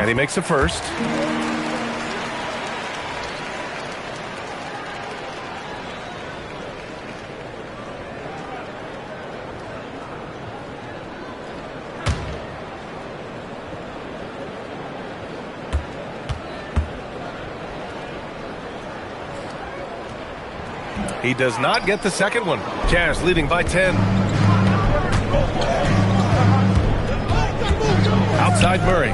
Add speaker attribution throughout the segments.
Speaker 1: And he makes a first. He does not get the second one. Jazz leading by 10. Outside Murray.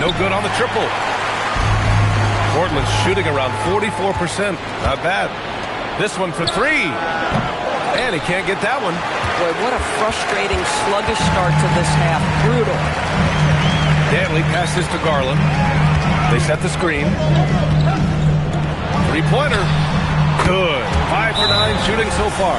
Speaker 1: No good on the triple. Portland's shooting around 44%. Not bad. This one for three. And he can't get that one.
Speaker 2: Boy, what a frustrating, sluggish start to this half. Brutal.
Speaker 1: Danley passes to Garland. They set the screen. Three-pointer. Good. 5 for 9 shooting so far.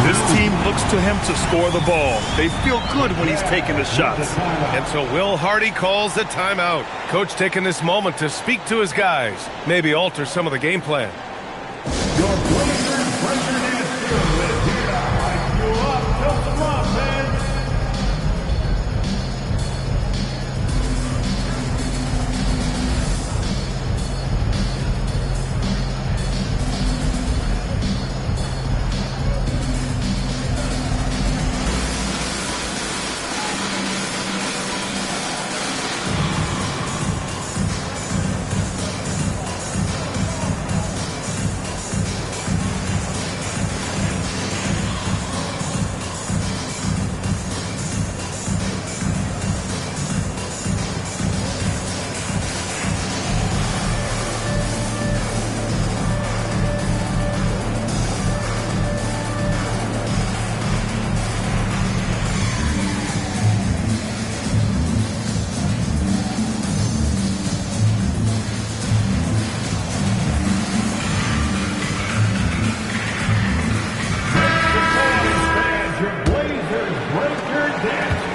Speaker 3: This team looks to him to score the ball. They feel good when he's taking the shots.
Speaker 1: And so Will Hardy calls the timeout. Coach taking this moment to speak to his guys. Maybe alter some of the game plan.
Speaker 4: Your Blazers record is good. Here to hype you up. Tilt them up, man.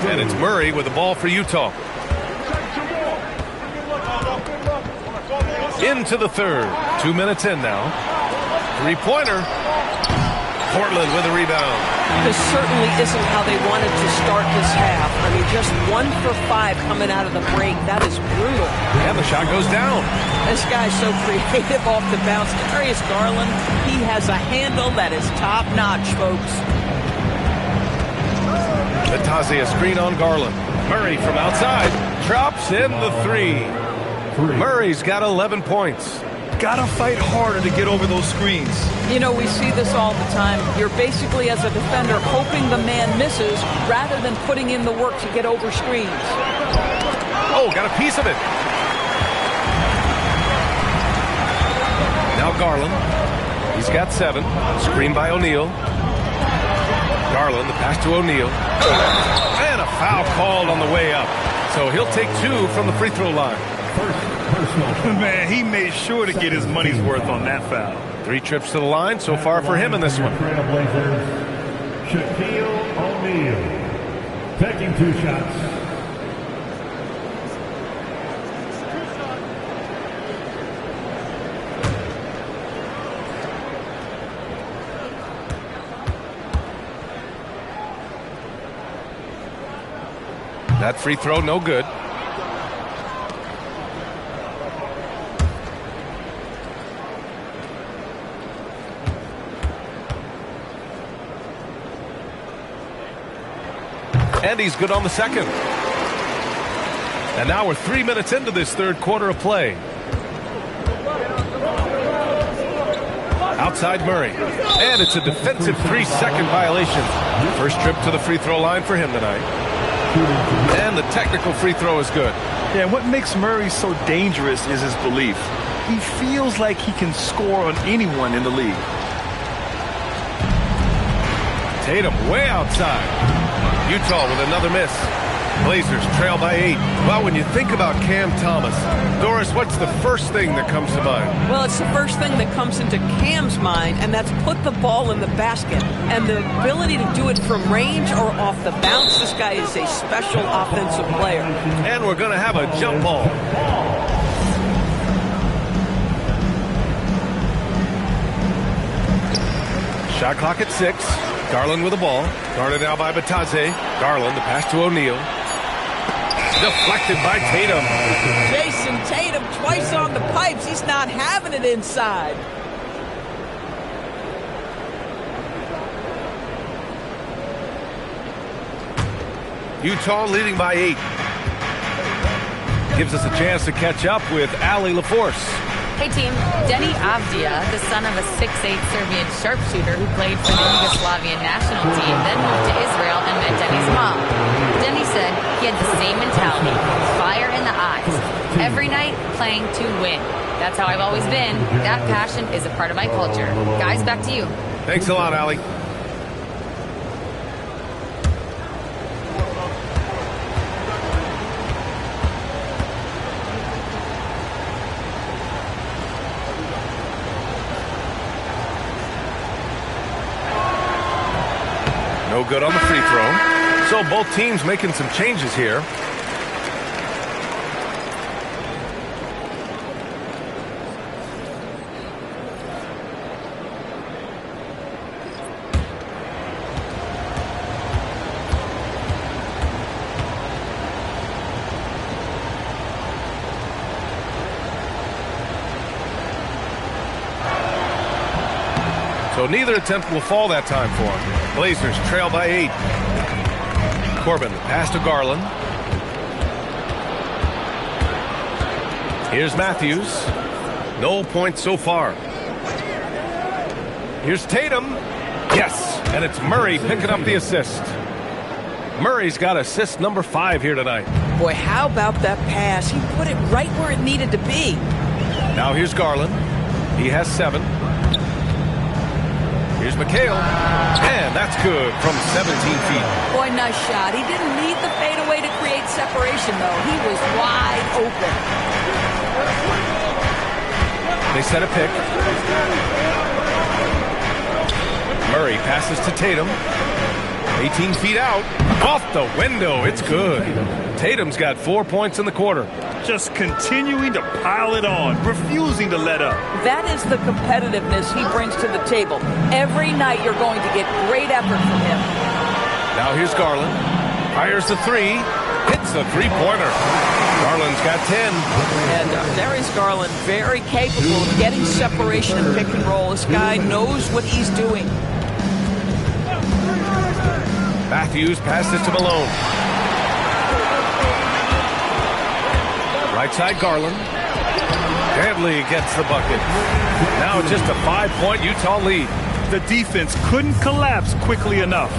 Speaker 1: And it's Murray with the ball for Utah. Into the third. 2 minutes in now. Three-pointer. Portland with a rebound.
Speaker 2: This certainly isn't how they wanted to start this half. I mean, just 1 for 5 coming out of the break. That is brutal.
Speaker 1: And the shot goes down.
Speaker 2: This guy's so creative off the bounce. Darius Garland, he has a handle that is top-notch, folks.
Speaker 1: Natazia screen on Garland. Murray from outside drops in the three. Murray's got 11 points.
Speaker 3: Gotta fight harder to get over those screens.
Speaker 2: You know, we see this all the time. You're basically, as a defender, hoping the man misses rather than putting in the work to get over screens.
Speaker 1: Oh, got a piece of it. Now Garland. He's got 7. Screen by O'Neal. Garland, the pass to O'Neal. And a foul called on the way up. So he'll take 2 from the free throw line.
Speaker 3: Man, he made sure to get his money's worth on that foul.
Speaker 1: 3 trips to the line so far for him in this one.
Speaker 4: Shaquille O'Neal taking 2 shots.
Speaker 1: That free throw, no good. And he's good on the second. And now we're 3 minutes into this third quarter of play. Outside Murray. And it's a defensive 3-second violation. First trip to the free throw line for him tonight. And the technical free throw is good.
Speaker 3: Yeah, what makes Murray so dangerous is his belief. He feels like he can score on anyone in the league.
Speaker 1: Tatum way outside. Utah with another miss. Blazers trail by 8. Well, when you think about Cam Thomas, Doris, what's the first thing that comes to mind?
Speaker 2: Well, it's the first thing that comes into Cam's mind, and that's put the ball in the basket. And the ability to do it from range or off the bounce, this guy is a special offensive player.
Speaker 1: And we're going to have a jump ball. Shot clock at 6. Garland with the ball. Guarded now by Batadze. Garland, the pass to O'Neal. Deflected by Tatum.
Speaker 2: Jason Tatum twice on the pipes. He's not having it inside.
Speaker 1: Utah leading by 8. Gives us a chance to catch up with Allie LaForce.
Speaker 5: Hey team, Denny Avdia, the son of a 6'8 Serbian sharpshooter who played for the Yugoslavian national team, then moved to Israel and met Denny's mom. Denny said he had the same mentality, fire in the eyes. Every night, playing to win. That's how I've always been. That passion is a part of my culture. Guys, back to you.
Speaker 1: Thanks a lot, Allie. No good on the free throw. So both teams making some changes here. So neither attempt will fall that time for him. Blazers trail by 8. Corbin, pass to Garland. Here's Matthews. No points so far. Here's Tatum. Yes, and it's Murray picking up the assist. Murray's got assist number 5 here tonight.
Speaker 2: Boy, how about that pass? He put it right where it needed to be.
Speaker 1: Now here's Garland. He has 7. Here's McHale, and that's good from 17 feet.
Speaker 2: Boy, nice shot. He didn't need the fadeaway to create separation, though. He was wide open.
Speaker 1: They set a pick. Murray passes to Tatum. 18 feet out. Off the window. It's good. Tatum's got 4 points in the quarter.
Speaker 3: Just continuing to pile it on, refusing to let up.
Speaker 2: That is the competitiveness he brings to the table. Every night you're going to get great effort from him.
Speaker 1: Now here's Garland. Fires the 3. Hits the three-pointer. Garland's got 10.
Speaker 2: And Darius Garland, very capable of getting separation and pick and roll. This guy knows what he's doing.
Speaker 1: Matthews passes to Malone. Right side, Garland. Handley gets the bucket. Now just a 5-point Utah lead.
Speaker 3: The defense couldn't collapse quickly enough.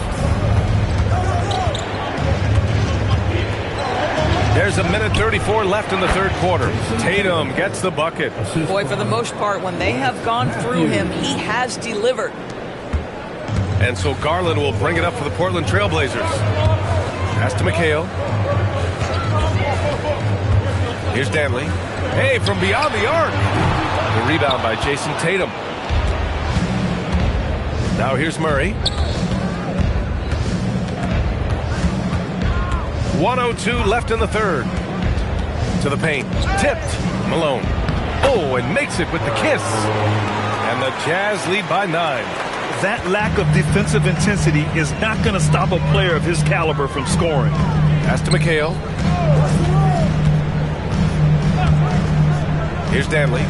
Speaker 1: There's a minute 34 left in the third quarter. Tatum gets the bucket.
Speaker 2: Boy, for the most part, when they have gone through him, he has delivered.
Speaker 1: And so Garland will bring it up for the Portland Trailblazers. Pass to McHale. Here's Danley. Hey, from beyond the arc. The rebound by Jason Tatum. Now here's Murray. 1:02 left in the third. To the paint. Tipped. Malone. Oh, and makes it with the kiss. And the Jazz lead by 9.
Speaker 3: That lack of defensive intensity is not going to stop a player of his caliber from scoring.
Speaker 1: Pass to McHale. Here's Danley.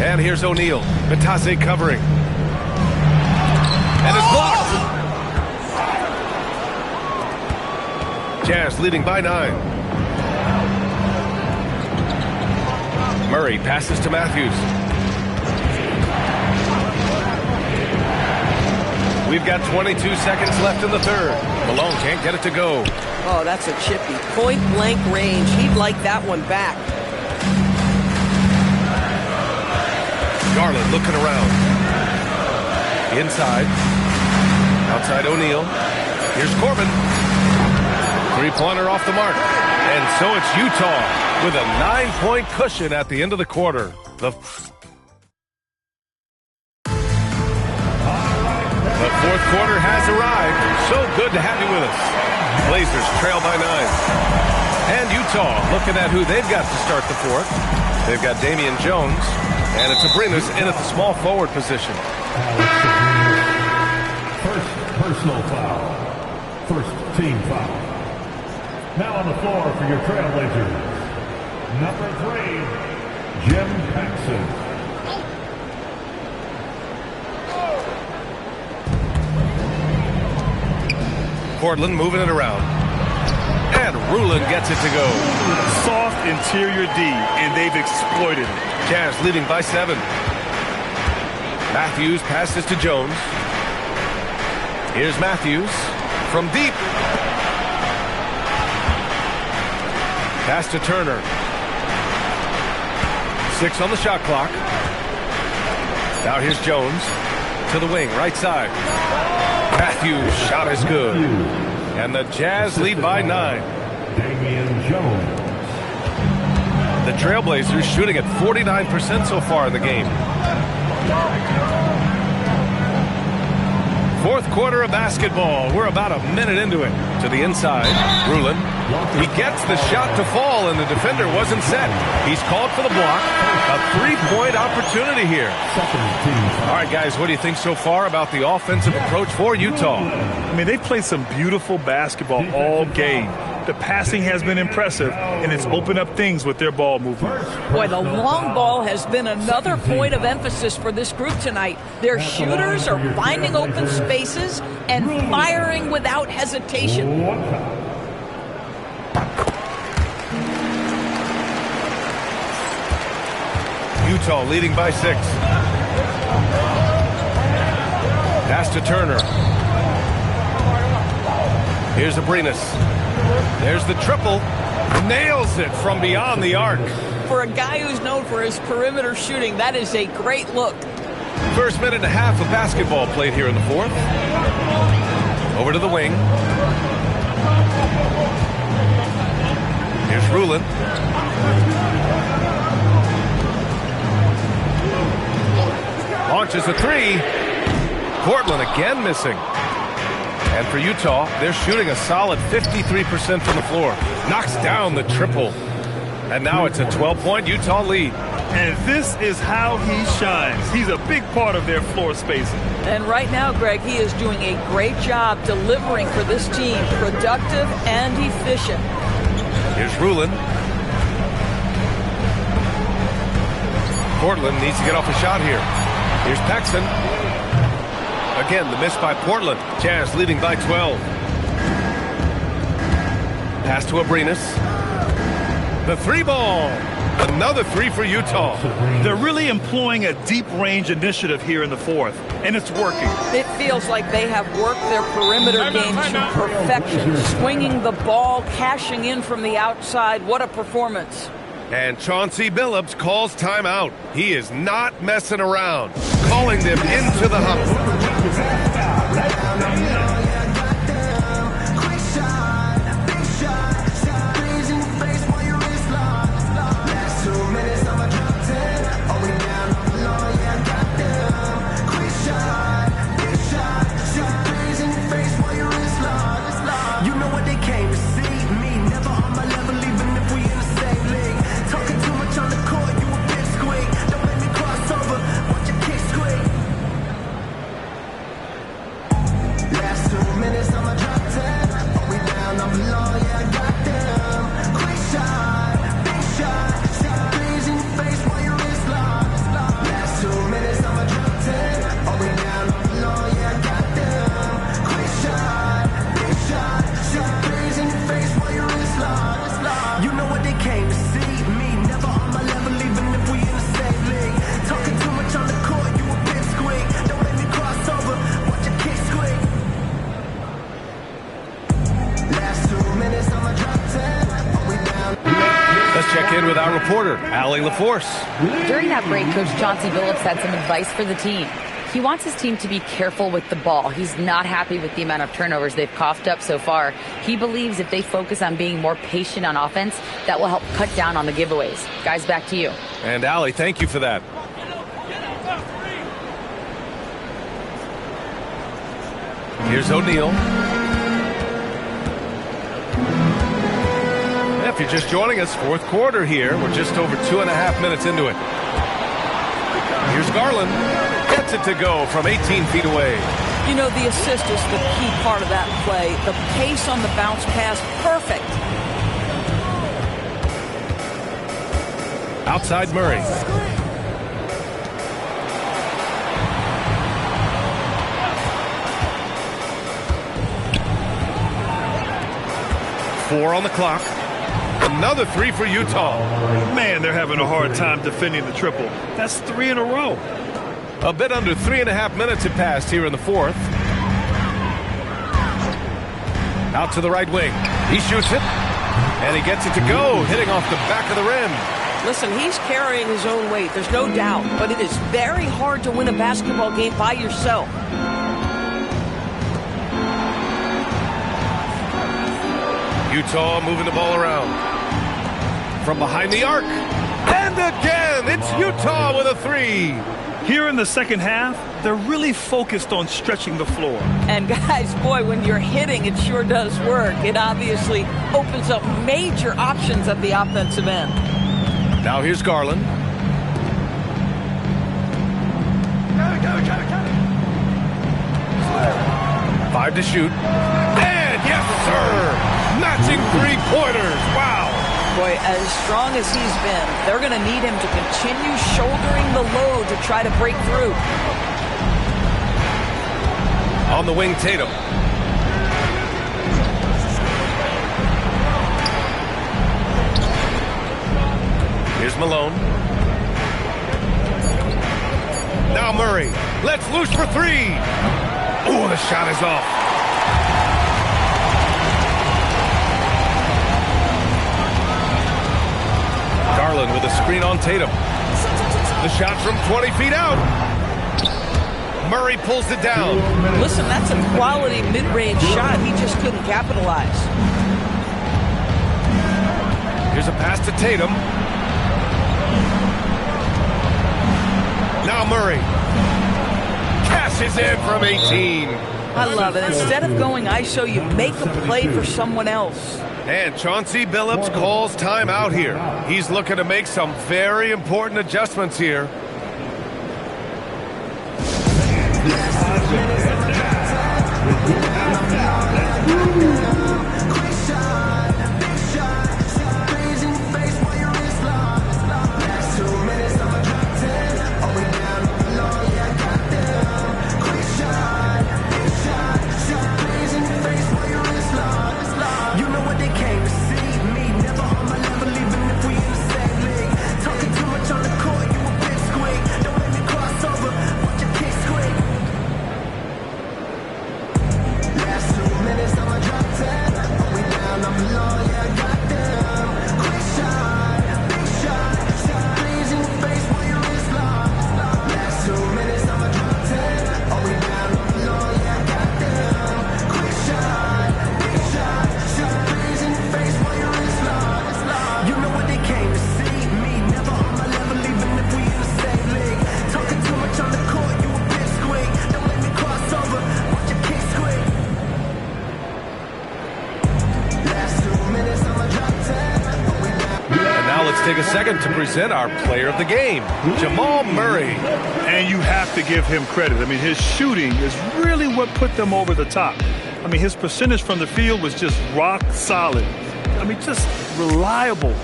Speaker 1: And here's O'Neal. Batadze covering. And it's blocked. Jazz leading by 9. Murray passes to Matthews. We've got 22 seconds left in the third. Malone can't get it to go.
Speaker 2: Oh, that's a chippy. Point blank range. He'd like that one back.
Speaker 1: Garland looking around. Inside. Outside O'Neal. Here's Corbin. Three-pointer off the mark. And so it's Utah with a 9-point cushion at the end of the quarter. The fourth quarter has arrived. So good to have you with us. Blazers trail by 9. And Utah looking at who they've got to start the fourth. They've got Damian Jones. And it's Abrinas in at the small forward position.
Speaker 4: First personal foul. First team foul. Now on the floor for your Trailblazers. Number 3, Jim Paxson.
Speaker 1: Portland moving it around. And Rulin gets it to go.
Speaker 3: Soft interior D, and they've exploited it.
Speaker 1: Jazz leading by 7. Matthews passes to Jones. Here's Matthews from deep. Pass to Turner. 6 on the shot clock. Now here's Jones to the wing, right side. Matthews' shot is good. And the Jazz lead by 9.
Speaker 4: Damian Jones.
Speaker 1: The Trailblazers shooting at 49% so far in the game. Fourth quarter of basketball. We're about a minute into it. To the inside, Rulin. He gets the shot to fall, and the defender wasn't set. He's called for the block. A three-point opportunity here. All right, guys, what do you think so far about the offensive approach for Utah?
Speaker 3: I mean, they've played some beautiful basketball all game. The passing has been impressive, and it's opened up things with their ball movement.
Speaker 2: Boy, the long ball has been another point of emphasis for this group tonight. Their shooters are finding open spaces and firing without hesitation.
Speaker 1: Utah leading by 6. Pass to Turner. Here's Abrinas. There's the triple. Nails it from beyond the arc.
Speaker 2: For a guy who's known for his perimeter shooting, that is a great look.
Speaker 1: First minute and a half of basketball played here in the fourth. Over to the wing. Here's Rulin. Launches a 3. Portland again missing. And for Utah, they're shooting a solid 53% from the floor. Knocks down the triple. And now it's a 12-point Utah lead.
Speaker 3: And this is how he shines. He's a big part of their floor spacing.
Speaker 2: And right now, Greg, he is doing a great job delivering for this team. Productive and efficient.
Speaker 1: Here's Rulin. Portland needs to get off a shot here. Here's Paxson. Again, the miss by Portland. Jazz leading by 12. Pass to Abrinas. The 3 ball. Another 3 for Utah.
Speaker 3: They're really employing a deep range initiative here in the fourth, and it's working.
Speaker 2: It feels like they have worked their perimeter game to perfection. Swinging the ball, cashing in from the outside. What a performance.
Speaker 1: And Chauncey Billups calls timeout. He is not messing around. Calling them into the huddle. Check in with our reporter, Allie LaForce.
Speaker 5: During that break, Coach Chauncey Billups had some advice for the team. He wants his team to be careful with the ball. He's not happy with the amount of turnovers they've coughed up so far. He believes if they focus on being more patient on offense, that will help cut down on the giveaways. Guys, back to you.
Speaker 1: And Allie, thank you for that. Here's O'Neal. If you're just joining us, fourth quarter here. We're just over 2.5 minutes into it. Here's Garland. Gets it to go from 18 feet away.
Speaker 2: You know, the assist is the key part of that play. The pace on the bounce pass, perfect.
Speaker 1: Outside Murray. Four on the clock. Another three for Utah.
Speaker 3: Man, they're having a hard time defending the triple. That's 3 in a row.
Speaker 1: A bit under 3.5 minutes had passed here in the fourth. Out to the right wing. He shoots it. And he gets it to go, hitting off the back of the rim.
Speaker 2: Listen, he's carrying his own weight, there's no doubt. But it is very hard to win a basketball game by yourself.
Speaker 1: Utah moving the ball around. From behind the arc. And again, it's Utah with a three.
Speaker 3: Here in the second half, they're really focused on stretching the floor.
Speaker 2: And guys, boy, when you're hitting, it sure does work. It obviously opens up major options at the offensive end.
Speaker 1: Now here's Garland. Five to shoot. And yes, sir! Matching three-pointers. Wow!
Speaker 2: Boy, as strong as he's been, they're going to need him to continue shouldering the load to try to break through.
Speaker 1: On the wing, Tatum. Here's Malone. Now Murray. Let's loose for three. Oh, the shot is off. Garland with a screen on Tatum. The shot from 20 feet out. Murray pulls it down.
Speaker 2: Listen, that's a quality mid-range shot. He just couldn't capitalize.
Speaker 1: Here's a pass to Tatum. Now Murray. Cashes in from 18.
Speaker 2: I love it. Instead of going ISO, you make a play for someone else.
Speaker 1: And Chauncey Billups calls timeout here. He's looking to make some very important adjustments here. Take a second to present our player of the game, Jamal Murray.
Speaker 3: And you have to give him credit. I mean, his shooting is really what put them over the top. I mean, his percentage from the field was just rock solid. I mean, just reliable,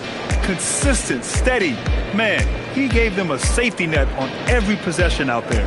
Speaker 3: consistent, steady. Man, he gave them a safety net on every possession out there.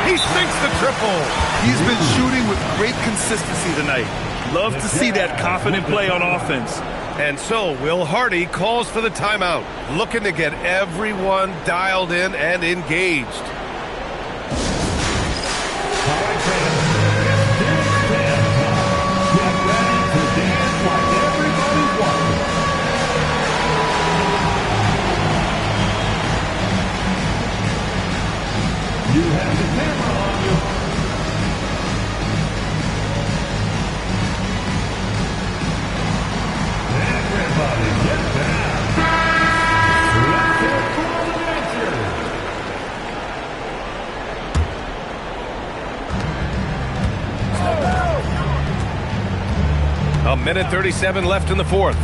Speaker 1: He sinks the triple.
Speaker 3: He's been shooting with great consistency tonight. Love to see that confident play on offense.
Speaker 1: And so Will Hardy calls for the timeout, looking to get everyone dialed in and engaged.
Speaker 4: You have the camera on you. Everybody get down.
Speaker 1: A minute 37 left in the fourth.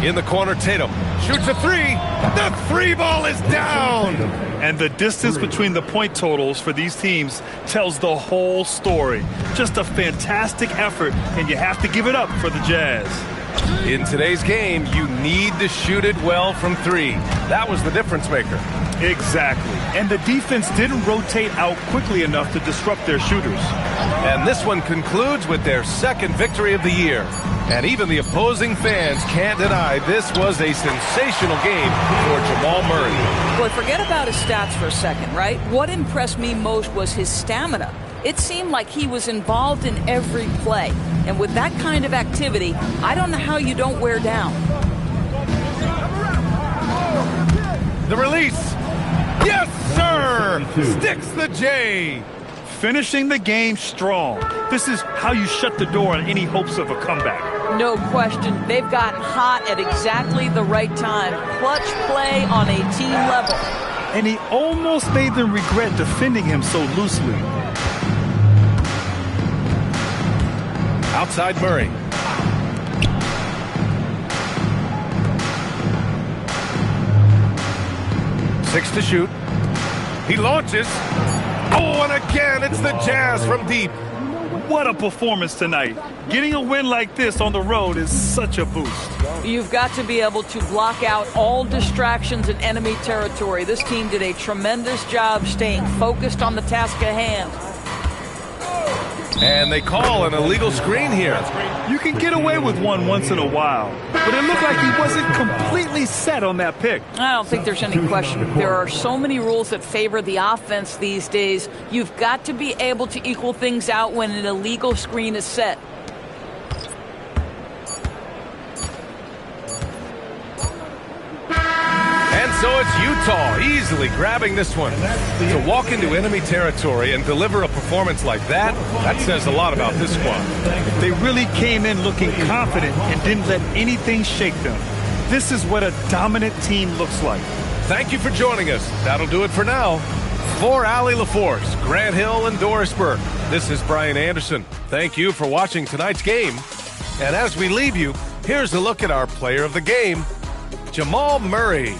Speaker 1: In the corner, Tatum shoots a three. The three ball is down.
Speaker 3: And the distance between the point totals for these teams tells the whole story. Just a fantastic effort, and you have to give it up for the Jazz.
Speaker 1: In today's game, you need to shoot it well from three. That was the difference maker.
Speaker 3: Exactly. And the defense didn't rotate out quickly enough to disrupt their shooters.
Speaker 1: And this one concludes with their second victory of the year. And even the opposing fans can't deny this was a sensational game for Jamal Murray.
Speaker 2: Boy, forget about his stats for a second, right? What impressed me most was his stamina. It seemed like he was involved in every play. And with that kind of activity, I don't know how you don't wear down.
Speaker 1: The release. Yes, sir! Sticks the J.
Speaker 3: Finishing the game strong. This is how you shut the door on any hopes of a comeback.
Speaker 2: No question. They've gotten hot at exactly the right time. Clutch play on a team level.
Speaker 3: And he almost made them regret defending him so loosely.
Speaker 1: Outside Murray. Six to shoot. He launches. Oh, and again, it's the Jazz from deep.
Speaker 3: What a performance tonight. Getting a win like this on the road is such a boost.
Speaker 2: You've got to be able to block out all distractions in enemy territory. This team did a tremendous job staying focused on the task at hand.
Speaker 1: And they call an illegal screen here.
Speaker 3: You can get away with one once in a while, but it looked like he wasn't completely set on that pick.
Speaker 2: I don't think there's any question. There are so many rules that favor the offense these days. You've got to be able to equal things out when an illegal screen is set.
Speaker 1: And so it's Utah easily grabbing this one. To walk into enemy territory and deliver a performance like that, that says a lot about this squad.
Speaker 3: They really came in looking confident and didn't let anything shake them. This is what a dominant team looks like.
Speaker 1: Thank you for joining us. That'll do it for now. For Allie LaForce, Grant Hill, and Doris Burke, this is Brian Anderson. Thank you for watching tonight's game. And as we leave you, here's a look at our player of the game, Jamal Murray.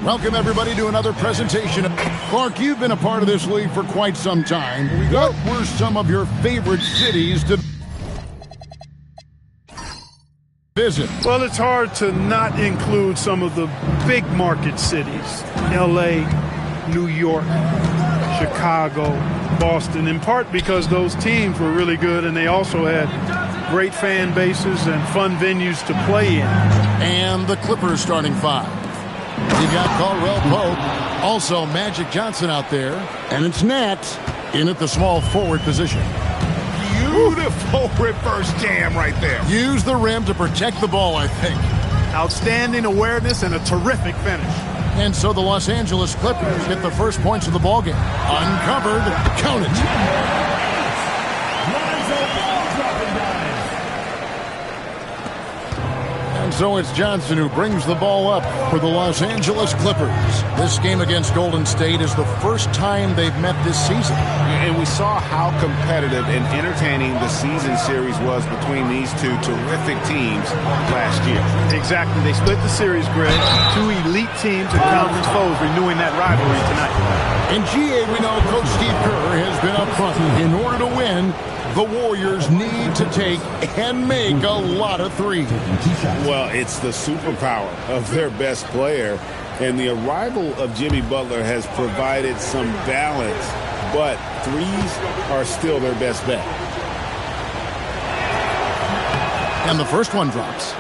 Speaker 6: Welcome, everybody, to another presentation. Clark, you've been a part of this league for quite some time. What were some of your favorite cities to visit?
Speaker 3: Well, it's hard to not include some of the big market cities. L.A., New York, Chicago, Boston, in part because those teams were really good and they also had great fan bases and fun venues to play in.
Speaker 6: And the Clippers starting five. You got Caldwell Pope, also Magic Johnson out there, and it's Nat in at the small forward position.
Speaker 7: Beautiful reverse jam right there.
Speaker 6: Use the rim to protect the ball, I think.
Speaker 7: Outstanding awareness and a terrific finish.
Speaker 6: And so the Los Angeles Clippers get the first points of the ballgame. Uncovered, count it. And so it's Johnson who brings the ball up for the Los Angeles Clippers. This game against Golden State is the first time they've met this season.
Speaker 7: And we saw how competitive and entertaining the season series was between these two terrific teams last year.
Speaker 3: Exactly. They split the series, Greg. Two elite teams and conference foes renewing that rivalry tonight.
Speaker 6: In GA, we know Coach Steve Kerr has been up front. In order to win, the Warriors need to take and make a lot of threes.
Speaker 7: Well, it's the superpower of their best player. And the arrival of Jimmy Butler has provided some balance. But threes are still their best bet.
Speaker 6: And the first one drops.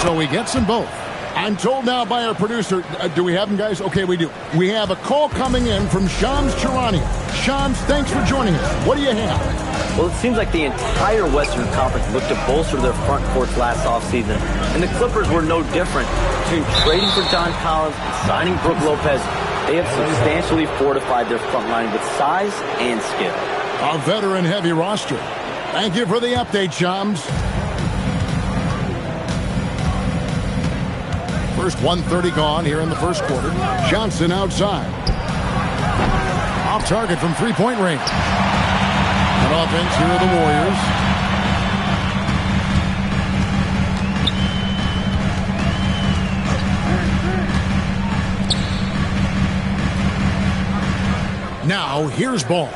Speaker 6: So he gets them both. I'm told now by our producer, do we have them, guys? Okay, we do. We have a call coming in from Shams Charania. Shams, thanks for joining us. What do you have?
Speaker 8: Well, it seems like the entire Western Conference looked to bolster their front courts last offseason, and the Clippers were no different. Between trading for John Collins and signing Brook Lopez, they have substantially fortified their front line with size and skill.
Speaker 6: A veteran-heavy roster. Thank you for the update, Shams. First 1:30 gone here in the first quarter. Johnson outside. Off target from three-point range. On offense, here are the Warriors. Now, here's ball.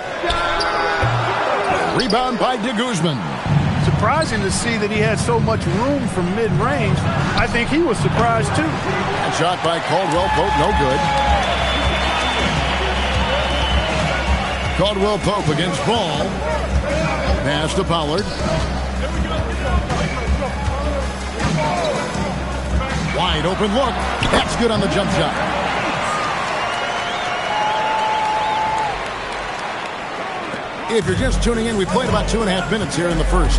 Speaker 6: Rebound by de Guzman.
Speaker 3: Surprising to see that he had so much room from mid-range. I think he was surprised, too.
Speaker 6: And shot by Caldwell Pope, no good. Caldwell Pope against Ball. Pass to Pollard. Wide open look. That's good on the jump shot. If you're just tuning in, we played about 2.5 minutes here in the first.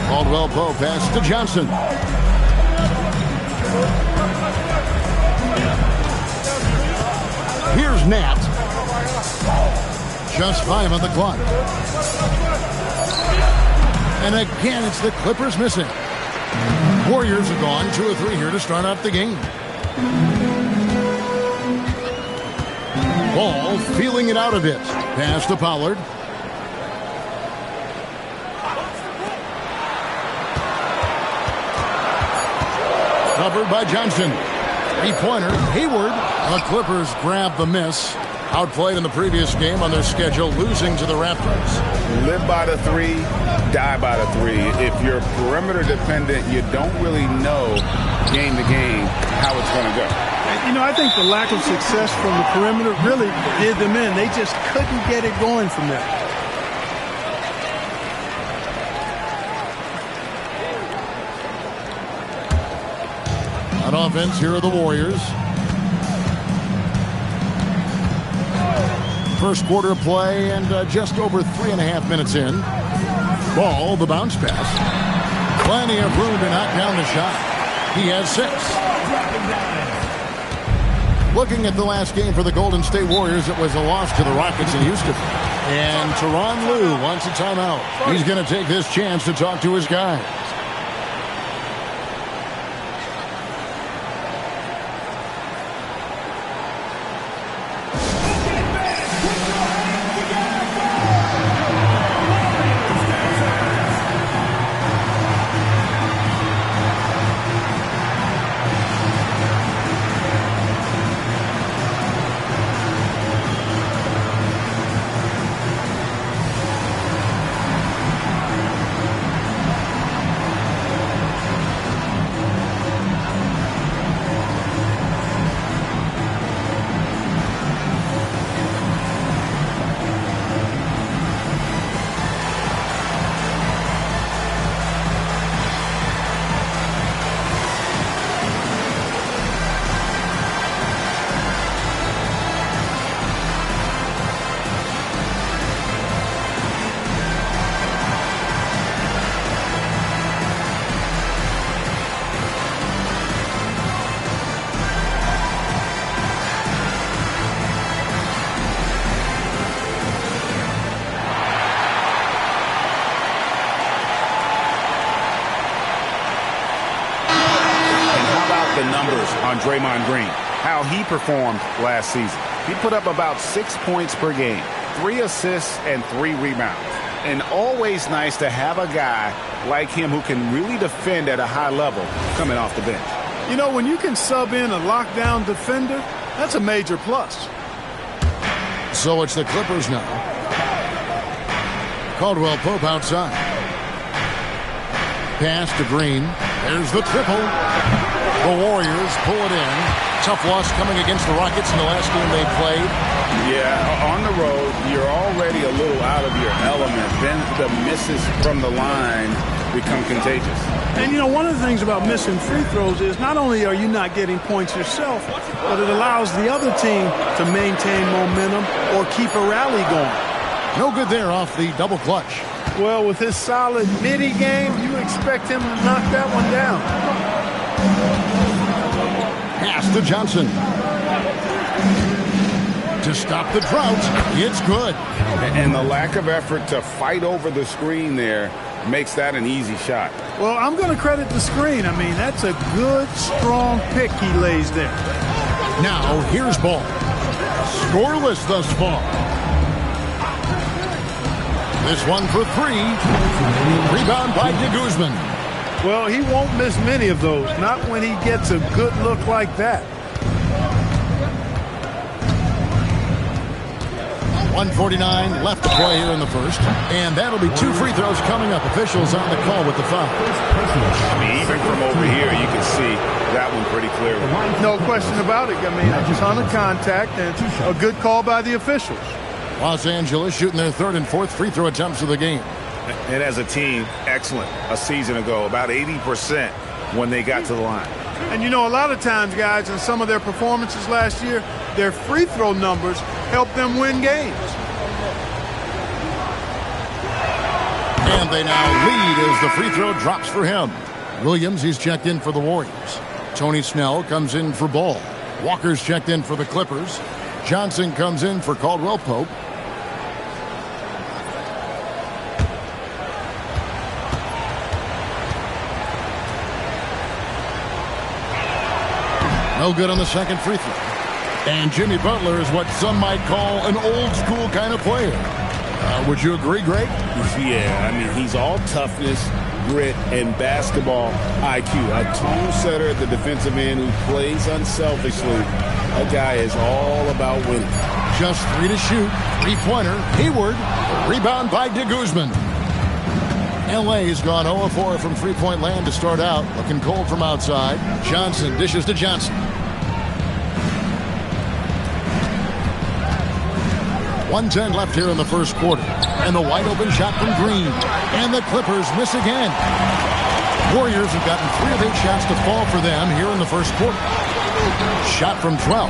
Speaker 6: Caldwell Pope pass to Johnson. Here's Nat. Just 5 on the clock. And again, it's the Clippers missing. Warriors have gone 2 of 3 here to start out the game. Ball feeling it out a bit. Pass to Pollard. Covered by Johnson. Three-pointer. Hayward. The Clippers grab the miss. Outplayed in the previous game on their schedule, losing to the Raptors.
Speaker 7: Live by the three, die by the three. If you're perimeter dependent, you don't really know game to game how it's going to go.
Speaker 3: You know, I think the lack of success from the perimeter really did them in. They just couldn't get it going from there.
Speaker 6: On offense, here are the Warriors. First quarter play and just over 3.5 minutes in. Ball, the bounce pass. Plenty of room to knock down the shot. He has 6. Looking at the last game for the Golden State Warriors, it was a loss to the Rockets in Houston. And Tyronn Lue wants a timeout. He's going to take this chance to talk to his guys.
Speaker 7: the numbers on Draymond Green, how he performed last season. He put up about 6 points per game, 3 assists, and 3 rebounds. And always nice to have a guy like him who can really defend at a high level coming off the bench.
Speaker 3: You know, when you can sub in a lockdown defender, that's a major plus.
Speaker 6: So it's the Clippers now. Caldwell Pope outside. Pass to Green. There's the triple. The Warriors pull it in. Tough loss coming against the Rockets in the last game they played.
Speaker 7: Yeah, on the road, you're already a little out of your element. Then the misses from the line become contagious.
Speaker 3: And, you know, one of the things about missing free throws is not only are you not getting points yourself, but it allows the other team to maintain momentum or keep a rally going.
Speaker 6: No good there off the double clutch.
Speaker 3: Well, with his solid midi game, you expect him to knock that one down.
Speaker 6: Pass to Johnson. To stop the drought, it's good.
Speaker 7: And the lack of effort to fight over the screen there makes that an easy shot.
Speaker 3: Well, I'm going to credit the screen. I mean, that's a good, strong pick he lays there.
Speaker 6: Now, here's Ball. Scoreless thus far. This one for 3. Rebound by DeGuzman.
Speaker 3: Well, he won't miss many of those, not when he gets a good look like that.
Speaker 6: 1:49 left to play here in the first. And that'll be 2 free throws coming up. Officials on the call with the foul.
Speaker 7: I mean, even from over here, you can see that one pretty clearly.
Speaker 3: No question about it. I mean, a ton of contact and a good call by the officials.
Speaker 6: Los Angeles shooting their 3rd and 4th free throw attempts of the game.
Speaker 7: And as a team, excellent a season ago, about 80% when they got to the line.
Speaker 3: And you know, a lot of times, guys, in some of their performances last year, their free throw numbers helped them win games.
Speaker 6: And they now lead as the free throw drops for him. Williams, he's checked in for the Warriors. Tony Snell comes in for Ball. Walker's checked in for the Clippers. Johnson comes in for Caldwell Pope. No good on the second free throw. And Jimmy Butler is what some might call an old school kind of player. Would you agree, Greg?
Speaker 7: Yeah, I mean, he's all toughness, grit, and basketball IQ. A tone setter at the defensive end who plays unselfishly. That guy is all about winning.
Speaker 6: Just 3 to shoot. 3-pointer. Hayward. Rebound by DeGuzman. LA's gone 0-4 from three-point land to start out. Looking cold from outside. Johnson dishes to Johnson. 1:10 left here in the first quarter. And the wide open shot from Green. And the Clippers miss again. Warriors have gotten 3 of 8 shots to fall for them here in the first quarter. Shot from 12.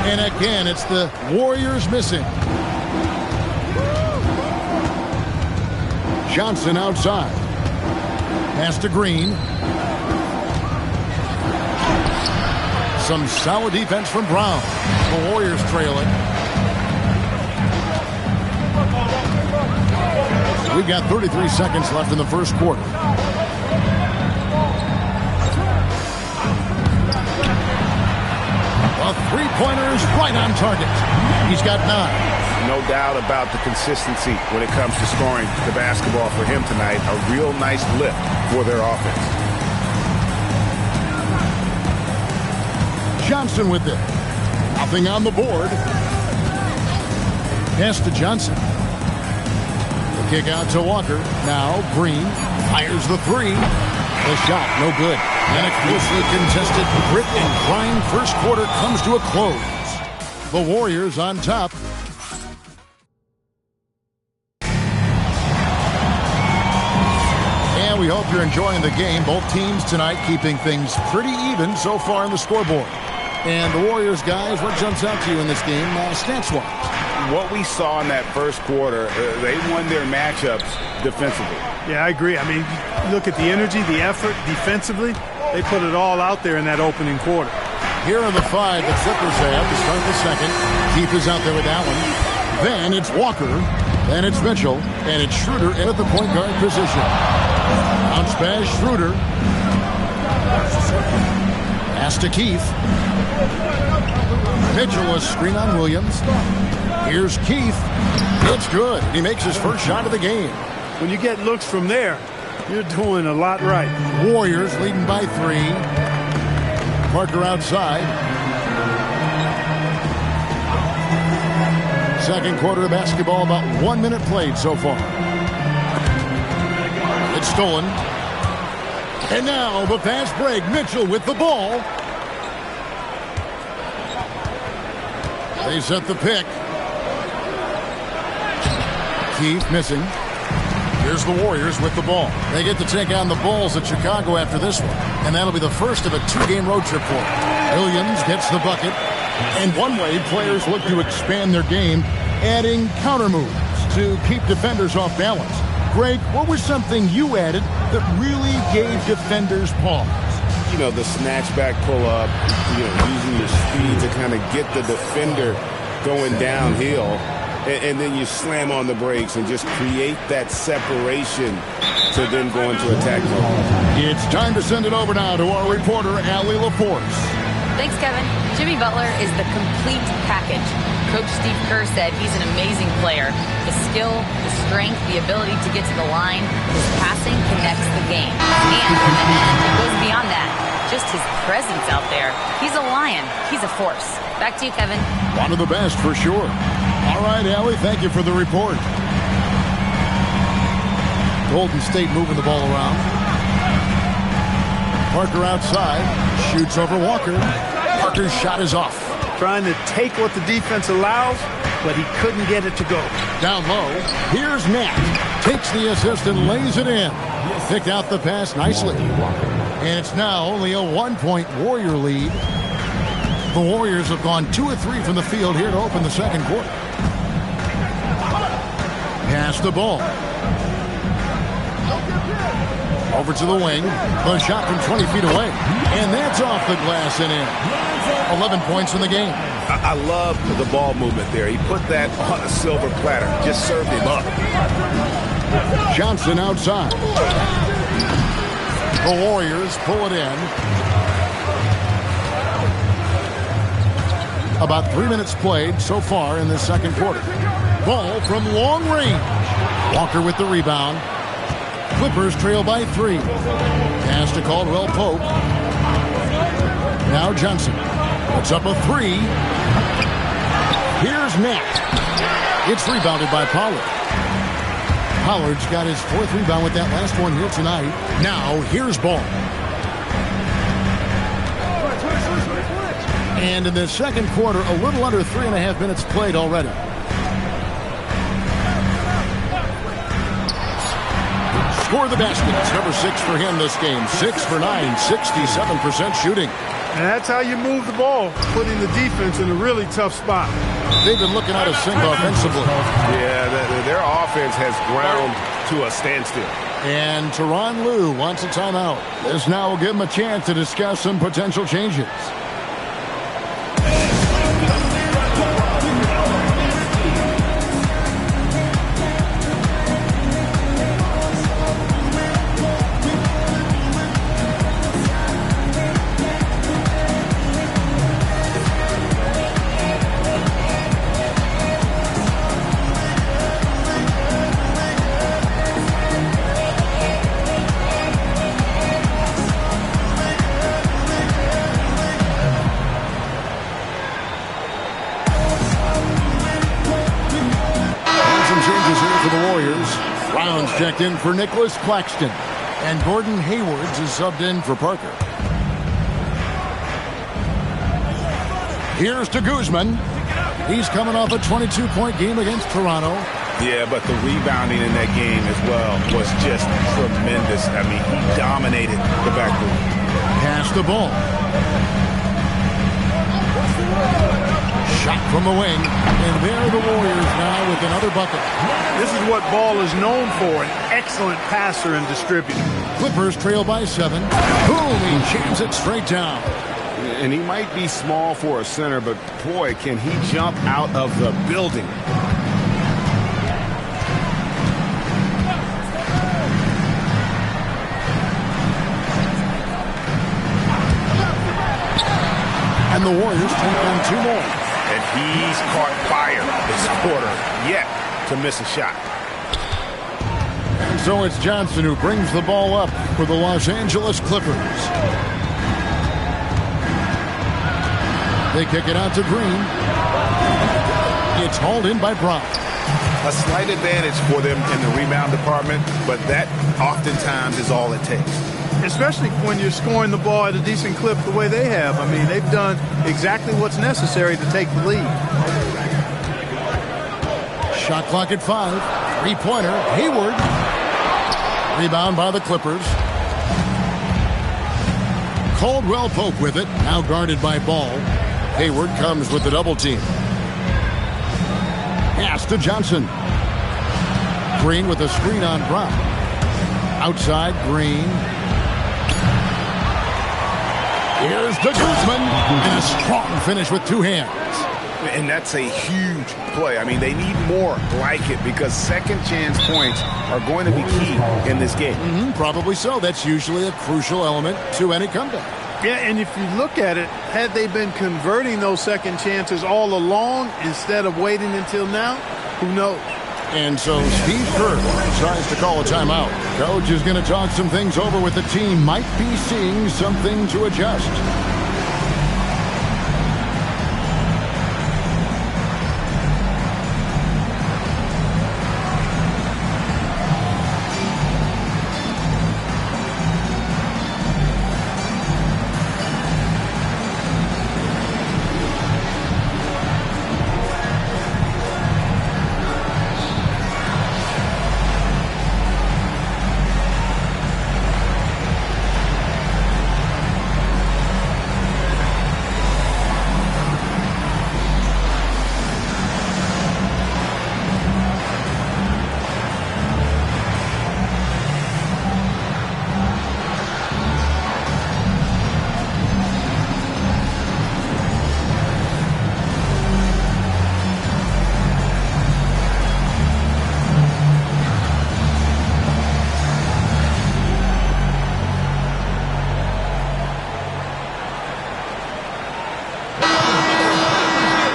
Speaker 6: And again, it's the Warriors missing. Johnson outside. Pass to Green. Some solid defense from Brown. The Warriors trailing. We've got 33 seconds left in the first quarter. A three-pointer's right on target. He's got 9.
Speaker 7: No doubt about the consistency when it comes to scoring the basketball for him tonight. A real nice lift for their offense.
Speaker 6: Johnson with it. Nothing on the board. Pass to Johnson. The kick out to Walker. Now Green fires the 3. The shot, no good. And a closely contested grit and grind first quarter comes to a close. The Warriors on top. And we hope you're enjoying the game. Both teams tonight keeping things pretty even so far in the scoreboard. And the Warriors, guys, what jumps out to you in this game stats-wise?
Speaker 7: What we saw in that first quarter, they won their matchups defensively.
Speaker 3: Yeah, I agree. I mean, look at the energy, the effort defensively. They put it all out there in that opening quarter.
Speaker 6: Here are the 5 the Clippers have to start the second. Keith is out there with that one. Then it's Walker. Then it's Mitchell. And it's Schroeder in at the point guard position. Bounce pass, Schroeder. Pass to Keith. Mitchell, a screen on Williams. Here's Keith. It's good. He makes his first shot of the game.
Speaker 3: When you get looks from there, you're doing a lot right.
Speaker 6: Warriors leading by 3. Parker outside. Second quarter of basketball, about 1 minute played so far. It's stolen. And now the fast break. Mitchell with the ball. They set the pick. Keith missing. Here's the Warriors with the ball. They get to take on the Bulls at Chicago after this one. And that'll be the first of a 2-game road trip for them. Williams gets the bucket. And one way players look to expand their game, adding counter moves to keep defenders off balance. Greg, what was something you added that really gave defenders pause?
Speaker 7: You know, the snatch back pull up, using your speed to kind of get the defender going downhill. And then you slam on the brakes and just create that separation to then go into attack mode.
Speaker 6: It's time to send it over now to our reporter, Allie LaForce.
Speaker 5: Thanks, Kevin. Jimmy Butler is the complete package. Coach Steve Kerr said he's an amazing player. The skill, the strength, the ability to get to the line, his passing connects the game. And it goes beyond that. Just his presence out there. He's a lion. He's a force. Back to you, Kevin.
Speaker 6: One of the best for sure. All right, Allie, thank you for the report. Golden State moving the ball around. Parker outside, shoots over Walker. Parker's shot is off.
Speaker 3: Trying to take what the defense allows, but he couldn't get it to go.
Speaker 6: Down low, here's Nat. Takes the assist and lays it in. Picked out the pass nicely. And it's now only a 1-point Warrior lead. The Warriors have gone 2 of 3 from the field here to open the second quarter. Pass the ball. Over to the wing. The shot from 20 feet away. And that's off the glass and in. 11 points in the game.
Speaker 1: I love the ball movement there. He put that on a silver platter. Just served him up.
Speaker 6: Johnson outside. The Warriors pull it in. About 3 minutes played so far in this second quarter. Ball from long range. Walker with the rebound. Clippers trail by 3. Pass to Caldwell Pope. Now Johnson. Puts up a 3. Here's Nat. It's rebounded by Pollard. Pollard's got his 4th rebound with that last one here tonight. Now here's Ball. And in the second quarter, a little under 3.5 minutes played already. Score the basket. It's number 6 for him this game. 6 for 9, 67% shooting.
Speaker 3: And that's how you move the ball, putting the defense in a really tough spot.
Speaker 6: They've been looking out of sync offensively.
Speaker 1: Yeah, their offense has ground to a standstill.
Speaker 6: And Tyronn Lue wants a timeout. This now will give him a chance to discuss some potential changes. Checked in for Nicholas Claxton. And Gordon Haywards is subbed in for Parker. Here's to Guzman. He's coming off a 22-point game against Toronto.
Speaker 7: Yeah, but the rebounding in that game as well was just tremendous. I mean, he dominated the backcourt.
Speaker 6: Pass the ball. Shot from the wing. And there the Warriors now with another bucket.
Speaker 3: This is what Ball is known for, an excellent passer and distributor.
Speaker 6: Clippers trail by 7. Boom, he jams it straight down.
Speaker 7: And he might be small for a center, but boy, can he jump out of the building.
Speaker 6: And the Warriors take on 2 more.
Speaker 7: And he's caught fire this quarter, yet to miss a shot.
Speaker 6: And so it's Johnson who brings the ball up for the Los Angeles Clippers. They kick it out to Green. It's hauled in by Brock.
Speaker 7: A slight advantage for them in the rebound department, but that oftentimes is all it takes.
Speaker 3: Especially when you're scoring the ball at a decent clip the way they have. I mean, they've done exactly what's necessary to take the lead.
Speaker 6: Shot clock at 5. 3-pointer. Hayward. Rebound by the Clippers. Caldwell Pope with it. Now guarded by Ball. Hayward comes with the double team. Pass to Johnson. Green with a screen on Brown. Outside, Green. Here's to Guzman. And a strong finish with 2 hands.
Speaker 7: And that's a huge play. I mean, they need more like it because second chance points are going to be key in this game.
Speaker 6: Probably so. That's usually a crucial element to any comeback.
Speaker 3: Yeah, and if you look at it, had they been converting those second chances all along instead of waiting until now, who knows?
Speaker 6: And so Steve Kerr decides to call a timeout. Coach is going to talk some things over with the team. Might be seeing something to adjust.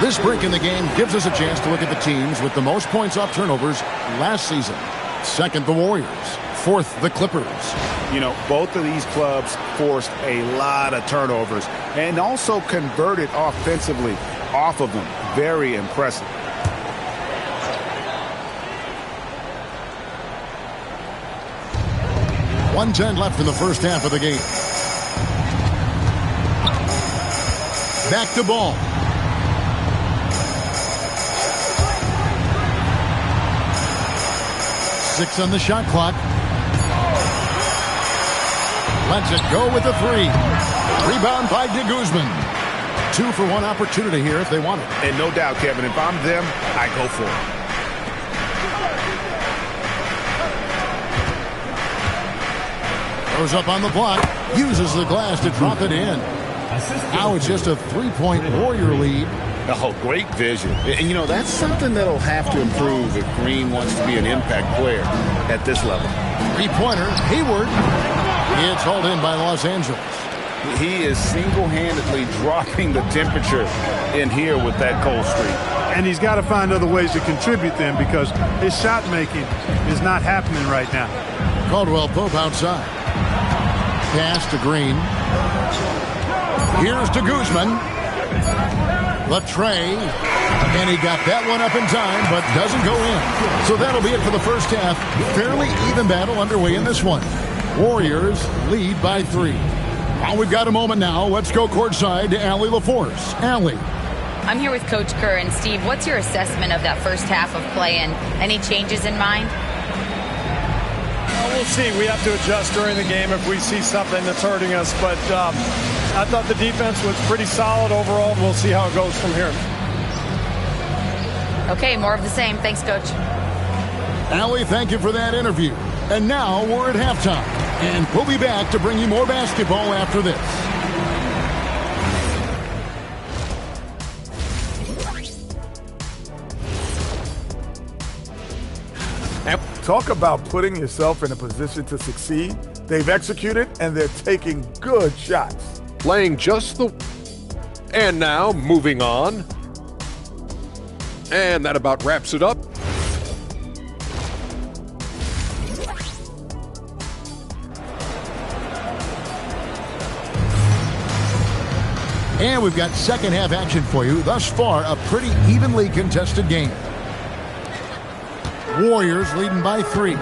Speaker 6: This break in the game gives us a chance to look at the teams with the most points off turnovers last season. Second, the Warriors. Fourth, the Clippers.
Speaker 7: You know, both of these clubs forced a lot of turnovers and also converted offensively off of them. Very impressive.
Speaker 6: .110 left in the first half of the game. Back to Ball. Six on the shot clock. Lets it go with a 3. Rebound by de Guzman. 2 for 1 opportunity here if they want it.
Speaker 7: And no doubt, Kevin, if I'm them, I go for it.
Speaker 6: Goes up on the block. Uses the glass to drop it in. Now it's just a 3-point Warrior lead.
Speaker 7: Oh, great vision. And, you know, that's something that'll have to improve if Green wants to be an impact player at this level.
Speaker 6: 3-pointer, Hayward. It's hauled in by Los Angeles.
Speaker 7: He is single-handedly dropping the temperature in here with that cold streak.
Speaker 3: And he's got to find other ways to contribute then because his shot making is not happening right now.
Speaker 6: Caldwell Pope outside. Pass to Green. Here's to Guzman. The tray, and he got that one up in time, but doesn't go in. So that'll be it for the first half. Fairly even battle underway in this one. Warriors lead by 3. Well, we've got a moment now. Let's go courtside to Allie LaForce. Allie.
Speaker 5: I'm here with Coach Kerr. And Steve, what's your assessment of that first half of play and any changes in mind?
Speaker 9: We'll see. We have to adjust during the game if we see something that's hurting us, but I thought the defense was pretty solid overall. We'll see how it goes from here.
Speaker 5: Okay, more of the same. Thanks, Coach.
Speaker 6: Allie, thank you for that interview. And now we're at halftime. And we'll be back to bring you more basketball after this.
Speaker 10: Talk about putting yourself in a position to succeed. They've executed, and they're taking good shots.
Speaker 1: Playing just the...
Speaker 11: And now, moving on. And that about wraps it up.
Speaker 6: And we've got second half action for you. Thus far, a pretty evenly contested game. Warriors leading by 3.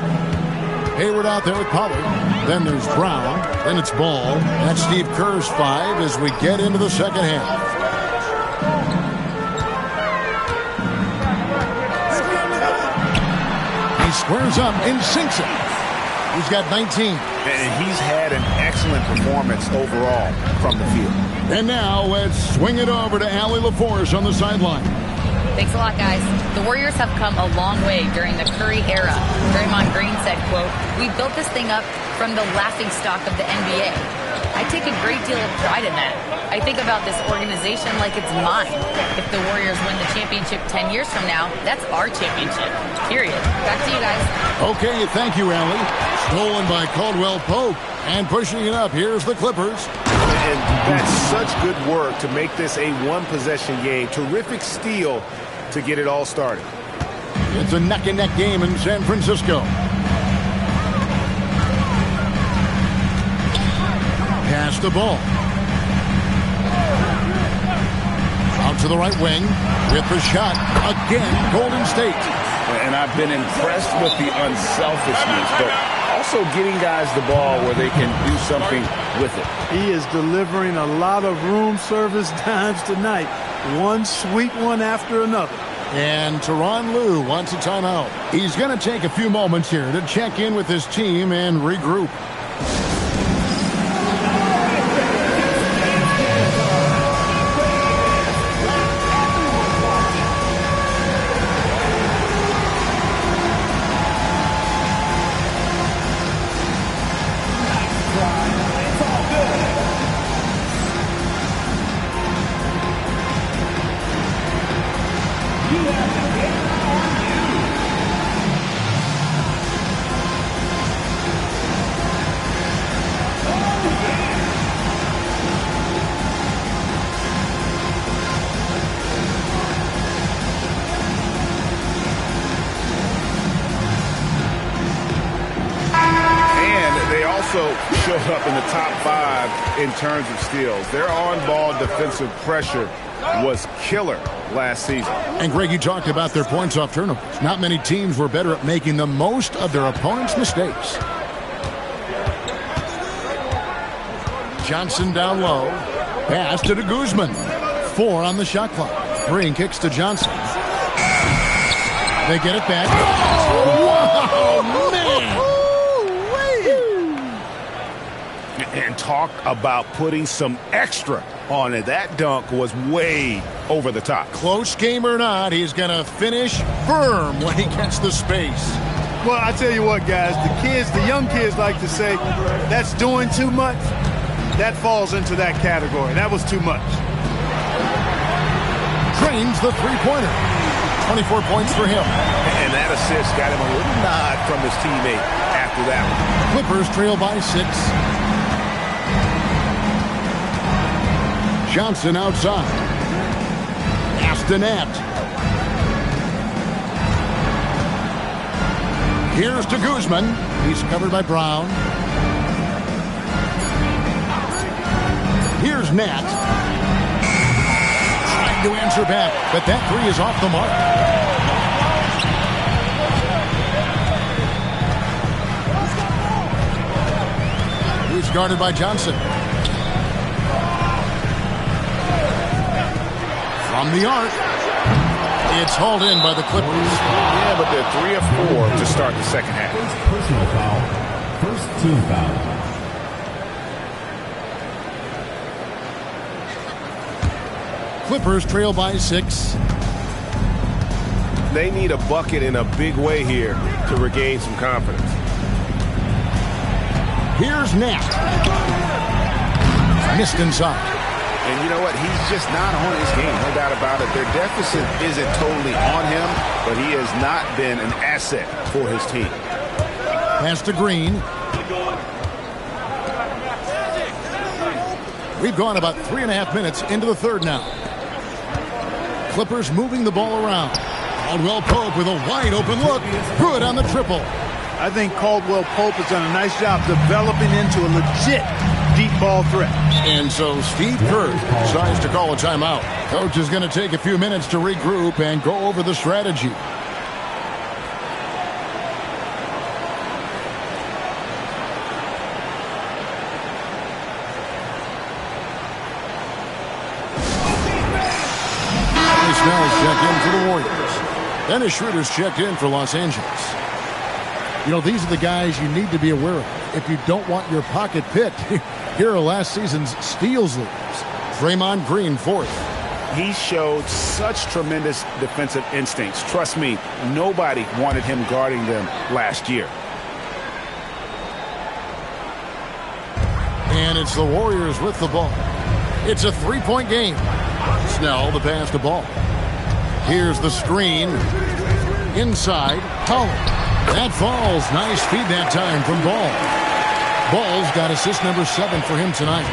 Speaker 6: Hayward out there with Pollard. Then there's Brown. Then it's Ball. That's Steve Kerr's 5 as we get into the second half. He squares up and sinks it. He's got 19.
Speaker 7: And he's had an excellent performance overall from the field.
Speaker 6: And now let's swing it over to Allie LaForce on the sideline.
Speaker 5: Thanks a lot, guys. The Warriors have come a long way during the Curry era. Draymond Green said, quote, "We built this thing up from the laughingstock of the NBA. I take a great deal of pride in that. I think about this organization like it's mine. If the Warriors win the championship 10 years from now, that's our championship. Period." Back to you guys.
Speaker 6: Okay, thank you, Allie. Stolen by Caldwell Pope. And pushing it up, here's the Clippers.
Speaker 7: And that's such good work to make this a one-possession game. Terrific steal to get it all started.
Speaker 6: It's a neck-and-neck game in San Francisco. Pass the ball. Out to the right wing with the shot. Again, Golden State.
Speaker 7: And I've been impressed with the unselfishness, but also getting guys the ball where they can do something with it.
Speaker 3: He is delivering a lot of room service dimes tonight. One sweet one after another.
Speaker 6: And Tyronn Lue wants a timeout. He's going to take a few moments here to check in with his team and regroup.
Speaker 7: Showed up in the top 5 in terms of steals. Their on-ball defensive pressure was killer last season.
Speaker 6: And Greg, you talked about their points off turnovers. Not many teams were better at making the most of their opponent's mistakes. Johnson down low. Pass to Guzman. 4 on the shot clock. Green kicks to Johnson. They get it back. Oh, man!
Speaker 7: And talk about putting some extra on it. That dunk was way over the top.
Speaker 6: Close game or not, he's going to finish firm when he gets the space.
Speaker 3: Well, I tell you what, guys, the young kids like to say, that's doing too much. That falls into that category. That was too much.
Speaker 6: Drains the three-pointer. 24 points for him.
Speaker 7: And that assist got him a little nod from his teammate after that one.
Speaker 6: Clippers trail by 6. Johnson outside. Astonette. Here's to Guzman. He's covered by Brown. Here's Nat. Trying to answer back, but that 3 is off the mark. He's guarded by Johnson. From the arc. It's hauled in by the Clippers.
Speaker 7: Yeah, but they're 3 of 4 to start the second half.
Speaker 4: Personal foul. First team foul.
Speaker 6: Clippers trail by 6.
Speaker 7: They need a bucket in a big way here to regain some confidence.
Speaker 6: Here's Nat. Missed inside.
Speaker 7: And you know what? He's just not on his game. No doubt about it. Their deficit isn't totally on him, but he has not been an asset for his team. Pass
Speaker 6: to Green. We've gone about 3.5 minutes into the third now. Clippers moving the ball around. Caldwell Pope with a wide open look. Good on the triple.
Speaker 12: I think Caldwell Pope has done a nice job developing into a legit deep ball threat.
Speaker 6: And so Steve Kerr decides to call a timeout. Coach is going to take a few minutes to regroup and go over the strategy. Snell's checked in for the Warriors. Dennis Schroeder's checked in for Los Angeles. You know, these are the guys you need to be aware of if you don't want your pocket picked. Here are last season's steals leaders. Draymond Green, fourth.
Speaker 7: He showed such tremendous defensive instincts. Trust me, nobody wanted him guarding them last year.
Speaker 6: And it's the Warriors with the ball. It's a three-point game. Snell, the pass to Ball. Here's the screen. Inside, Holland. That falls. Nice feed that time from Ball. Ball's got assist number 7 for him tonight.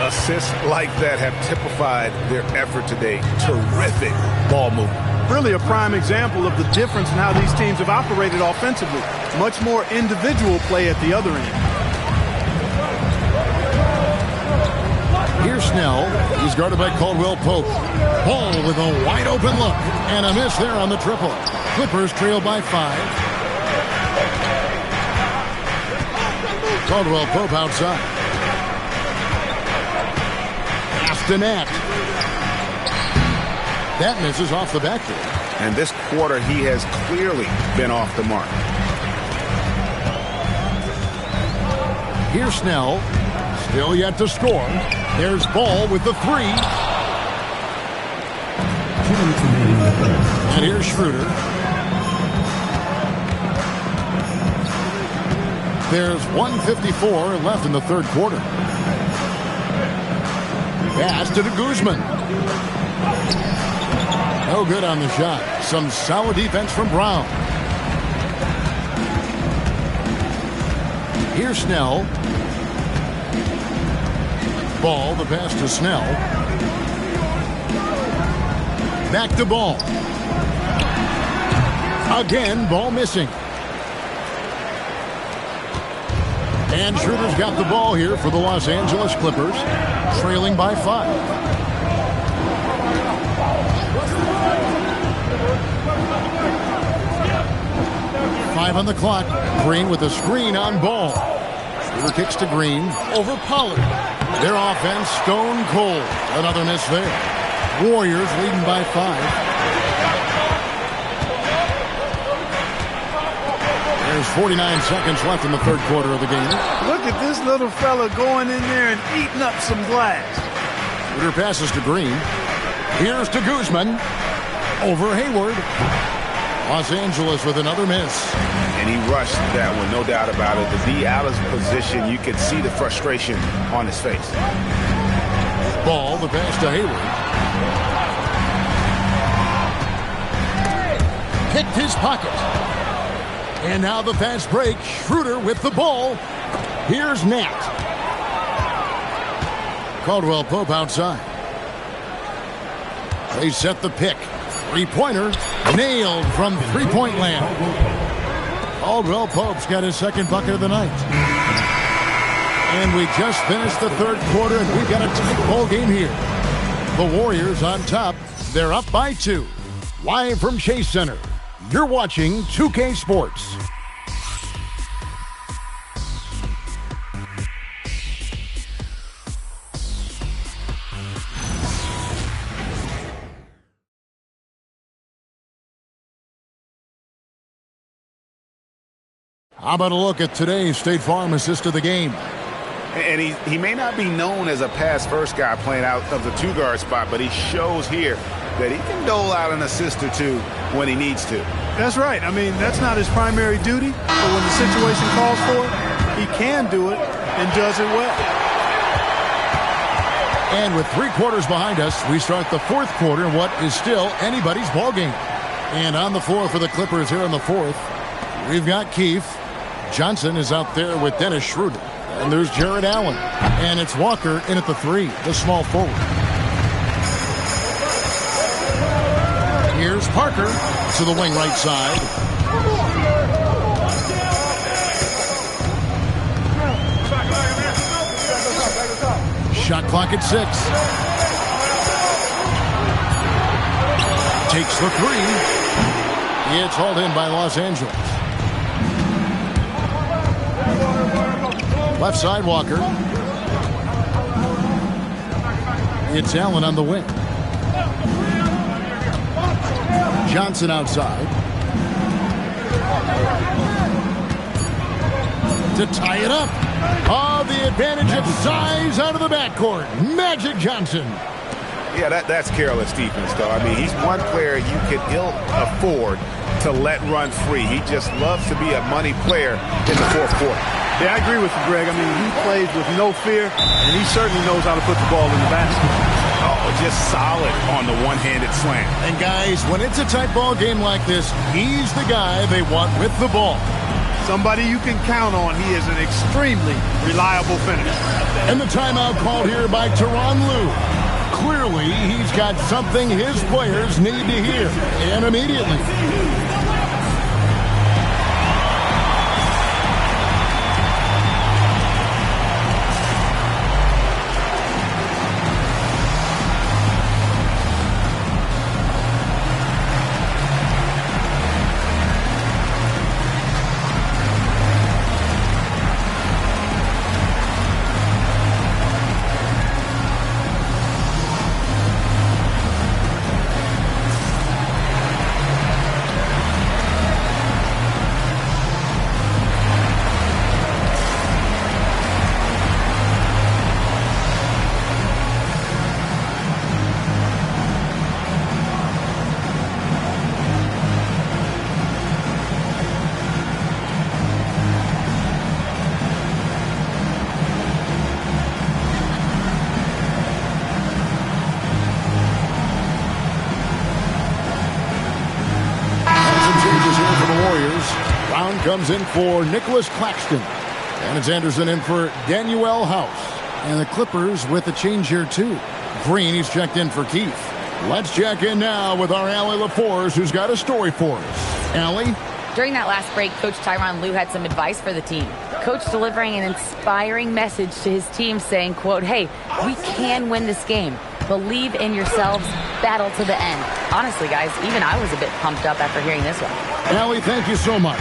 Speaker 7: Assists like that have typified their effort today. Terrific ball movement.
Speaker 12: Really a prime example of the difference in how these teams have operated offensively. Much more individual play at the other end.
Speaker 6: Here's Snell. He's guarded by Caldwell Pope. Ball with a wide open look. And a miss there on the triple. Clippers trail by 5. Caldwell Pope outside. Astonat. That misses off the backboard.
Speaker 7: And this quarter, he has clearly been off the mark.
Speaker 6: Here's Snell. Still yet to score. There's Ball with the 3. And here's Schroeder. There's 1:54 left in the third quarter. Pass to Guzman. No good on the shot. Some solid defense from Brown. Here's Snell. Ball, the pass to Snell. Back to Ball. Again, Ball missing. And Schroeder's got the ball here for the Los Angeles Clippers, trailing by 5. Five on the clock. Green with a screen on Ball. Schroeder kicks to Green over Pollard. Their offense stone cold. Another miss there. Warriors leading by 5. There's 49 seconds left in the third quarter of the game.
Speaker 12: Look at this little fella going in there and eating up some glass.
Speaker 6: Schroeder passes to Green. Here's to Guzman. Over Hayward. Los Angeles with another miss.
Speaker 7: And he rushed that one, no doubt about it. To be out of position, you could see the frustration on his face.
Speaker 6: Ball, the pass to Hayward. Picked his pocket. And now the fast break. Schroeder with the ball. Here's Nat. Caldwell Pope outside. They set the pick. Three-pointer. Nailed from three-point land. Caldwell Pope's got his second bucket of the night. And we just finished the third quarter, and we've got a tight ball game here. The Warriors on top. They're up by 2. Live from Chase Center. You're watching 2K Sports. How about a look at today's State Farm assist of the game?
Speaker 7: And he may not be known as a pass-first guy playing out of the two-guard spot, but he shows here that he can dole out an assist or two when he needs to.
Speaker 12: That's right. I mean, that's not his primary duty, but when the situation calls for it, he can do it and does it well.
Speaker 6: And with 3 quarters behind us, we start the fourth quarter in what is still anybody's ball game. And on the floor for the Clippers here in the fourth, we've got Keefe. Johnson is out there with Dennis Schroeder. And there's Jared Allen. And it's Walker in at the 3, the small forward. Here's Parker to the wing right side. Shot clock at 6. Takes the 3. It's hauled in by Los Angeles. Left side, Walker. It's Allen on the wing. Johnson outside. To tie it up. Oh, the advantage of size out of the backcourt. Magic Johnson.
Speaker 7: Yeah, that's careless defense, though. I mean, he's one player you could ill afford to let run free. He just loves to be a money player in the fourth quarter.
Speaker 12: Yeah, I agree with you, Greg. I mean, he plays with no fear, and he certainly knows how to put the ball in the basket.
Speaker 7: Oh, just solid on the one-handed slam.
Speaker 6: And guys, when it's a tight ball game like this, he's the guy they want with the ball.
Speaker 12: Somebody you can count on. He is an extremely reliable finisher.
Speaker 6: And the timeout called here by Tyronn Lue. Clearly, he's got something his players need to hear, and immediately. Comes in for Nicholas Claxton. And it's Anderson in for Daniel House. And the Clippers with a change here, too. Green, he's checked in for Keith. Let's check in now with our Allie LaForce, who's got a story for us. Allie?
Speaker 5: During that last break, Coach Tyronn Lue had some advice for the team. Coach delivering an inspiring message to his team saying, quote, "Hey, we can win this game. Believe in yourselves. Battle to the end." Honestly, guys, even I was a bit pumped up after hearing this one.
Speaker 6: Allie, thank you so much.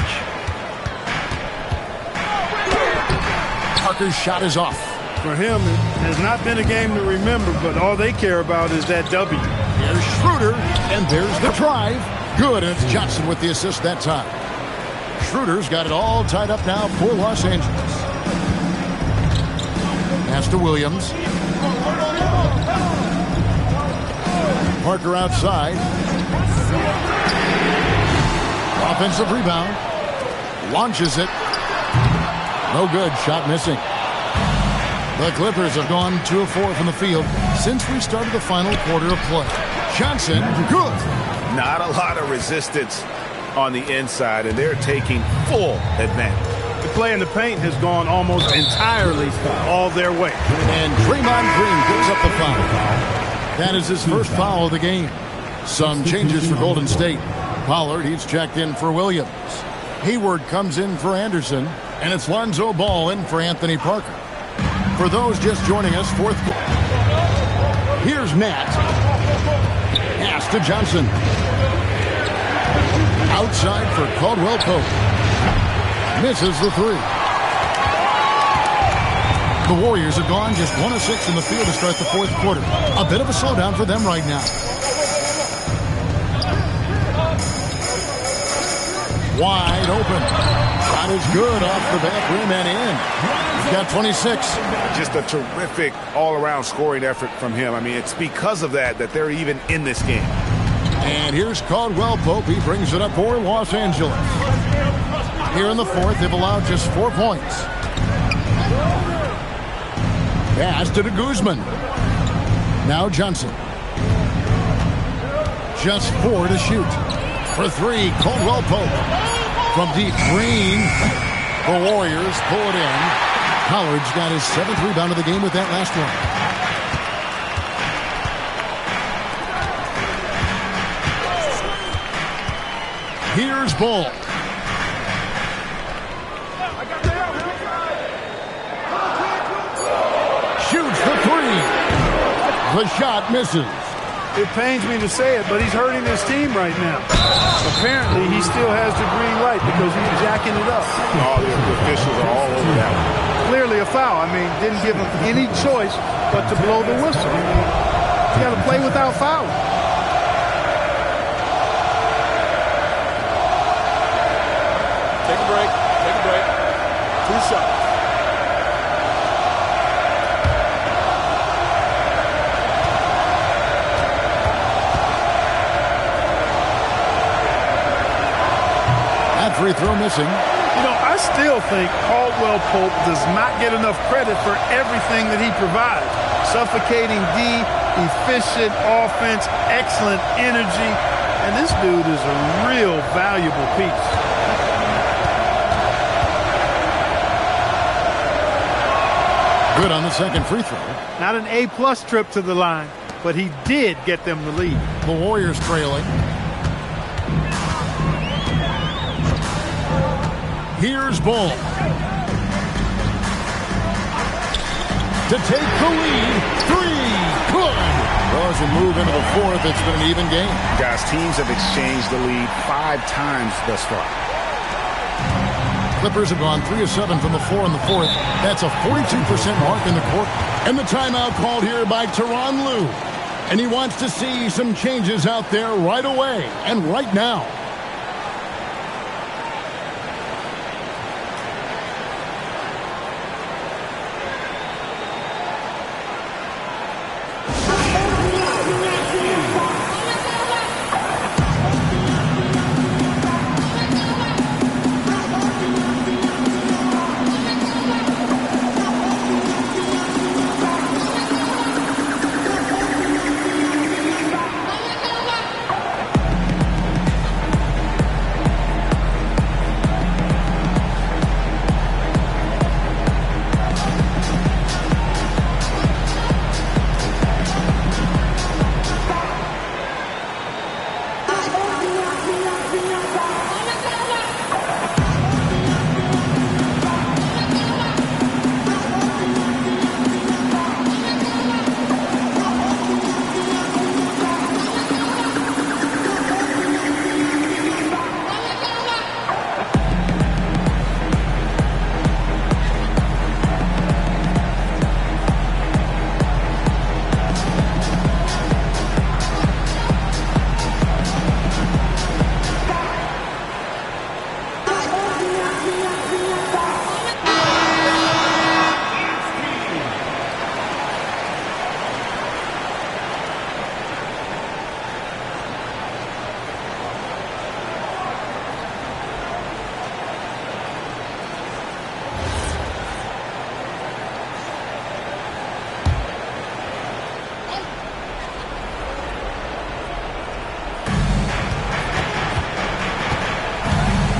Speaker 6: Parker's shot is off.
Speaker 12: For him, it has not been a game to remember, but all they care about is that W.
Speaker 6: There's Schroeder, and there's the drive. Good, and it's Johnson with the assist that time. Schroeder's got it all tied up now for Los Angeles. Pass to Williams. Parker outside. Offensive rebound. Launches it. No good. Shot missing. The Clippers have gone 2 of 4 from the field since we started the final quarter of play. Johnson, good.
Speaker 7: Not a lot of resistance on the inside, and they're taking full advantage.
Speaker 12: The play in the paint has gone almost entirely all their way.
Speaker 6: And Draymond Green picks up the foul. That is his first foul of the game. Some changes for Golden State. Pollard, he's checked in for Williams. Hayward comes in for Anderson, and it's Lonzo Ball in for Anthony Parker. For those just joining us, fourth quarter. Here's Matt. Pass to Johnson. Outside for Caldwell Pope. Misses the 3. The Warriors have gone just 1 of 6 in the field to start the fourth quarter. A bit of a slowdown for them right now. Wide open. Shot is good off the back rim and in. He's got 26.
Speaker 7: Just a terrific all-around scoring effort from him. I mean, it's because of that they're even in this game.
Speaker 6: And here's Caldwell Pope. He brings it up for Los Angeles. Here in the fourth, they've allowed just 4 points. Pass to Guzman. Now Johnson. Just 4 to shoot. For 3, Caldwell Pope. From deep, Green. The Warriors pull it in. Collard's got his 7th rebound of the game with that last one. Here's Ball. Shoots the 3. The shot misses.
Speaker 12: It pains me to say it, but he's hurting his team right now. Apparently, he still has the green light because he's jacking it up.
Speaker 7: All the officials are all over that one.
Speaker 12: Clearly a foul. I mean, didn't give him any choice but to blow the whistle. You got to play without fouling.
Speaker 10: Take a break. Take a break. 2 shots.
Speaker 6: Free throw missing.
Speaker 12: You know, I still think Caldwell Pope does not get enough credit for everything that he provides. Suffocating D, efficient offense, excellent energy, and this dude is a real valuable piece.
Speaker 6: Good on the second free throw.
Speaker 12: Not an A-plus trip to the line, but he did get them the lead.
Speaker 6: The Warriors trailing. Here's Ball. To take the lead. 3. Good. Well, as we move into the 4th, it's been an even game.
Speaker 7: Guys, teams have exchanged the lead 5 times thus far.
Speaker 6: Clippers have gone 3 of 7 from the floor in the 4th. That's a 42% mark in the court. And the timeout called here by Tyronn Lue. And he wants to see some changes out there right away and right now.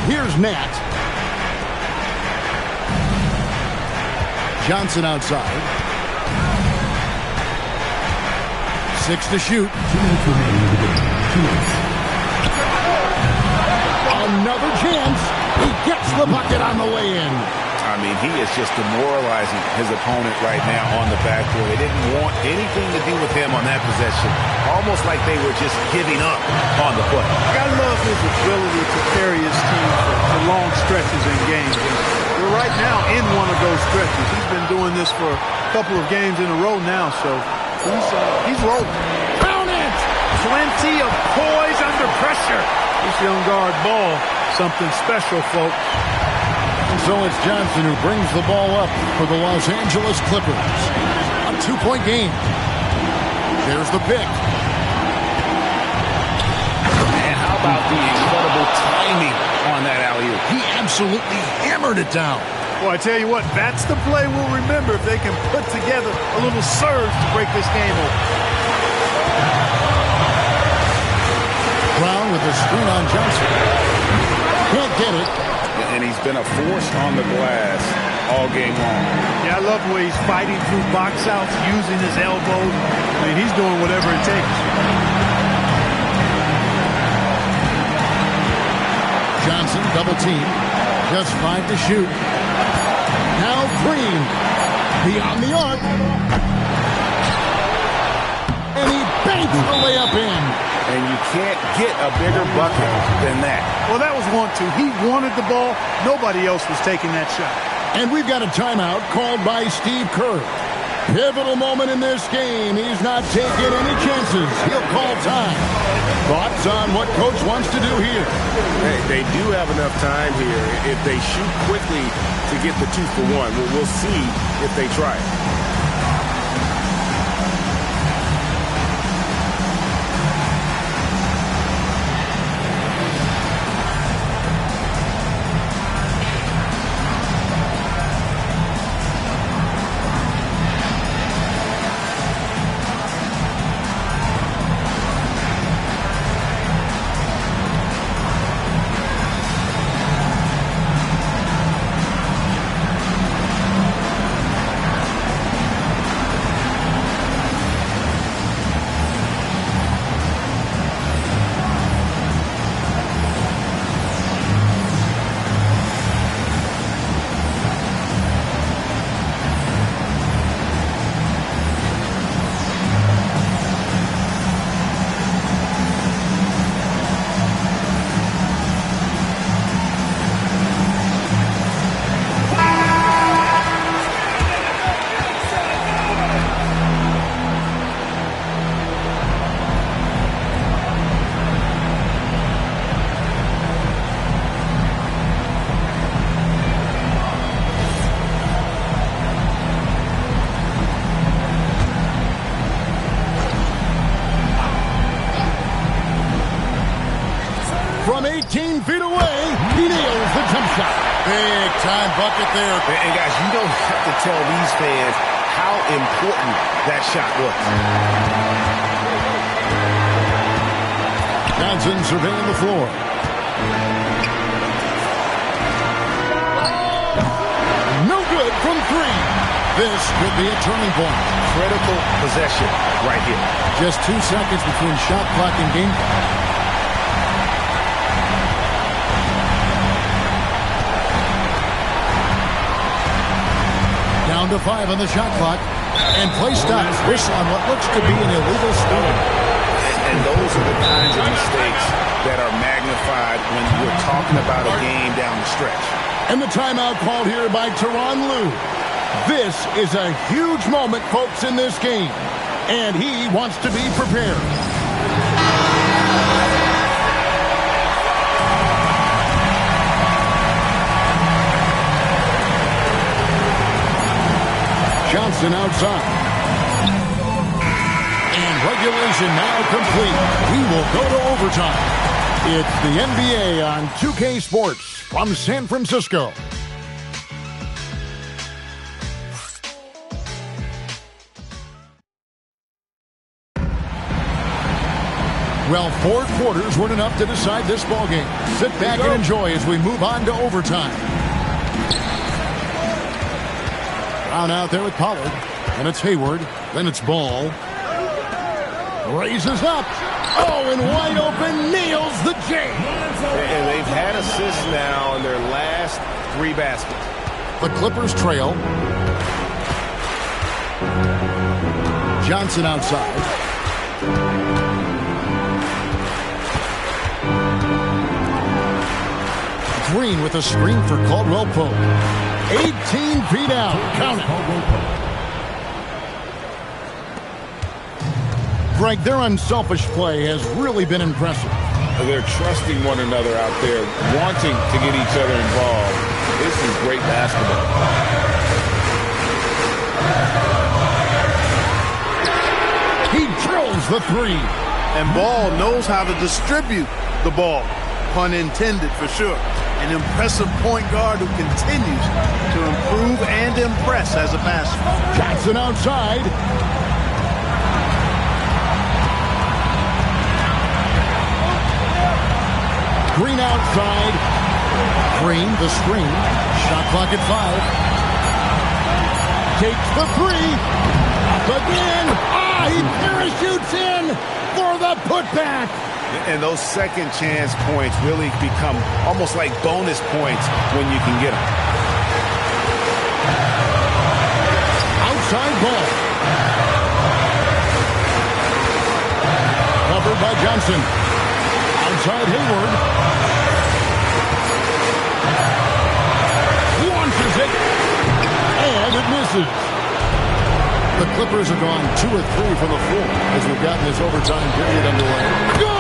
Speaker 6: Here's Nat. Johnson outside. 6 to shoot.
Speaker 4: 2 minutes remaining in the game. 2 minutes.
Speaker 6: Another chance. He gets the bucket on the way in.
Speaker 7: I mean, he is just demoralizing his opponent right now on the backcourt. They didn't want anything to do with him on that possession. Almost like they were just giving up on the play.
Speaker 12: I love his ability to carry his team for long stretches in games. And we're right now in one of those stretches. He's been doing this for a couple of games in a row now, so he's rolling.
Speaker 6: Count it!
Speaker 12: Plenty of poise under pressure. This young guard Ball, something special, folks.
Speaker 6: So it's Johnson who brings the ball up for the Los Angeles Clippers. A 2-point game. There's the pick.
Speaker 7: And how about the incredible timing on that alley-oop?
Speaker 6: He absolutely hammered it down.
Speaker 12: Well, I tell you what, that's the play we'll remember if they can put together a little surge to break this game open.
Speaker 6: Brown with the screen on Johnson. Can't get it.
Speaker 7: And he's been a force on the glass all game long.
Speaker 12: Yeah, I love the way he's fighting through box outs, using his elbows. I mean, he's doing whatever it takes.
Speaker 6: Johnson, double team. Just 5 to shoot. Now Green. Beyond the arc. And he banks the layup in.
Speaker 7: And you can't get a bigger bucket than that.
Speaker 12: Well, that was 1-2. He wanted the ball. Nobody else was taking that shot.
Speaker 6: And we've got a timeout called by Steve Kerr. Pivotal moment in this game. He's not taking any chances. He'll call time. Thoughts on what Coach wants to do here?
Speaker 7: Hey, they do have enough time here. If they shoot quickly to get the 2 for 1, we'll see if they try it.
Speaker 6: From 18 feet away, he nails the jump shot. Big time bucket there.
Speaker 7: And guys, you don't have to tell these fans how important that shot was.
Speaker 6: Johnson surveying the floor. No good from 3. This could be a turning point.
Speaker 7: Critical possession right here.
Speaker 6: Just 2 seconds between shot clock and game clock. Down to 5 on the shot clock. And play stops. Whistle on what looks to be an illegal steal.
Speaker 7: And those are the kinds of mistakes that are magnified when you're talking about a game down the stretch.
Speaker 6: And the timeout called here by Tyronn Lue. This is a huge moment, folks, in this game. And he wants to be prepared. Johnson outside. And regulation now complete. We will go to overtime. It's the NBA on 2K Sports from San Francisco. Well, 4 quarters weren't enough to decide this ballgame. Sit back and enjoy as we move on to overtime. Brown out there with Pollard. And it's Hayward. Then it's Ball. Raises up. Oh, and wide open. Nails the J.
Speaker 7: And they've had assists now in their last 3 baskets.
Speaker 6: The Clippers trail. Johnson outside. Green with a screen for Caldwell Pope. 18 feet out. Count it. Greg, their unselfish play has really been impressive.
Speaker 7: They're trusting one another out there, wanting to get each other involved. This is great basketball.
Speaker 6: He drills the 3.
Speaker 12: And Ball knows how to distribute the ball. Pun intended, for sure. An impressive point guard who continues to improve and impress as a passer.
Speaker 6: Johnson outside. Green outside. Green, the screen. Shot clock at 5. takes the three. Up again. He parachutes in for the putback.
Speaker 7: And those second chance points really become almost like bonus points when you can get them.
Speaker 6: Outside ball. Covered by Johnson. Outside Hayward. Launches it. And it misses. The Clippers have gone 2 of 3 from the floor as we've gotten this overtime period underway. Good!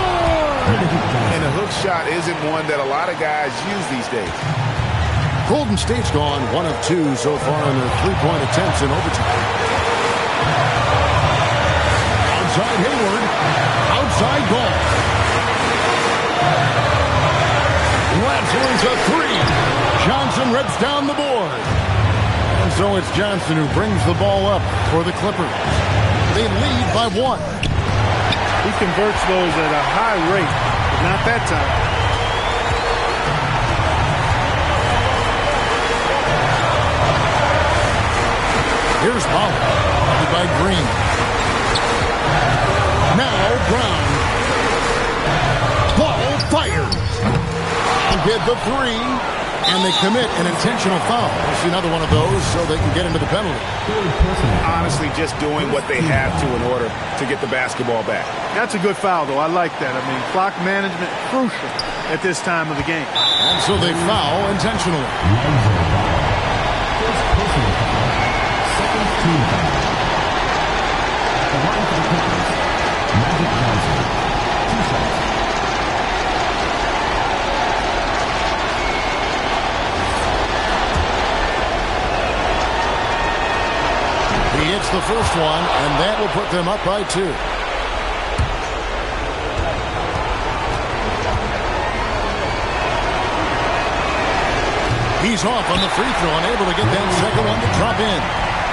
Speaker 7: And a hook shot isn't one that a lot of guys use these days.
Speaker 6: Golden State's gone 1 of 2 so far in their three-point attempts in overtime. Outside Hayward. Outside ball. Latzler's a three. Johnson rips down the board. And so it's Johnson who brings the ball up for the Clippers. They lead by 1.
Speaker 12: He converts those at a high rate, but not that time.
Speaker 6: Here's Ball, by Green. Now Brown. Ball fires. And hit the three. And they commit an intentional foul. We'll see another one of those so they can get into the penalty.
Speaker 7: Honestly, just doing what they have to in order to get the basketball back.
Speaker 12: That's a good foul, though. I like that. I mean, clock management crucial at this time of the game.
Speaker 6: And so they foul intentionally.
Speaker 4: Second team foul. The line for the Clippers. Magic Johnson. 2 shots.
Speaker 6: He hits the first one, and that will put them up by 2. He's off on the free throw, unable to get that second one to drop in.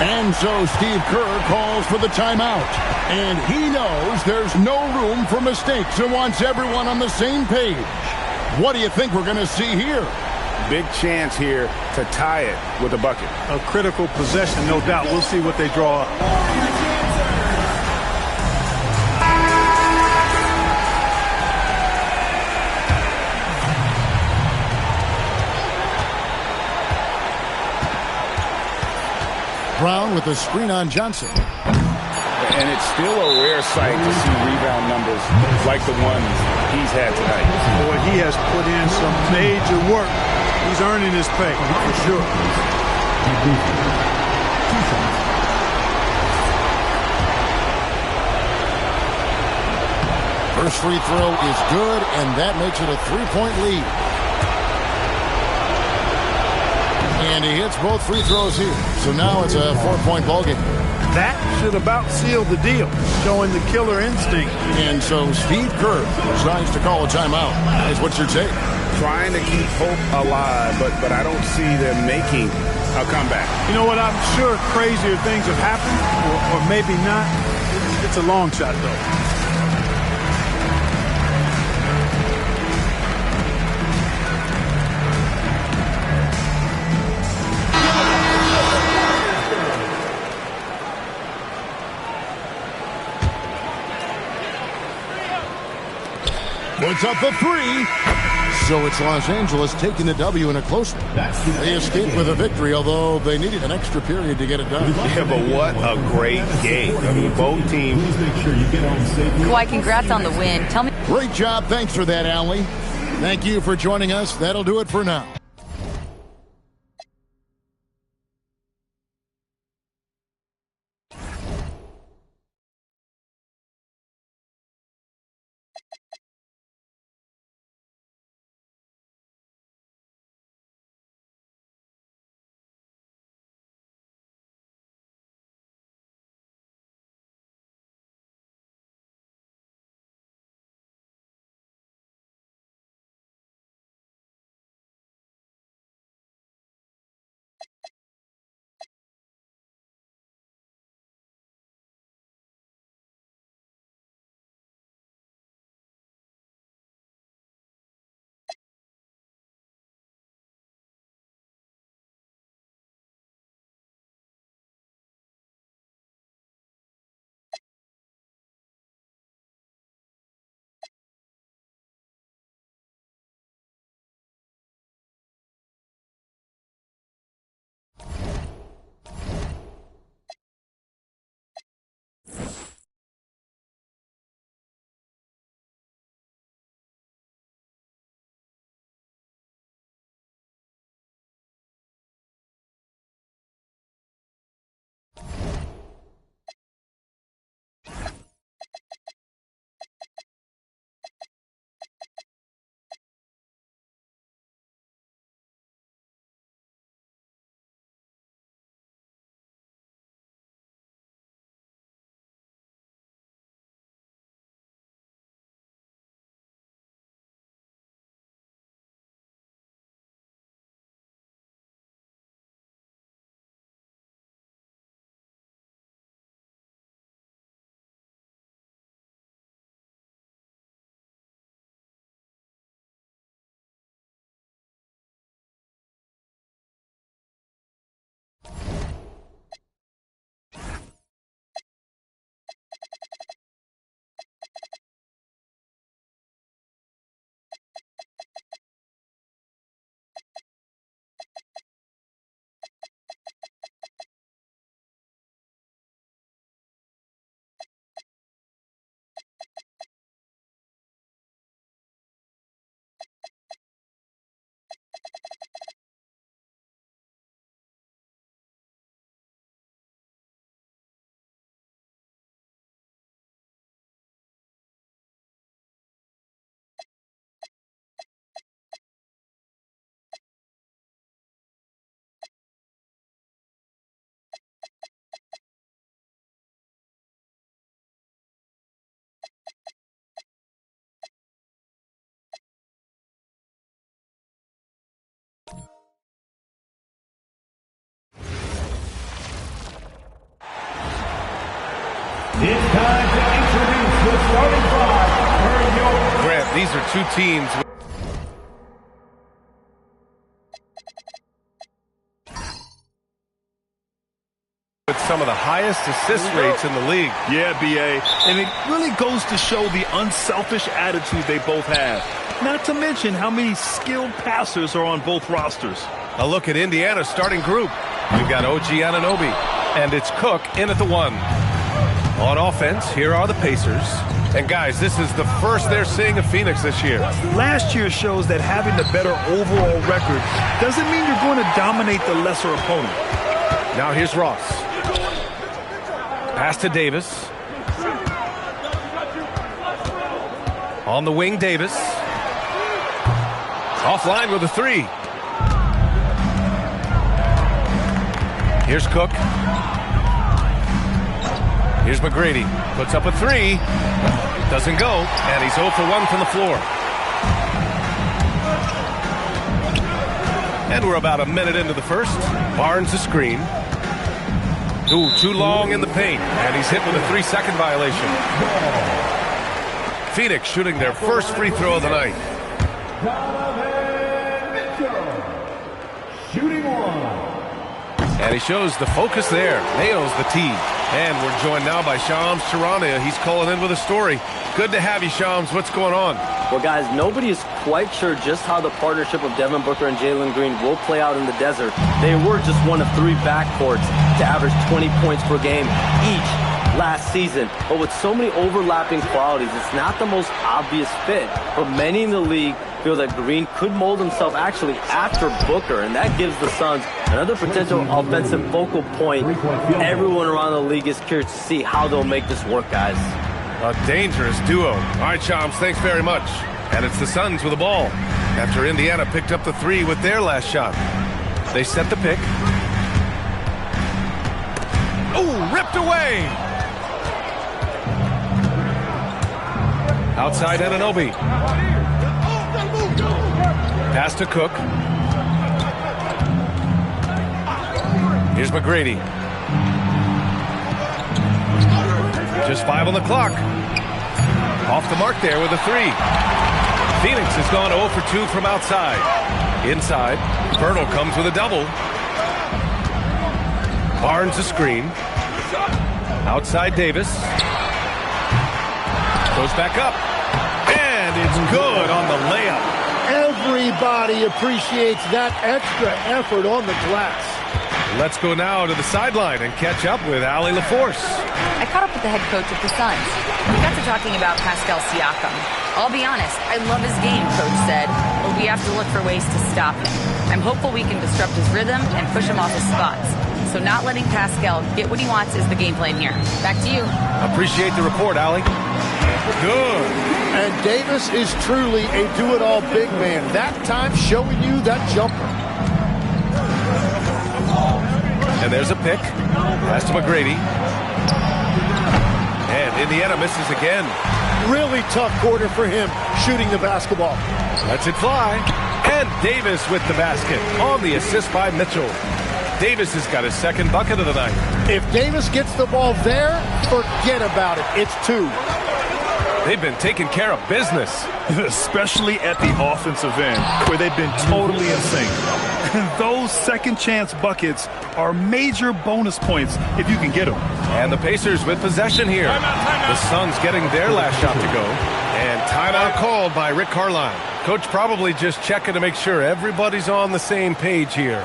Speaker 6: And so Steve Kerr calls for the timeout. And he knows there's no room for mistakes and wants everyone on the same page. What do you think we're going to see here?
Speaker 7: Big chance here to tie it with a bucket.
Speaker 12: A critical possession, no doubt. We'll see what they draw up.
Speaker 6: Brown with a screen on Johnson.
Speaker 7: And it's still a rare sight to see rebound numbers like the ones he's had tonight.
Speaker 12: Boy, he has put in some major work. He's earning his pay, for sure.
Speaker 6: First free throw is good, and that makes it a 3-point lead. And he hits both free throws here. So now it's a 4-point ballgame.
Speaker 12: That should about seal the deal, showing the killer instinct.
Speaker 6: And so Steve Kerr decides to call a timeout. Guys, what's your take?
Speaker 7: Trying to keep hope alive, but I don't see them making a comeback.
Speaker 12: You know what? I'm sure crazier things have happened, or maybe not. It's a long shot, though.
Speaker 6: Puts up a three. So it's Los Angeles taking the W in a close one. They escaped with a victory, although they needed an extra period to get it done.
Speaker 7: Yeah, but what a great game. I mean, both teams.
Speaker 5: Kawhi, congrats on the win. Tell me.
Speaker 6: Great job. Thanks for that, Allie. Thank you for joining us. That'll do it for now.
Speaker 4: It's time to introduce the starting five for your...
Speaker 1: Grant, these are two teams with some of the highest assist rates in the league.
Speaker 3: Yeah, B.A. And it really goes to show the unselfish attitude they both have. Not to mention how many skilled passers are on both rosters.
Speaker 1: A look at Indiana's starting group. We've got OG Anunoby, and it's Cook in at the 1. On offense, here are the Pacers. And guys, this is the first they're seeing of Phoenix this year.
Speaker 3: Last year shows that having the better overall record doesn't mean you're going to dominate the lesser opponent.
Speaker 1: Now here's Ross. Pass to Davis. On the wing, Davis. Offline with a 3. Here's Cook. Here's McGrady. Puts up a 3. Doesn't go. And he's 0 for 1 from the floor. And we're about a minute into the first. Barnes a screen. Ooh, too long in the paint. And he's hit with a 3-second violation. Phoenix shooting their first free throw of the night.
Speaker 4: Shooting 1.
Speaker 1: And he shows the focus there. Nails the tee. And we're joined now by Shams Charania. He's calling in with a story. Good to have you, Shams. What's going on?
Speaker 8: Well, guys, nobody is quite sure just how the partnership of Devin Booker and Jalen Green will play out in the desert. They were just one of 3 backcourts to average 20 points per game each last season. But with so many overlapping qualities, it's not the most obvious fit. But many in the league feel that Green could mold himself actually after Booker, and that gives the Suns another potential offensive focal point. Everyone around the league is curious to see how they'll make this work, guys.
Speaker 1: A dangerous duo. All right, Shams, thanks very much. And it's the Suns with the ball after Indiana picked up the 3 with their last shot. They set the pick. Oh, ripped away. Outside Anunoby. Pass to Cook. Here's McGrady. Just 5 on the clock. Off the mark there with a 3. Phoenix has gone 0 for 2 from outside. Inside, Vernal comes with a double. Barnes a screen. Outside Davis. Goes back up. And it's good on the layup.
Speaker 13: Everybody appreciates that extra effort on the glass.
Speaker 1: Let's go now to the sideline and catch up with Allie LaForce.
Speaker 5: I caught up with the head coach of the Suns. We got to talking about Pascal Siakam. I'll be honest, I love his game, Coach said, but we have to look for ways to stop him. I'm hopeful we can disrupt his rhythm and push him off his spots. So not letting Pascal get what he wants is the game plan here. Back to you.
Speaker 1: Appreciate the report, Allie. Good.
Speaker 13: And Davis is truly a do-it-all big man. That time showing you that jumper.
Speaker 1: And there's a pick. Pass to McGrady. And Indiana misses again.
Speaker 13: Really tough quarter for him shooting the basketball.
Speaker 1: Lets it fly. And Davis with the basket on the assist by Mitchell. Davis has got his second bucket of the night.
Speaker 13: If Davis gets the ball there, forget about it. It's 2.
Speaker 1: They've been taking care of business.
Speaker 3: Especially at the offensive end, where they've been totally in sync. Those second chance buckets are major bonus points if you can get them.
Speaker 1: And the Pacers with possession here. The Suns getting their last shot to go. And timeout called by Rick Carlisle. Coach probably just checking to make sure everybody's on the same page here.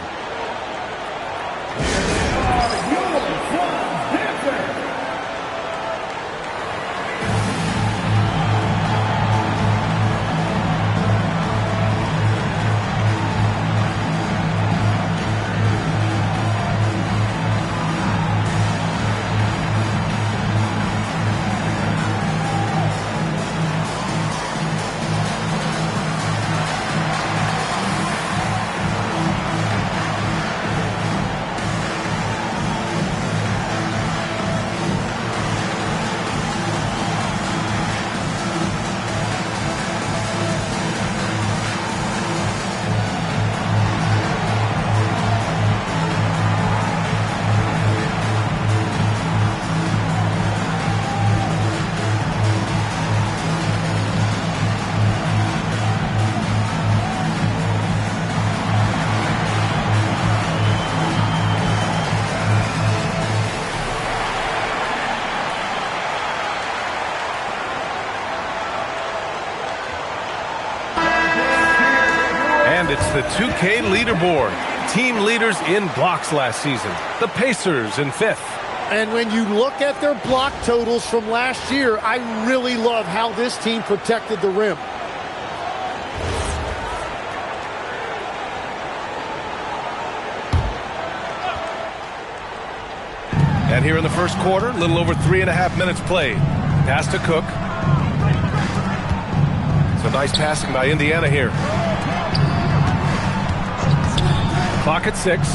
Speaker 1: It's the 2K leaderboard. Team leaders in blocks last season. The Pacers in 5th.
Speaker 13: And when you look at their block totals from last year, I really love how this team protected the rim.
Speaker 1: And here in the first quarter, a little over 3.5 minutes played. Pass to Cook. So nice passing by Indiana here. Clock at 6.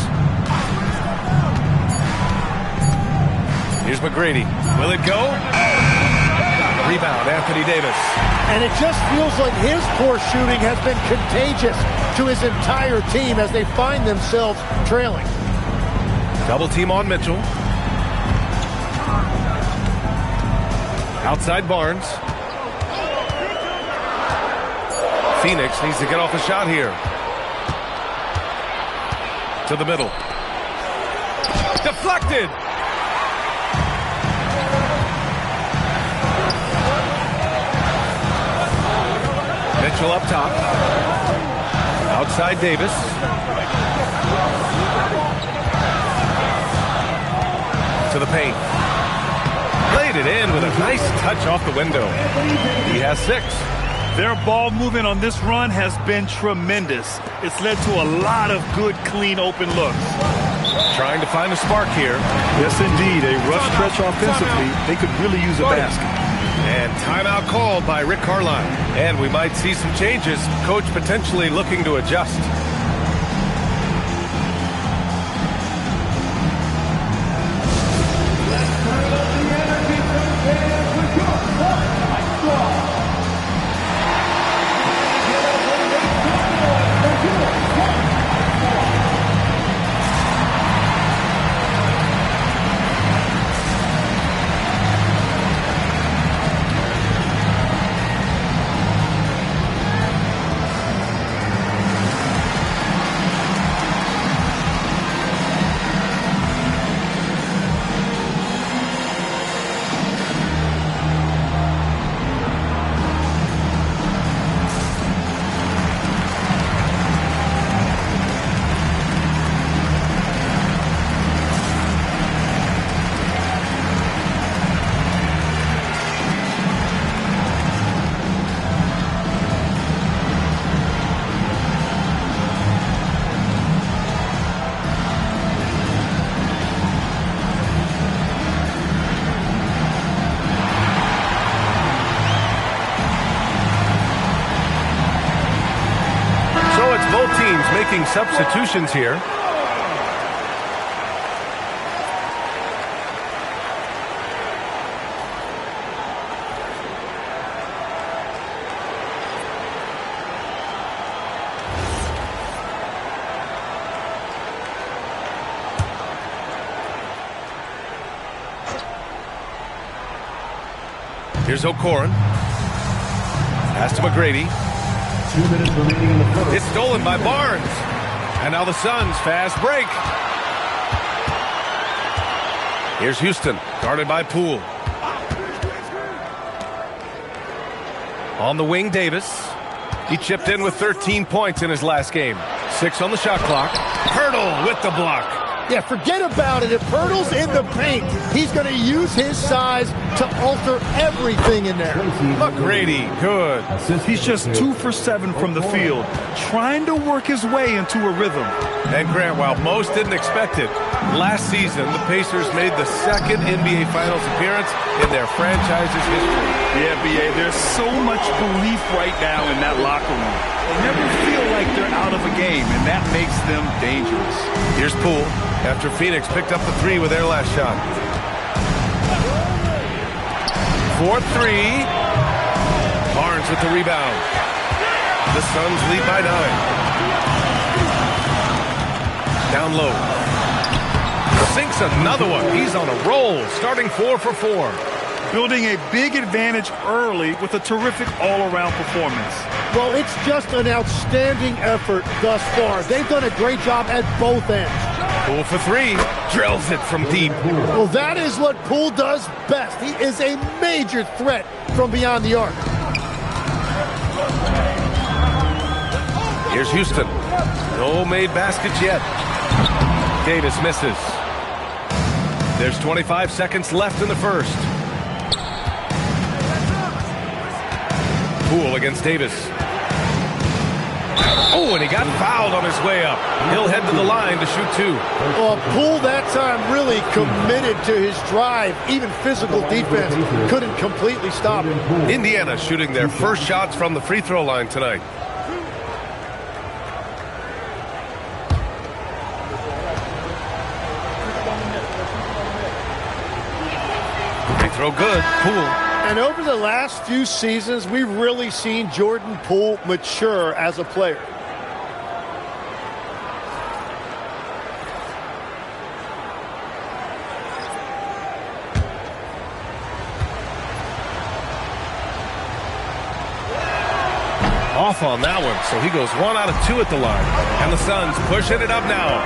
Speaker 1: Here's McGrady. Will it go? Rebound, Anthony Davis.
Speaker 13: And it just feels like his poor shooting has been contagious to his entire team as they find themselves trailing.
Speaker 1: Double team on Mitchell. Outside Barnes. Phoenix needs to get off a shot here. To the middle. Deflected. Mitchell up top. Outside Davis. To the paint. Played it in with a nice touch off the window. He has 6.
Speaker 3: Their ball movement on this run has been tremendous. It's led to a lot of good, clean, open looks.
Speaker 1: Trying to find a spark here.
Speaker 3: Yes, indeed. A rough stretch offensively. They could really use a basket.
Speaker 1: And timeout called by Rick Carlisle. And we might see some changes. Coach potentially looking to adjust. Making substitutions here. Here's O'Koren. Pass to McGrady.
Speaker 4: 2 minutes remaining in the first.
Speaker 1: It's stolen by Barnes. And now the Suns fast break. Here's Houston, guarded by Poole. On the wing, Davis. He chipped in with 13 points in his last game. 6 on the shot clock. Hurdle with the block.
Speaker 13: Yeah, forget about it. If Hurdle's in the paint, he's going to use his size to alter everything in there.
Speaker 1: McGrady, good.
Speaker 3: He's just 2 for 7 from the field, trying to work his way into a rhythm.
Speaker 1: And Grant, while most didn't expect it, last season the Pacers made the second NBA Finals appearance in their franchise's history.
Speaker 3: Yeah, B.A., there's so much belief right now in that locker room. They never feel like they're out of a game, and that makes them dangerous.
Speaker 1: Here's Poole after Phoenix picked up the 3 with their last shot. 4-3. Barnes with the rebound. The Suns lead by 9. Down low. Sinks another one. He's on a roll, starting 4 for 4.
Speaker 3: Building a big advantage early with a terrific all-around performance.
Speaker 13: Well, it's just an outstanding effort thus far. They've done a great job at both ends.
Speaker 1: Poole for 3. Drills it from deep.
Speaker 13: Well, that is what Poole does best. He is a major threat from beyond the arc.
Speaker 1: Here's Houston. No made baskets yet. Davis misses. There's 25 seconds left in the first. Poole against Davis. Oh, and he got fouled on his way up. He'll head to the line to shoot 2.
Speaker 13: Well, Poole that time really committed to his drive. Even physical defense couldn't completely stop him.
Speaker 1: Indiana shooting their first shots from the free throw line tonight. Free throw good. Poole.
Speaker 13: And over the last few seasons, we've really seen Jordan Poole mature as a player.
Speaker 1: Off on that one, so he goes 1 out of 2 at the line. And the Suns pushing it up now.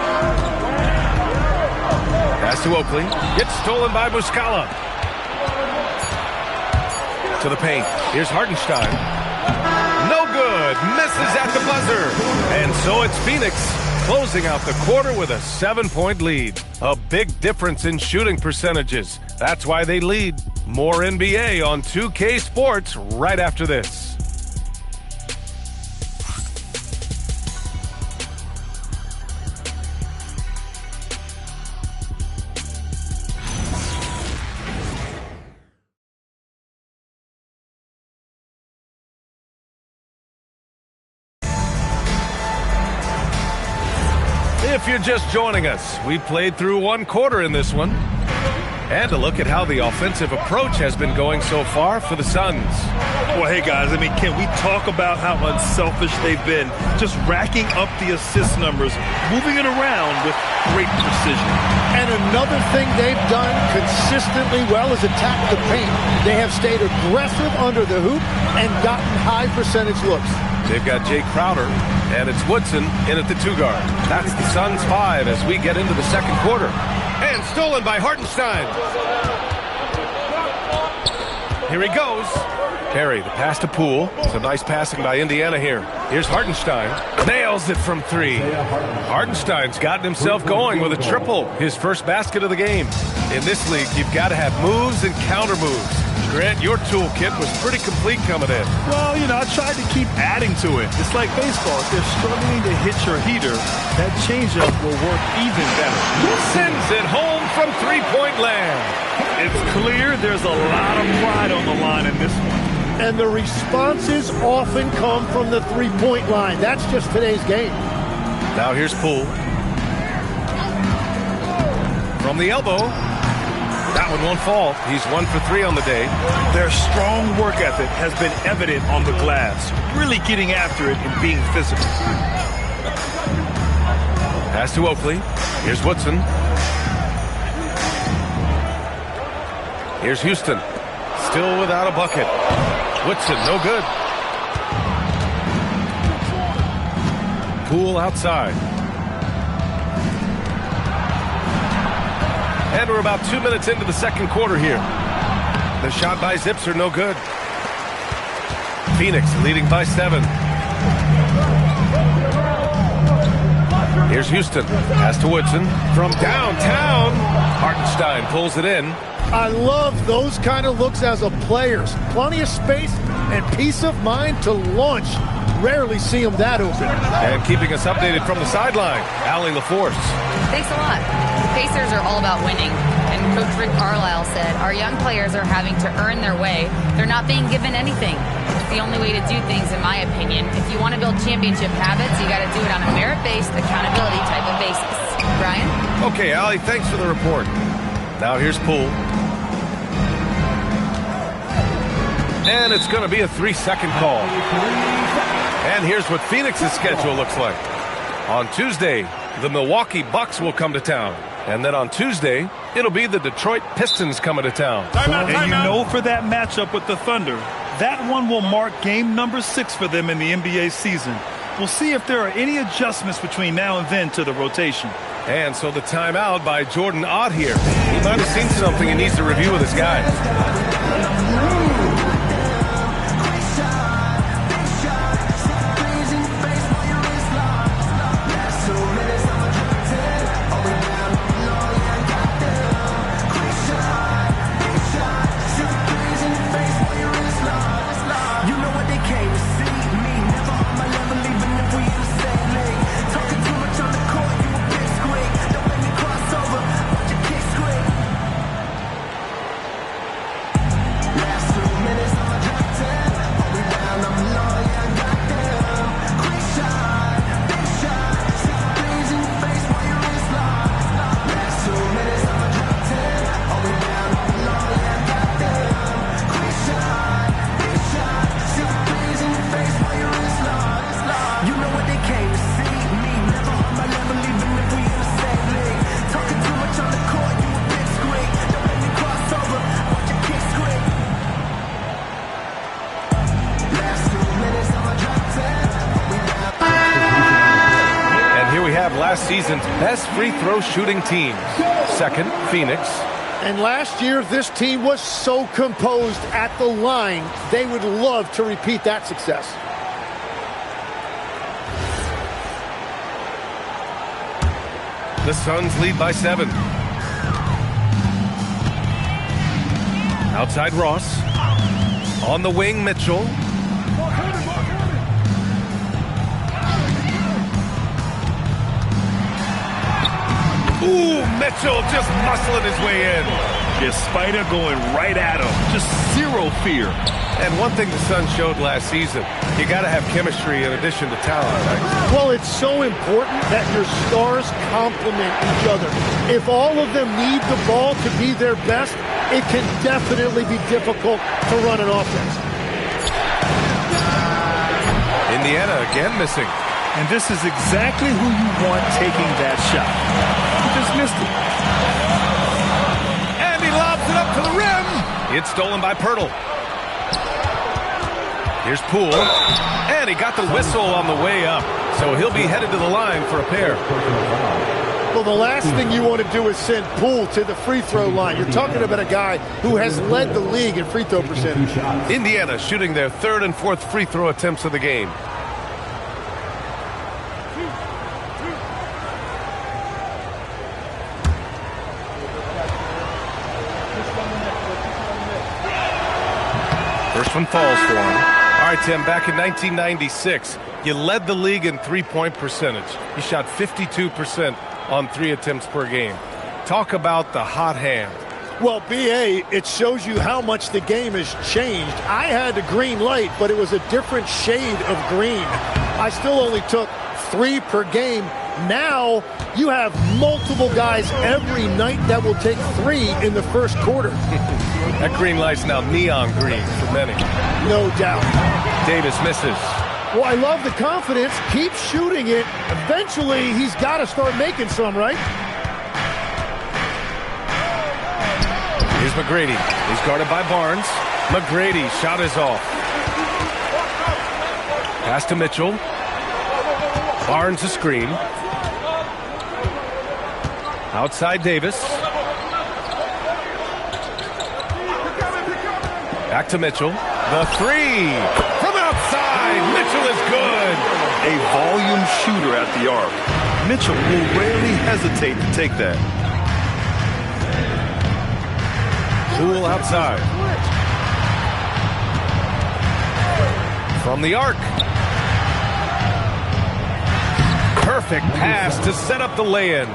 Speaker 1: Pass to Oakley. Gets stolen by Muscala. To the paint. Here's Hartenstein. No good. Misses at the buzzer. And so it's Phoenix closing out the quarter with a 7-point lead. A big difference in shooting percentages. That's why they lead. More NBA on 2K Sports right after this. If you're just joining us, we played through 1 quarter in this one. And a look at how the offensive approach has been going so far for the Suns.
Speaker 3: Well, hey, guys, I mean, can we talk about how unselfish they've been? Just racking up the assist numbers, moving it around with great precision.
Speaker 13: And another thing they've done consistently well is attack the paint. They have stayed aggressive under the hoop and gotten high percentage looks.
Speaker 1: They've got Jay Crowder, and it's Woodson in at the 2-guard. That's the Suns 5 as we get into the second quarter. And stolen by Hartenstein. Here he goes. Perry, the pass to Poole. Some nice passing by Indiana here. Here's Hartenstein. Nails it from 3. Hartenstein's gotten himself going with a triple. His first basket of the game. In this league, you've got to have moves and counter moves. Grant, your toolkit was pretty complete coming in.
Speaker 3: Well, you know, I tried to keep adding to it. It's like baseball. If you're struggling to hit your heater, that changeup will work even better.
Speaker 1: Sends it home from 3-point land.
Speaker 3: It's clear there's a lot of pride on the line in this one.
Speaker 13: And the responses often come from the 3-point line. That's just today's game.
Speaker 1: Now here's Poole. From the elbow. That one won't fall. He's 1 for 3 on the day.
Speaker 3: Their strong work ethic has been evident on the glass, really getting after it and being physical.
Speaker 1: Pass to Oakley. Here's Woodson. Here's Houston. Still without a bucket. Woodson, no good. Poole outside. And we're about 2 minutes into the second quarter here. The shot by Zips are no good. Phoenix leading by 7. Here's Houston. Pass to Woodson. From downtown. Hartenstein pulls it in.
Speaker 13: I love those kind of looks as a player. Plenty of space and peace of mind to launch. Rarely see him that open.
Speaker 1: And keeping us updated from the sideline, Allie LaForce.
Speaker 5: Thanks a lot. The Pacers are all about winning. And Coach Rick Carlisle said, our young players are having to earn their way. They're not being given anything. It's the only way to do things, in my opinion. If you want to build championship habits, you got to do it on a merit-based, accountability type of basis. Brian?
Speaker 1: Okay, Allie, thanks for the report. Now here's Poole. And it's going to be a 3-second call. And here's what Phoenix's schedule looks like. On Tuesday, the Milwaukee Bucks will come to town. And then on Tuesday, it'll be the Detroit Pistons coming to town.
Speaker 3: And you know, for that matchup with the Thunder, that one will mark game number 6 for them in the NBA season. We'll see if there are any adjustments between now and then to the rotation.
Speaker 1: And so the timeout by Jordan Ott here. He might have seen something he needs to review with his guys. last season's best free throw shooting teams. Second, Phoenix.
Speaker 13: And last year, this team was so composed at the line, they would love to repeat that success.
Speaker 1: The Suns lead by 7. Outside Ross. On the wing, Mitchell. Ooh, Mitchell just muscling his way in.
Speaker 3: Yeah, Spider going right at him. Just zero fear.
Speaker 1: And one thing the Suns showed last season, you got to have chemistry in addition to talent.
Speaker 13: Well, it's so important that your stars complement each other. If all of them need the ball to be their best, it can definitely be difficult to run an offense.
Speaker 1: Indiana again missing.
Speaker 3: And this is exactly who you want taking that shot. He just missed it.
Speaker 1: And he lobs it up to the rim. It's stolen by Pirtle. Here's Poole. And he got the whistle on the way up. So he'll be headed to the line for a pair.
Speaker 13: Well, the last thing you want to do is send Poole to the free throw line. You're talking about a guy who has led the league in free throw percentage.
Speaker 1: Indiana shooting their 3rd and 4th free throw attempts of the game. First one falls for him. All right, Tim, back in 1996, you led the league in three-point percentage. You shot 52% on 3 attempts per game. Talk about the hot hand.
Speaker 13: Well, B.A., it shows you how much the game has changed. I had the green light, but it was a different shade of green. I still only took 3 per game. Now you have multiple guys every night that will take 3 in the first quarter.
Speaker 1: That green light's now neon green for many.
Speaker 13: No doubt.
Speaker 1: Davis misses.
Speaker 13: Well, I love the confidence. Keep shooting it. Eventually, he's got to start making some, right?
Speaker 1: Here's McGrady. He's guarded by Barnes. McGrady shot is off. Pass to Mitchell. Barnes a screen. Outside Davis. Back to Mitchell. The 3 from outside. Mitchell is good.
Speaker 3: A volume shooter at the arc. Mitchell will rarely hesitate to take that.
Speaker 1: Poole outside. From the arc. Perfect pass to set up the lay-in.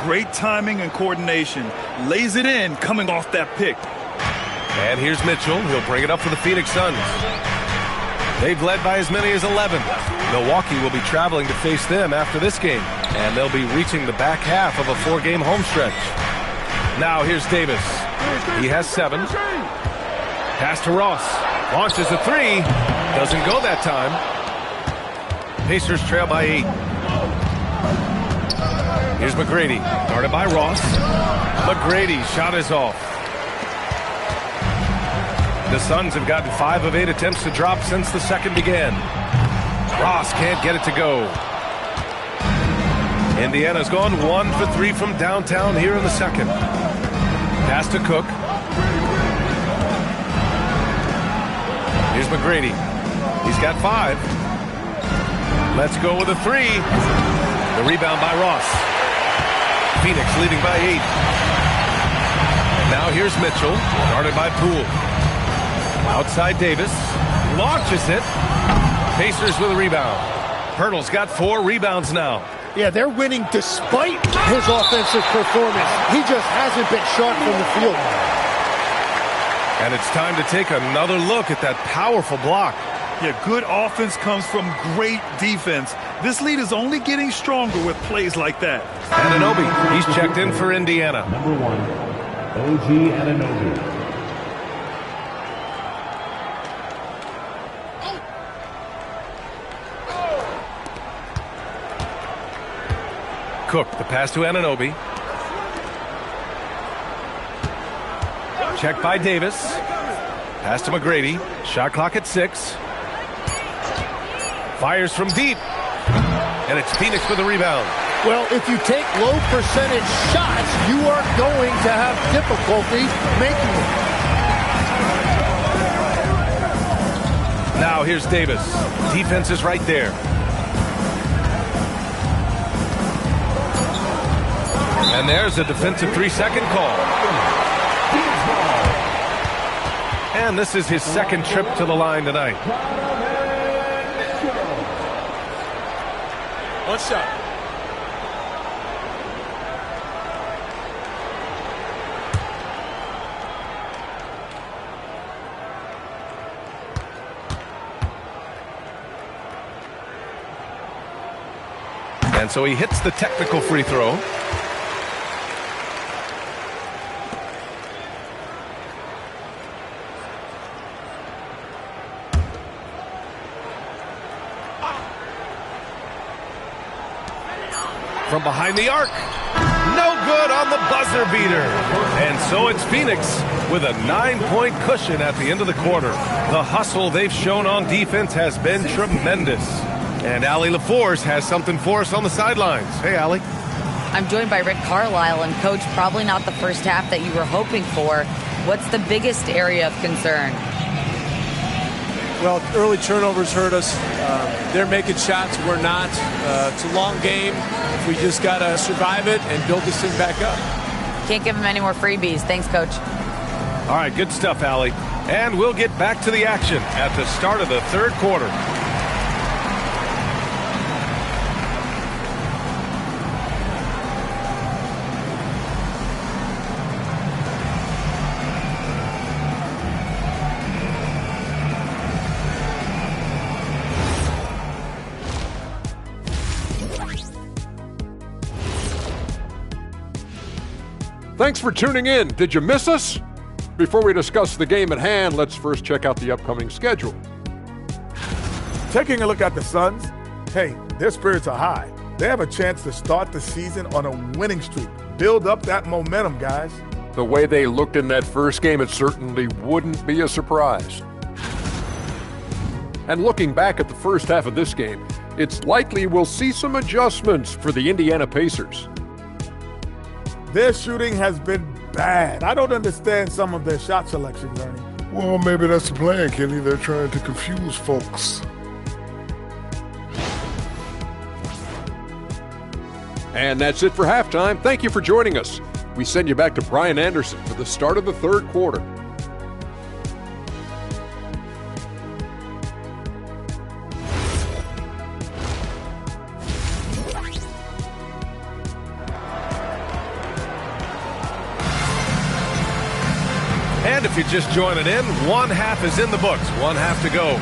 Speaker 3: Great timing and coordination. Lays it in coming off that pick.
Speaker 1: And here's Mitchell. He'll bring it up for the Phoenix Suns. They've led by as many as 11. Milwaukee will be traveling to face them after this game. And they'll be reaching the back half of a 4-game home stretch. Now here's Davis. He has 7. Pass to Ross. Launches a 3. Doesn't go that time. Pacers trail by 8. Here's McGrady. Guarded by Ross. McGrady shot is off. The Suns have gotten 5 of 8 attempts to drop since the second began. Ross can't get it to go. Indiana's gone 1 for 3 from downtown here in the second. Pass to Cook. Here's McGrady. He's got 5. Let's go with a 3. The rebound by Ross. Phoenix leading by 8. Now here's Mitchell, guarded by Poole. Outside Davis. Launches it. Pacers with a rebound. Pirtle's got 4 rebounds now.
Speaker 13: Yeah, they're winning despite his offensive performance. He just hasn't been sharp from the field.
Speaker 1: And it's time to take another look at that powerful block.
Speaker 3: Yeah, good offense comes from great defense. This lead is only getting stronger with plays like that.
Speaker 1: Anunoby, he's checked in for Indiana.
Speaker 4: Number 1, OG Anunoby.
Speaker 1: Cook, the pass to Anunoby. Check by Davis. Pass to McGrady. Shot clock at 6. Fires from deep. And it's Phoenix with a rebound.
Speaker 13: Well, if you take low percentage shots, you are going to have difficulty making them.
Speaker 1: Now here's Davis. Defense is right there. And there's a defensive 3-second call. And this is his second trip to the line tonight.
Speaker 9: One shot.
Speaker 1: And so he hits the technical free throw. From behind the arc. No good on the buzzer beater. And so it's Phoenix with a 9-point cushion at the end of the quarter. The hustle they've shown on defense has been tremendous. And Allie LaForce has something for us on the sidelines. Hey, Allie.
Speaker 5: I'm joined by Rick Carlisle, and Coach, probably not the first half that you were hoping for. What's the biggest area of concern?
Speaker 9: Well, early turnovers hurt us. They're making shots. We're not. It's a long game. We just got to survive it and build this thing back up.
Speaker 5: Can't give them any more freebies. Thanks, Coach.
Speaker 1: All right, good stuff, Allie. And we'll get back to the action at the start of the third quarter.
Speaker 11: Thanks for tuning in. Did you miss us? Before we discuss the game at hand, let's first check out the upcoming schedule.
Speaker 10: Taking a look at the Suns, hey, their spirits are high. They have a chance to start the season on a winning streak. Build up that momentum, guys.
Speaker 11: The way they looked in that first game, it certainly wouldn't be a surprise. And looking back at the first half of this game, it's likely we'll see some adjustments for the Indiana Pacers.
Speaker 10: Their shooting has been bad. I don't understand some of their shot selections, Ernie.
Speaker 14: Well, maybe that's the plan, Kenny. They're trying to confuse folks.
Speaker 11: And that's it for halftime. Thank you for joining us. We send you back to Brian Anderson for the start of the third quarter.
Speaker 1: And if you're just joining in, one half is in the books. One half to go.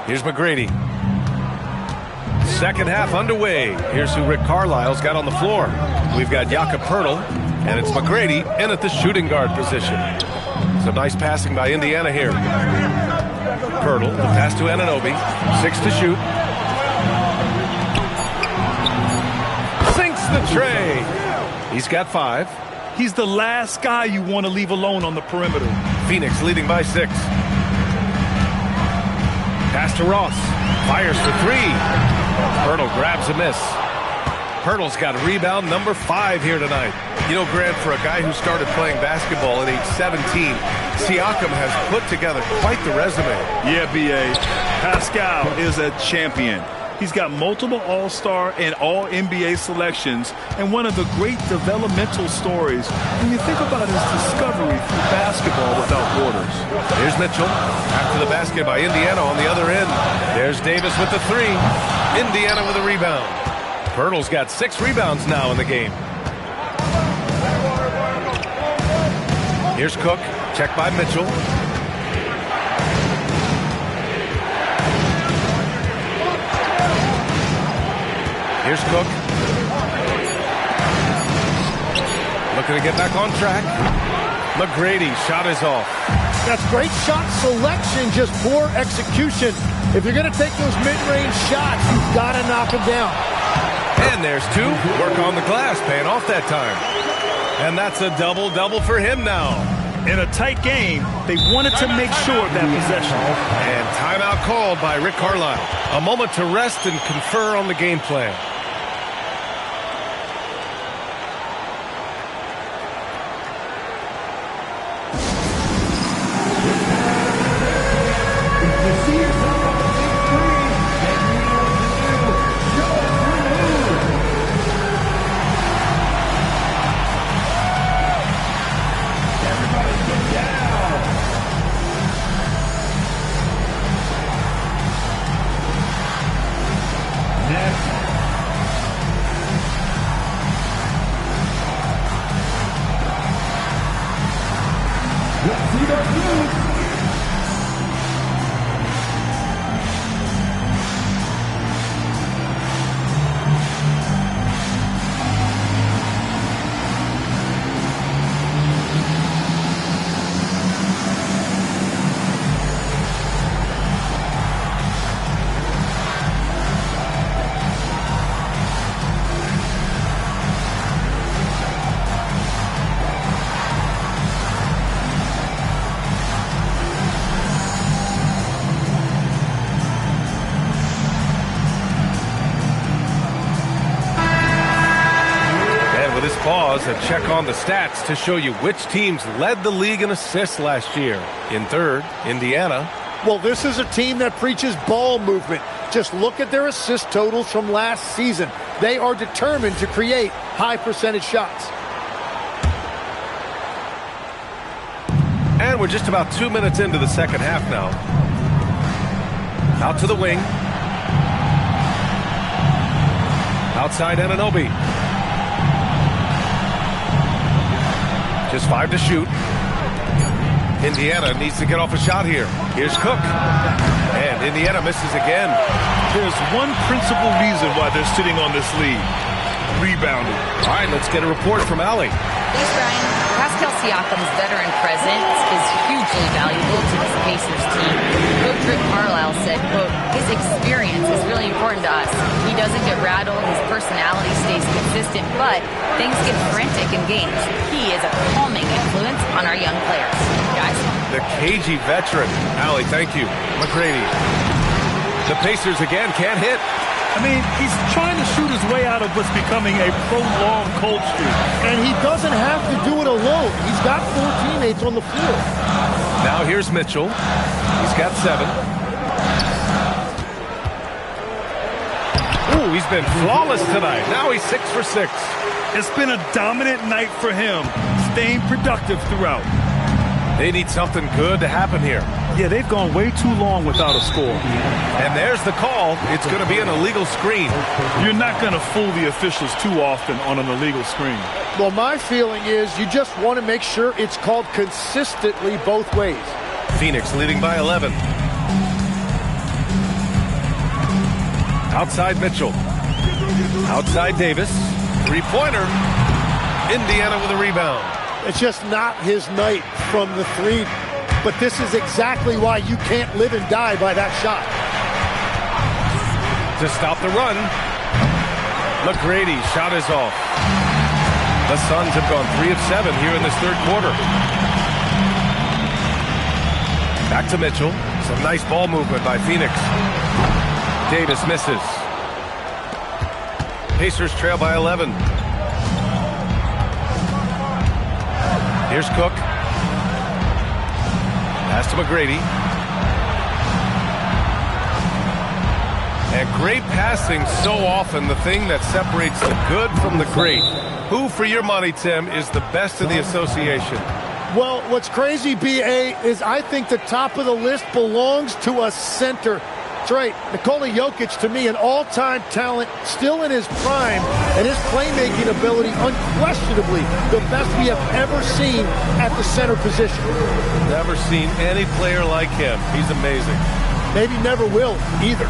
Speaker 1: Here's McGrady. Second half underway. Here's who Rick Carlisle's got on the floor. We've got Jakob Poeltl, and it's McGrady in at the shooting guard position. Some nice passing by Indiana here. Poeltl, the pass to Anunoby. 6 to shoot. Sinks the tray. He's got 5.
Speaker 3: He's the last guy you want to leave alone on the perimeter.
Speaker 1: Phoenix leading by 6. Pass to Ross. Fires for 3. Poeltl grabs a miss. Poeltl's got rebound number 5 here tonight. You know, Grant, for a guy who started playing basketball at age 17, Siakam has put together quite the resume.
Speaker 3: Yeah, B.A. Pascal is a champion. He's got multiple All-Star and All-NBA selections, and one of the great developmental stories when you think about his discovery through basketball without borders.
Speaker 1: Here's Mitchell. After the basket by Indiana on the other end. There's Davis with the 3. Indiana with a rebound. Poeltl's got 6 rebounds now in the game. Here's Cook. Checked by Mitchell. Here's Cook. Looking to get back on track. McGrady shot is off.
Speaker 13: That's great shot selection, just poor execution. If you're going to take those mid-range shots, you've got to knock them down.
Speaker 1: And there's two. Work on the glass, paying off that time. And that's a double-double for him now.
Speaker 3: In a tight game, they wanted to make sure of that possession.
Speaker 1: And timeout called by Rick Carlisle. A moment to rest and confer on the game plan. Pause and check on the stats to show you which teams led the league in assists last year. In third, Indiana.
Speaker 13: Well, this is a team that preaches ball movement. Just look at their assist totals from last season. They are determined to create high percentage shots.
Speaker 1: And we're just about 2 minutes into the second half now. Out to the wing. Outside Anunoby. Just 5 to shoot. Indiana needs to get off a shot here. Here's Cook. And Indiana misses again.
Speaker 3: There's one principal reason why they're sitting on this lead. Rebounding.
Speaker 1: All right, let's get a report from Allie.
Speaker 5: Thanks, Brian. Pascal Siakam's veteran presence is hugely valuable to this Pacers team. Coach Rick Carlisle said, quote, his experience is really important to us. He doesn't get rattled, his personality stays consistent, but things get frantic in games. He is a calming influence on our young players. Guys?
Speaker 1: The cagey veteran. Allie, thank you. McGrady. The Pacers again can't hit.
Speaker 3: I mean, he's trying to shoot his way out of what's becoming a prolonged cold streak.
Speaker 13: And he doesn't have to do it alone. He's got 4 teammates on the floor.
Speaker 1: Now here's Mitchell. He's got 7. Ooh, he's been flawless tonight. Now he's 6 for 6.
Speaker 3: It's been a dominant night for him, staying productive throughout.
Speaker 1: They need something good to happen here.
Speaker 3: Yeah, they've gone way too long without a score.
Speaker 1: And there's the call. It's going to be an illegal screen.
Speaker 3: You're not going to fool the officials too often on an illegal screen.
Speaker 13: Well, my feeling is you just want to make sure it's called consistently both ways.
Speaker 1: Phoenix leading by 11. Outside Mitchell. Outside Davis. Three-pointer. Indiana with a rebound.
Speaker 13: It's just not his night from the 3. But this is exactly why you can't live and die by that shot.
Speaker 1: To stop the run. McGrady shot is off. The Suns have gone 3 of 7 here in this third quarter. Back to Mitchell. Some nice ball movement by Phoenix. Davis misses. Pacers trail by 11. Here's Cook. Pass to McGrady. And great passing so often, the thing that separates the good from the great. Who, for your money, Tim, is the best in the association?
Speaker 13: Well, what's crazy, B.A., is I think the top of the list belongs to a center. That's right. Nikola Jokic, to me, an all-time talent, still in his prime, and his playmaking ability, unquestionably, the best we have ever seen at the center position.
Speaker 1: Never seen any player like him. He's amazing.
Speaker 13: Maybe never will, either.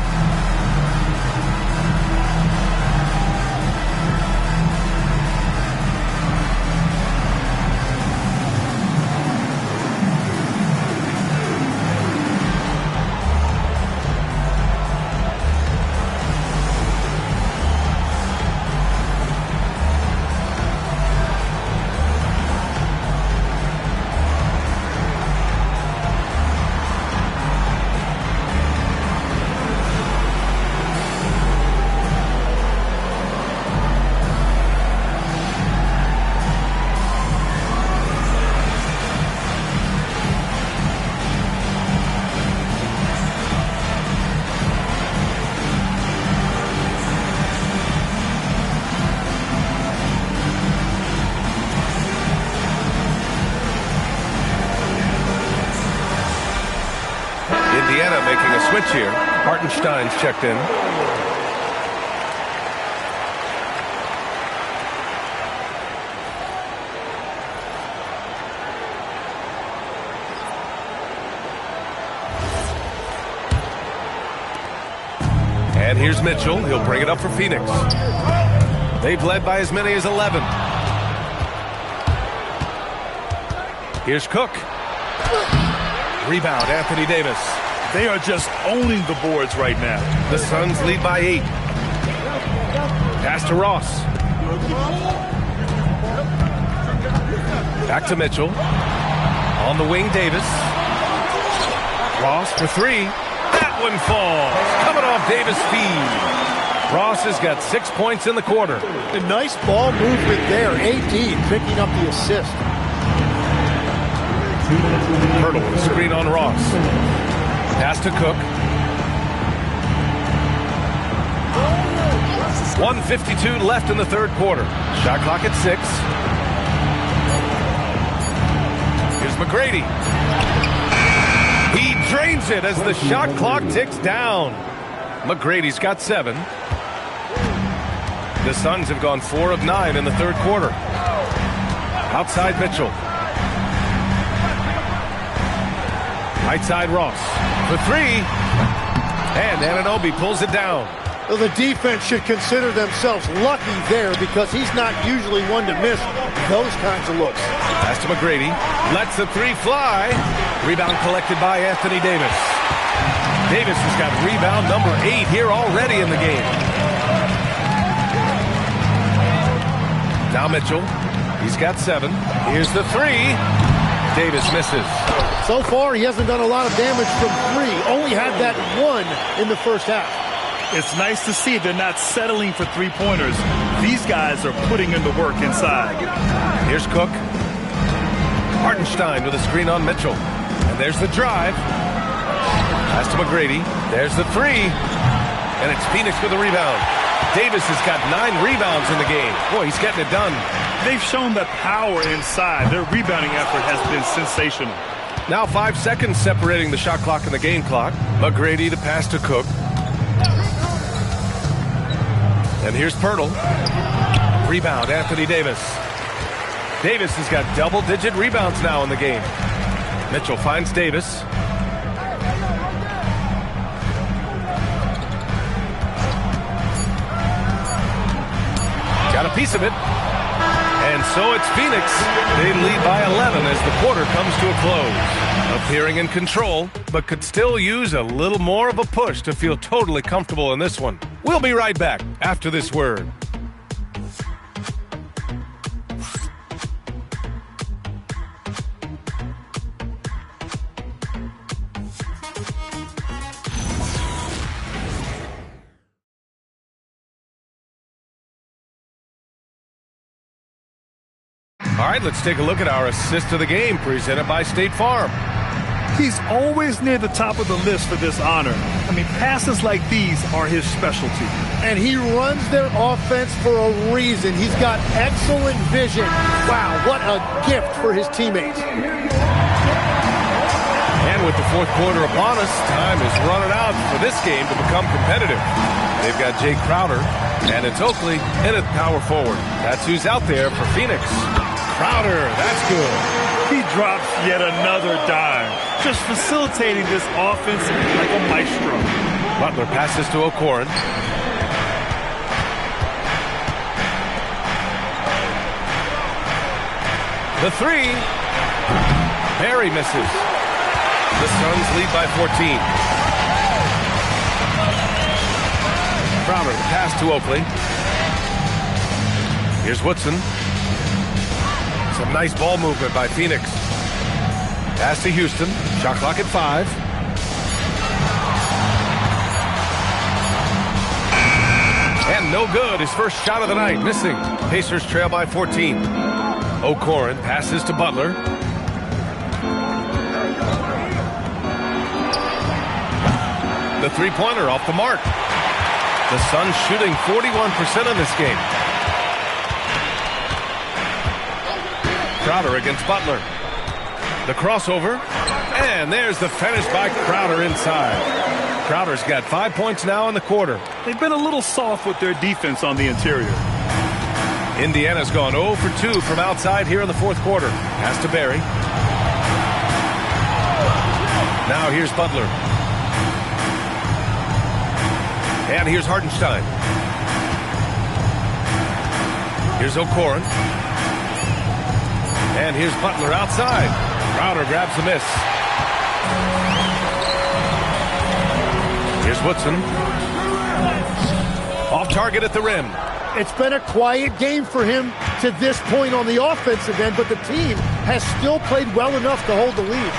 Speaker 1: switch here. Hartenstein's checked in. And here's Mitchell. He'll bring it up for Phoenix. They've led by as many as 11. Here's Cook. Rebound, Anthony Davis.
Speaker 3: They are just owning the boards right now.
Speaker 1: The Suns lead by 8. Pass to Ross. Back to Mitchell. On the wing, Davis. Ross for 3. That one falls. Coming off Davis' feed. Ross has got 6 points in the quarter.
Speaker 13: A nice ball movement there. AD picking up the assist.
Speaker 1: Hurdle with a screen on Ross. Pass to Cook. 1:52 left in the third quarter. Shot clock at 6. Here's McGrady. He drains it as the shot clock ticks down. McGrady's got 7. The Suns have gone 4 of 9 in the third quarter. Outside Mitchell. Right side Ross for 3. And Anunoby pulls it down.
Speaker 13: Well, the defense should consider themselves lucky there because he's not usually one to miss those kinds of looks.
Speaker 1: Pass to McGrady. Lets the 3 fly. Rebound collected by Anthony Davis. Davis has got rebound number 8 here already in the game. Now Mitchell. He's got 7. Here's the 3. Davis misses.
Speaker 13: So far, he hasn't done a lot of damage from 3. Only had that 1 in the first half.
Speaker 3: It's nice to see they're not settling for three-pointers. These guys are putting in the work inside.
Speaker 1: Here's Cook. Hartenstein with a screen on Mitchell. And there's the drive. Pass to McGrady. There's the 3. And it's Phoenix with the rebound. Davis has got 9 rebounds in the game. Boy, he's getting it done.
Speaker 3: They've shown the power inside. Their rebounding effort has been sensational.
Speaker 1: Now 5 seconds separating the shot clock and the game clock. McGrady to pass to Cook. And here's Pirtle. Rebound, Anthony Davis. Davis has got double-digit rebounds now in the game. Mitchell finds Davis. Got a piece of it. And so it's Phoenix. They lead by 11 as the quarter comes to a close. Appearing in control, but could still use a little more of a push to feel totally comfortable in this one. We'll be right back after this word. All right, let's take a look at our assist of the game presented by State Farm.
Speaker 3: He's always near the top of the list for this honor. I mean, passes like these are his specialty.
Speaker 13: And he runs their offense for a reason. He's got excellent vision. Wow, what a gift for his teammates.
Speaker 1: And with the fourth quarter upon us, time is running out for this game to become competitive. They've got Jay Crowder, and it's Oakley in at power forward. That's who's out there for Phoenix. Crowder, that's good.
Speaker 3: He drops yet another dime, just facilitating this offense like a maestro.
Speaker 1: Butler passes to O'Koren. The 3. Barry misses. The Suns lead by 14. Crowder, the pass to Oakley. Here's Woodson. Some nice ball movement by Phoenix. Pass to Houston. Shot clock at 5. And no good. His first shot of the night. Missing. Pacers trail by 14. O'Koren passes to Butler. The three-pointer off the mark. The Suns shooting 41% in this game. Crowder against Butler. The crossover. And there's the finish by Crowder inside. Crowder's got 5 points now in the quarter.
Speaker 3: They've been a little soft with their defense on the interior.
Speaker 1: Indiana's gone 0 for 2 from outside here in the fourth quarter. Pass to Barry. Now here's Butler. And here's Hartenstein. Here's O'Koren. And here's Butler outside. Crowder grabs the miss. Here's Woodson. Off target at the rim.
Speaker 13: It's been a quiet game for him to this point on the offensive end, but the team has still played well enough to hold the lead.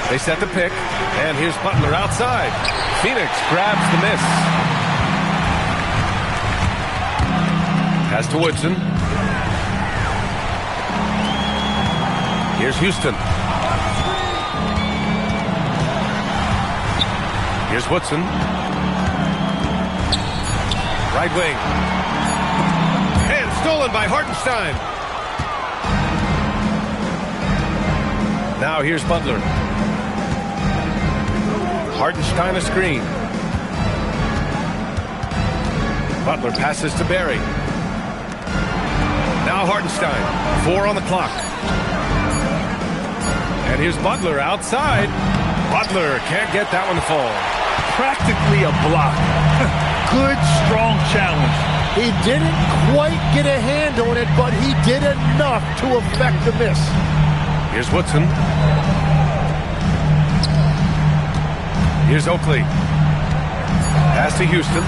Speaker 1: They set the pick, and here's Butler outside. Phoenix grabs the miss. Pass to Woodson. Here's Houston. Here's Woodson. Right wing. And stolen by Hartenstein. Now here's Butler. Hartenstein a screen. Butler passes to Barry. Now Hartenstein. 4 on the clock. And here's Butler outside. Butler can't get that one to fall.
Speaker 3: Practically a block. Good, strong challenge.
Speaker 13: He didn't quite get a hand on it, but he did enough to affect the miss.
Speaker 1: Here's Woodson. Here's Oakley. Pass to Houston.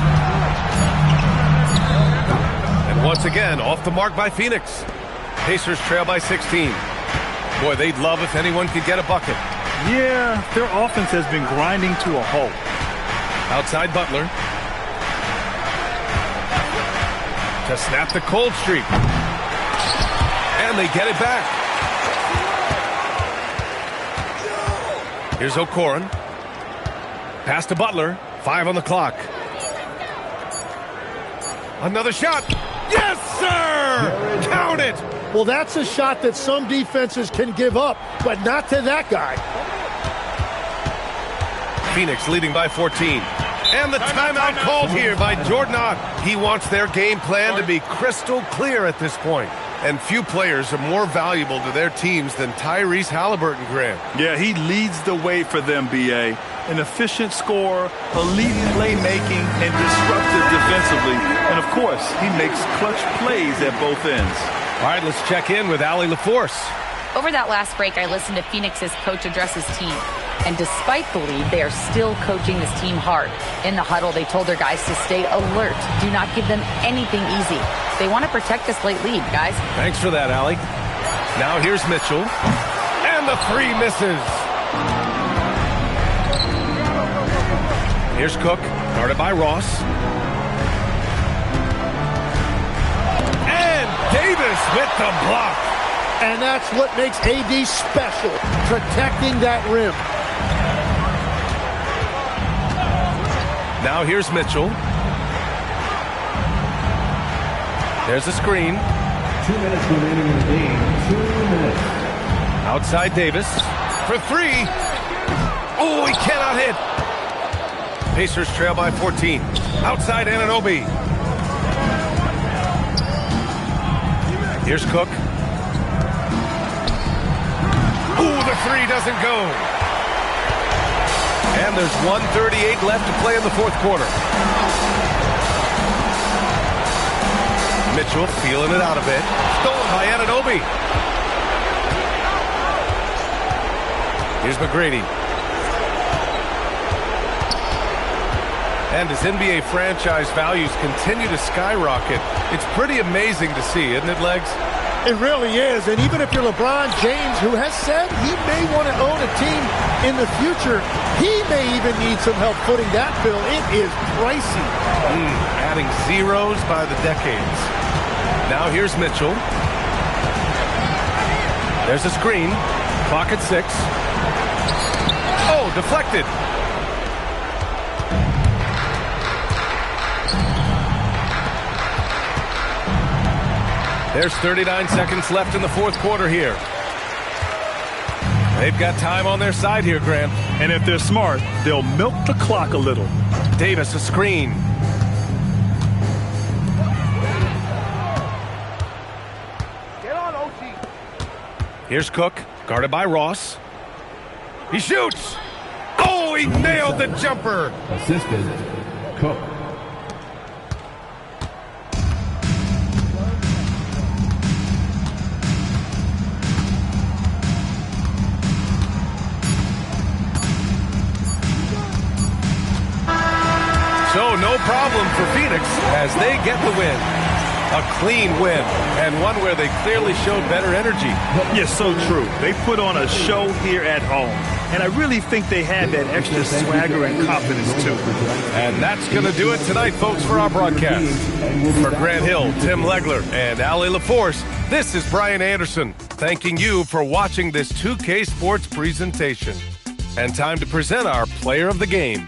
Speaker 1: And once again, off the mark by Phoenix. Pacers trail by 16. Boy, they'd love if anyone could get a bucket.
Speaker 3: Yeah, their offense has been grinding to a halt.
Speaker 1: Outside Butler. To snap the cold streak. And they get it back. Here's O'Koren. Pass to Butler. 5 on the clock. Another shot. Yes, sir! Count it!
Speaker 13: Well, that's a shot that some defenses can give up, but not to that guy.
Speaker 1: Phoenix leading by 14. And the timeout called here by Jordan Ott. He wants their game plan to be crystal clear at this point. And few players are more valuable to their teams than Tyrese Halliburton, Grant.
Speaker 3: Yeah, he leads the way for them, B.A. An efficient scorer, elite playmaking, and disruptive defensively. And, of course, he makes clutch plays at both ends.
Speaker 1: All right, let's check in with Allie LaForce.
Speaker 5: Over that last break, I listened to Phoenix's coach address his team. And despite the lead, they are still coaching this team hard. In the huddle, they told their guys to stay alert. Do not give them anything easy. They want to protect this late lead, guys.
Speaker 1: Thanks for that, Allie. Now here's Mitchell. And the 3 misses. Here's Cook, guarded by Ross. And Davis with the block.
Speaker 13: And that's what makes AD special, protecting that rim.
Speaker 1: Now here's Mitchell. There's a screen.
Speaker 4: 2 minutes remaining in the game. 2 minutes.
Speaker 1: Outside Davis for 3. Oh, he cannot hit. Pacers trail by 14. Outside Anunoby. Here's Cook. Ooh, the 3 doesn't go. And there's 1:38 left to play in the fourth quarter. Mitchell feeling it out a bit. Stolen by Anunoby. Here's McGrady. And as NBA franchise values continue to skyrocket, it's pretty amazing to see, isn't it, Legs?
Speaker 13: It really is. And even if you're LeBron James, who has said he may want to own a team in the future, he may even need some help footing that bill. It is pricey.
Speaker 1: Adding zeros by the decades. Now here's Mitchell. There's a screen. Clock at 6. Oh, deflected. There's 39 seconds left in the fourth quarter here. They've got time on their side here, Grant.
Speaker 3: And if they're smart, they'll milk the clock a little.
Speaker 1: Davis, a screen.
Speaker 10: Get on, OT.
Speaker 1: Here's Cook, guarded by Ross. He shoots. Oh, he nailed the jumper.
Speaker 4: Assistant, Cook.
Speaker 1: So no problem for Phoenix as they get the win. A clean win, and one where they clearly showed better energy.
Speaker 3: Yes, so true. They put on a show here at home, and I really think they had that extra swagger and confidence, too.
Speaker 1: And that's going to do it tonight, folks, for our broadcast. For Grant Hill, Tim Legler, and Allie LaForce, this is Brian Anderson, thanking you for watching this 2K Sports presentation. And time to present our player of the game.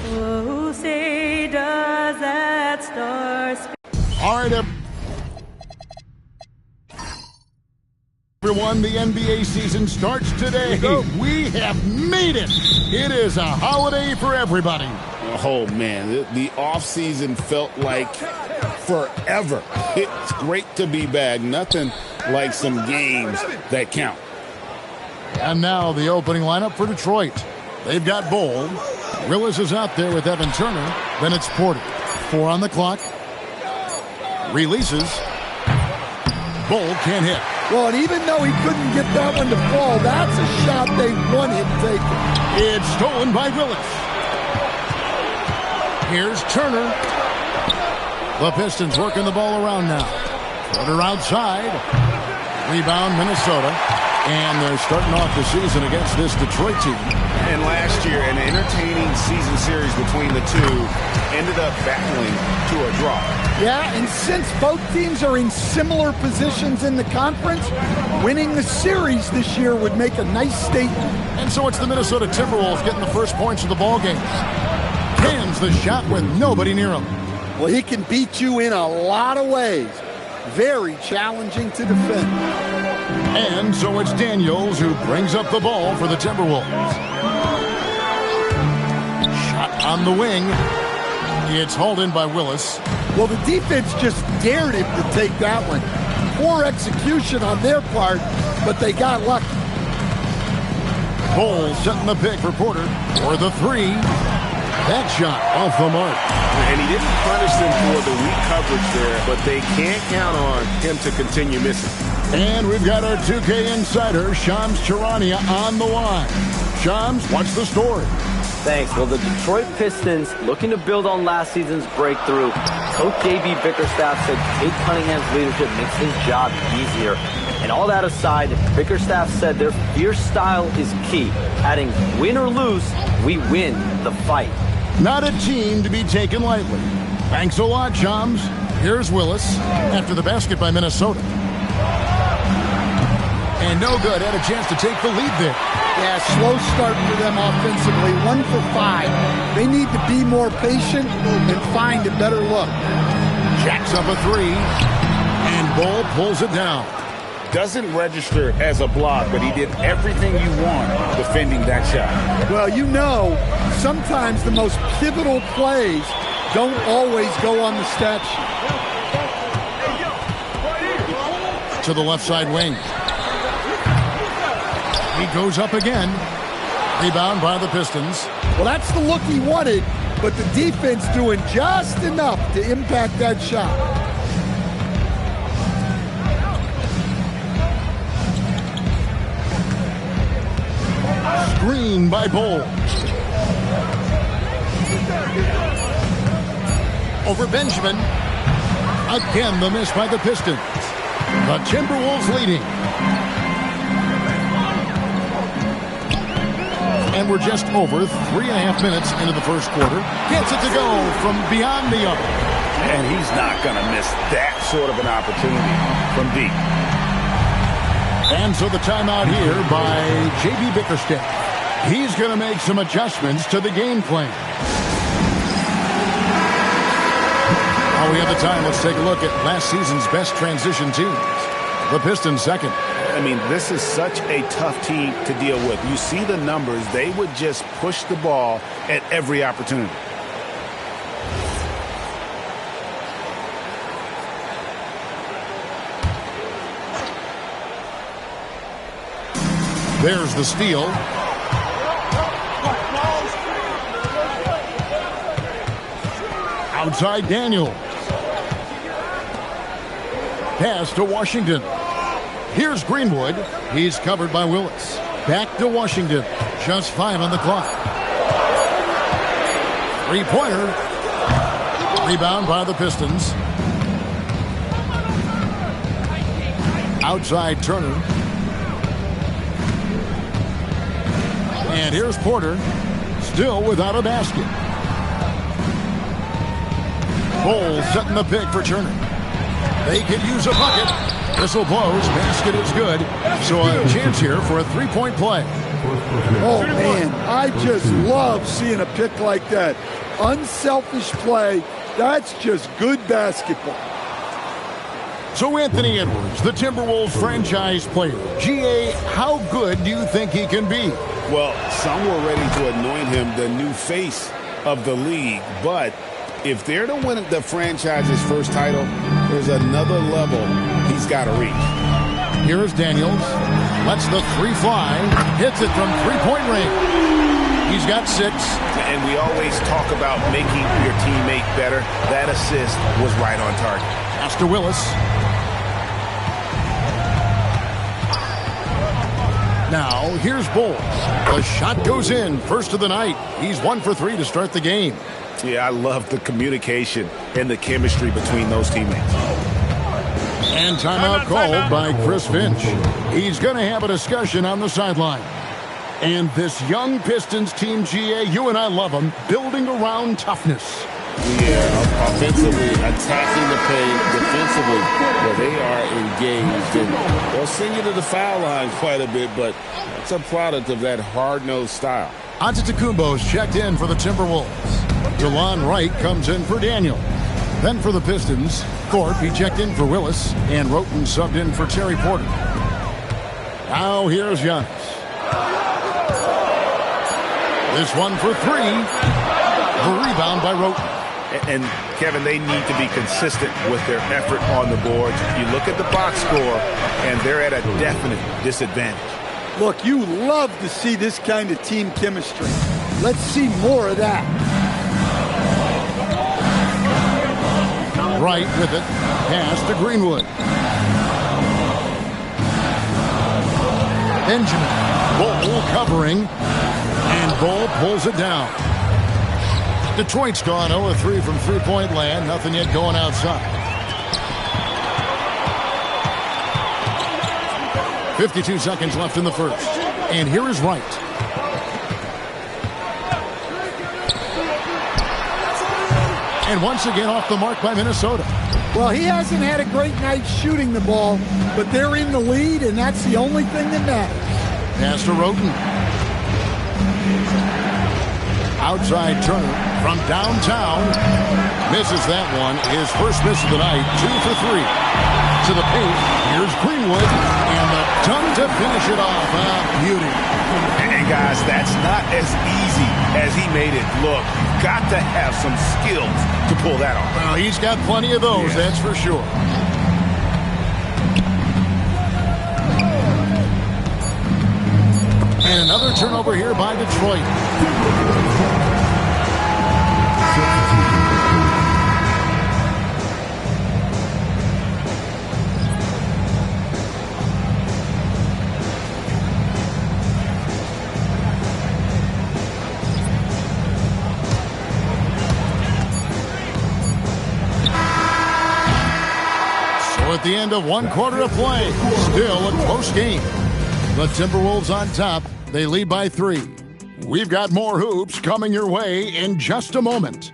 Speaker 15: Who say does that star speak?
Speaker 6: All right, everyone, the NBA season starts today. We have made it. It is a holiday for everybody.
Speaker 7: Oh, man, the offseason felt like forever. It's great to be back. Nothing like some games that count.
Speaker 6: And now the opening lineup for Detroit. They've got Bol. Willis is out there with Evan Turner. Then it's Porter. 4 on the clock. Releases. Bol can't hit.
Speaker 13: Well, and even though he couldn't get that one to fall, that's a shot they want him taking.
Speaker 6: It's stolen by Willis. Here's Turner. The Pistons working the ball around now. Porter outside. Rebound, Minnesota. And they're starting off the season against this Detroit team.
Speaker 7: And last year, an entertaining season series between the two ended up battling to a draw.
Speaker 13: Yeah, and since both teams are in similar positions in the conference, winning the series this year would make a nice statement.
Speaker 6: And so it's the Minnesota Timberwolves getting the first points of the ball game. Cans the shot with nobody near him.
Speaker 13: Well, he can beat you in a lot of ways. Very challenging to defend.
Speaker 6: And so it's Daniels who brings up the ball for the Timberwolves. Shot on the wing. It's hauled in by Willis.
Speaker 13: Well, the defense just dared him to take that one. Poor execution on their part, but they got lucky.
Speaker 6: Bol setting the pick for Porter for the 3. That shot off the mark.
Speaker 7: And he didn't punish them for the weak coverage there, but they can't count on him to continue missing.
Speaker 6: And we've got our 2K insider, Shams Charania, on the line. Shams, what's the story?
Speaker 8: Thanks. Well, the Detroit Pistons, looking to build on last season's breakthrough. Coach J.B. Bickerstaff said Kate Cunningham's leadership makes his job easier. And all that aside, Bickerstaff said their fierce style is key, adding win or lose, we win the fight.
Speaker 6: Not a team to be taken lightly. Thanks a lot, chums. Here's Willis after the basket by Minnesota. And no good. Had a chance to take the lead there.
Speaker 13: Yeah, slow start for them offensively. 1 for 5. They need to be more patient and find a better look.
Speaker 6: Jacks up a 3. And Bull pulls it down.
Speaker 7: Doesn't register as a block, but he did everything you want defending that shot.
Speaker 13: Well, you know, sometimes the most pivotal plays don't always go on the stat sheet.
Speaker 6: To the left side wing. He goes up again. Rebound by the Pistons.
Speaker 13: Well, that's the look he wanted, but the defense doing just enough to impact that shot.
Speaker 6: Screen by Bull. Over Benjamin. Again, the miss by the Pistons. The Timberwolves leading. And we're just over 3.5 minutes into the first quarter. Gets it to go from beyond the arc.
Speaker 7: And he's not going to miss that sort of an opportunity from deep.
Speaker 6: And so the timeout here by J.B. Bickerstaff. He's going to make some adjustments to the game plan. While we have the time, let's take a look at last season's best transition teams. The Pistons second.
Speaker 7: I mean, this is such a tough team to deal with. You see the numbers. They would just push the ball at every opportunity.
Speaker 6: There's the steal. Outside Daniels. Pass to Washington. Here's Greenwood. He's covered by Willis. Back to Washington. Just 5 on the clock. Three-pointer. Rebound by the Pistons. Outside Turner. And here's Porter. Still without a basket. Bull setting the pick for Turner. They could use a bucket. Whistle blows. Basket is good. So a chance here for a three-point play.
Speaker 13: Oh, man. I just love seeing a pick like that. Unselfish play. That's just good basketball.
Speaker 6: So Anthony Edwards, the Timberwolves franchise player. GA, how good do you think he can be?
Speaker 7: Well, some were ready to anoint him the new face of the league. But if they're to win the franchise's first title, there's another level he's got to reach.
Speaker 6: Here's Daniels. Lets the three fly. Hits it from three-point range. He's got 6.
Speaker 7: And we always talk about making your teammate better. That assist was right on target.
Speaker 6: Pass to Willis. Now, here's Bull. The shot goes in. First of the night. He's 1 for 3 to start the game.
Speaker 7: Yeah, I love the communication and the chemistry between those teammates.
Speaker 6: And timeout called by Chris Finch. He's going to have a discussion on the sideline. And this young Pistons team, GA, you and I love them, building around toughness.
Speaker 7: Yeah, offensively, attacking the paint, defensively, well, they are engaged. And they'll send you to the foul line quite a bit, but it's a product of that hard-nosed style.
Speaker 6: Antetokounmpo's checked in for the Timberwolves. DeLon Wright comes in for Daniel. Then for the Pistons, Thorpe, he checked in for Willis, and Roten subbed in for Terry Porter. Now here's Giannis. This one for 3. The rebound by Roten.
Speaker 7: And, Kevin, they need to be consistent with their effort on the boards. You look at the box score, and they're at a definite disadvantage.
Speaker 13: Look, you love to see this kind of team chemistry. Let's see more of that.
Speaker 6: Wright with it. Pass to Greenwood. Benjamin. Bull covering. And Bull pulls it down. Detroit's gone 0-3 from three-point land. Nothing yet going outside. 52 seconds left in the first. And here is Wright. And once again off the mark by Minnesota.
Speaker 16: Well, he hasn't had a great night shooting the ball, but they're in the lead, and that's the only thing that matters.
Speaker 6: Pass to Roten. Outside Turner from downtown. Misses that one. His first miss of the night. 2 for 3. To the paint. Here's Greenwood. And the dunk to finish it off. Beauty.
Speaker 7: And guys, that's not as easy as he made it look. You've got to have some skills to pull that off.
Speaker 6: Well, he's got plenty of those, that's for sure. And another turnover here by Detroit. So at the end of 1 quarter of play, still a close game. The Timberwolves on top. They lead by 3. We've got more hoops coming your way in just a moment.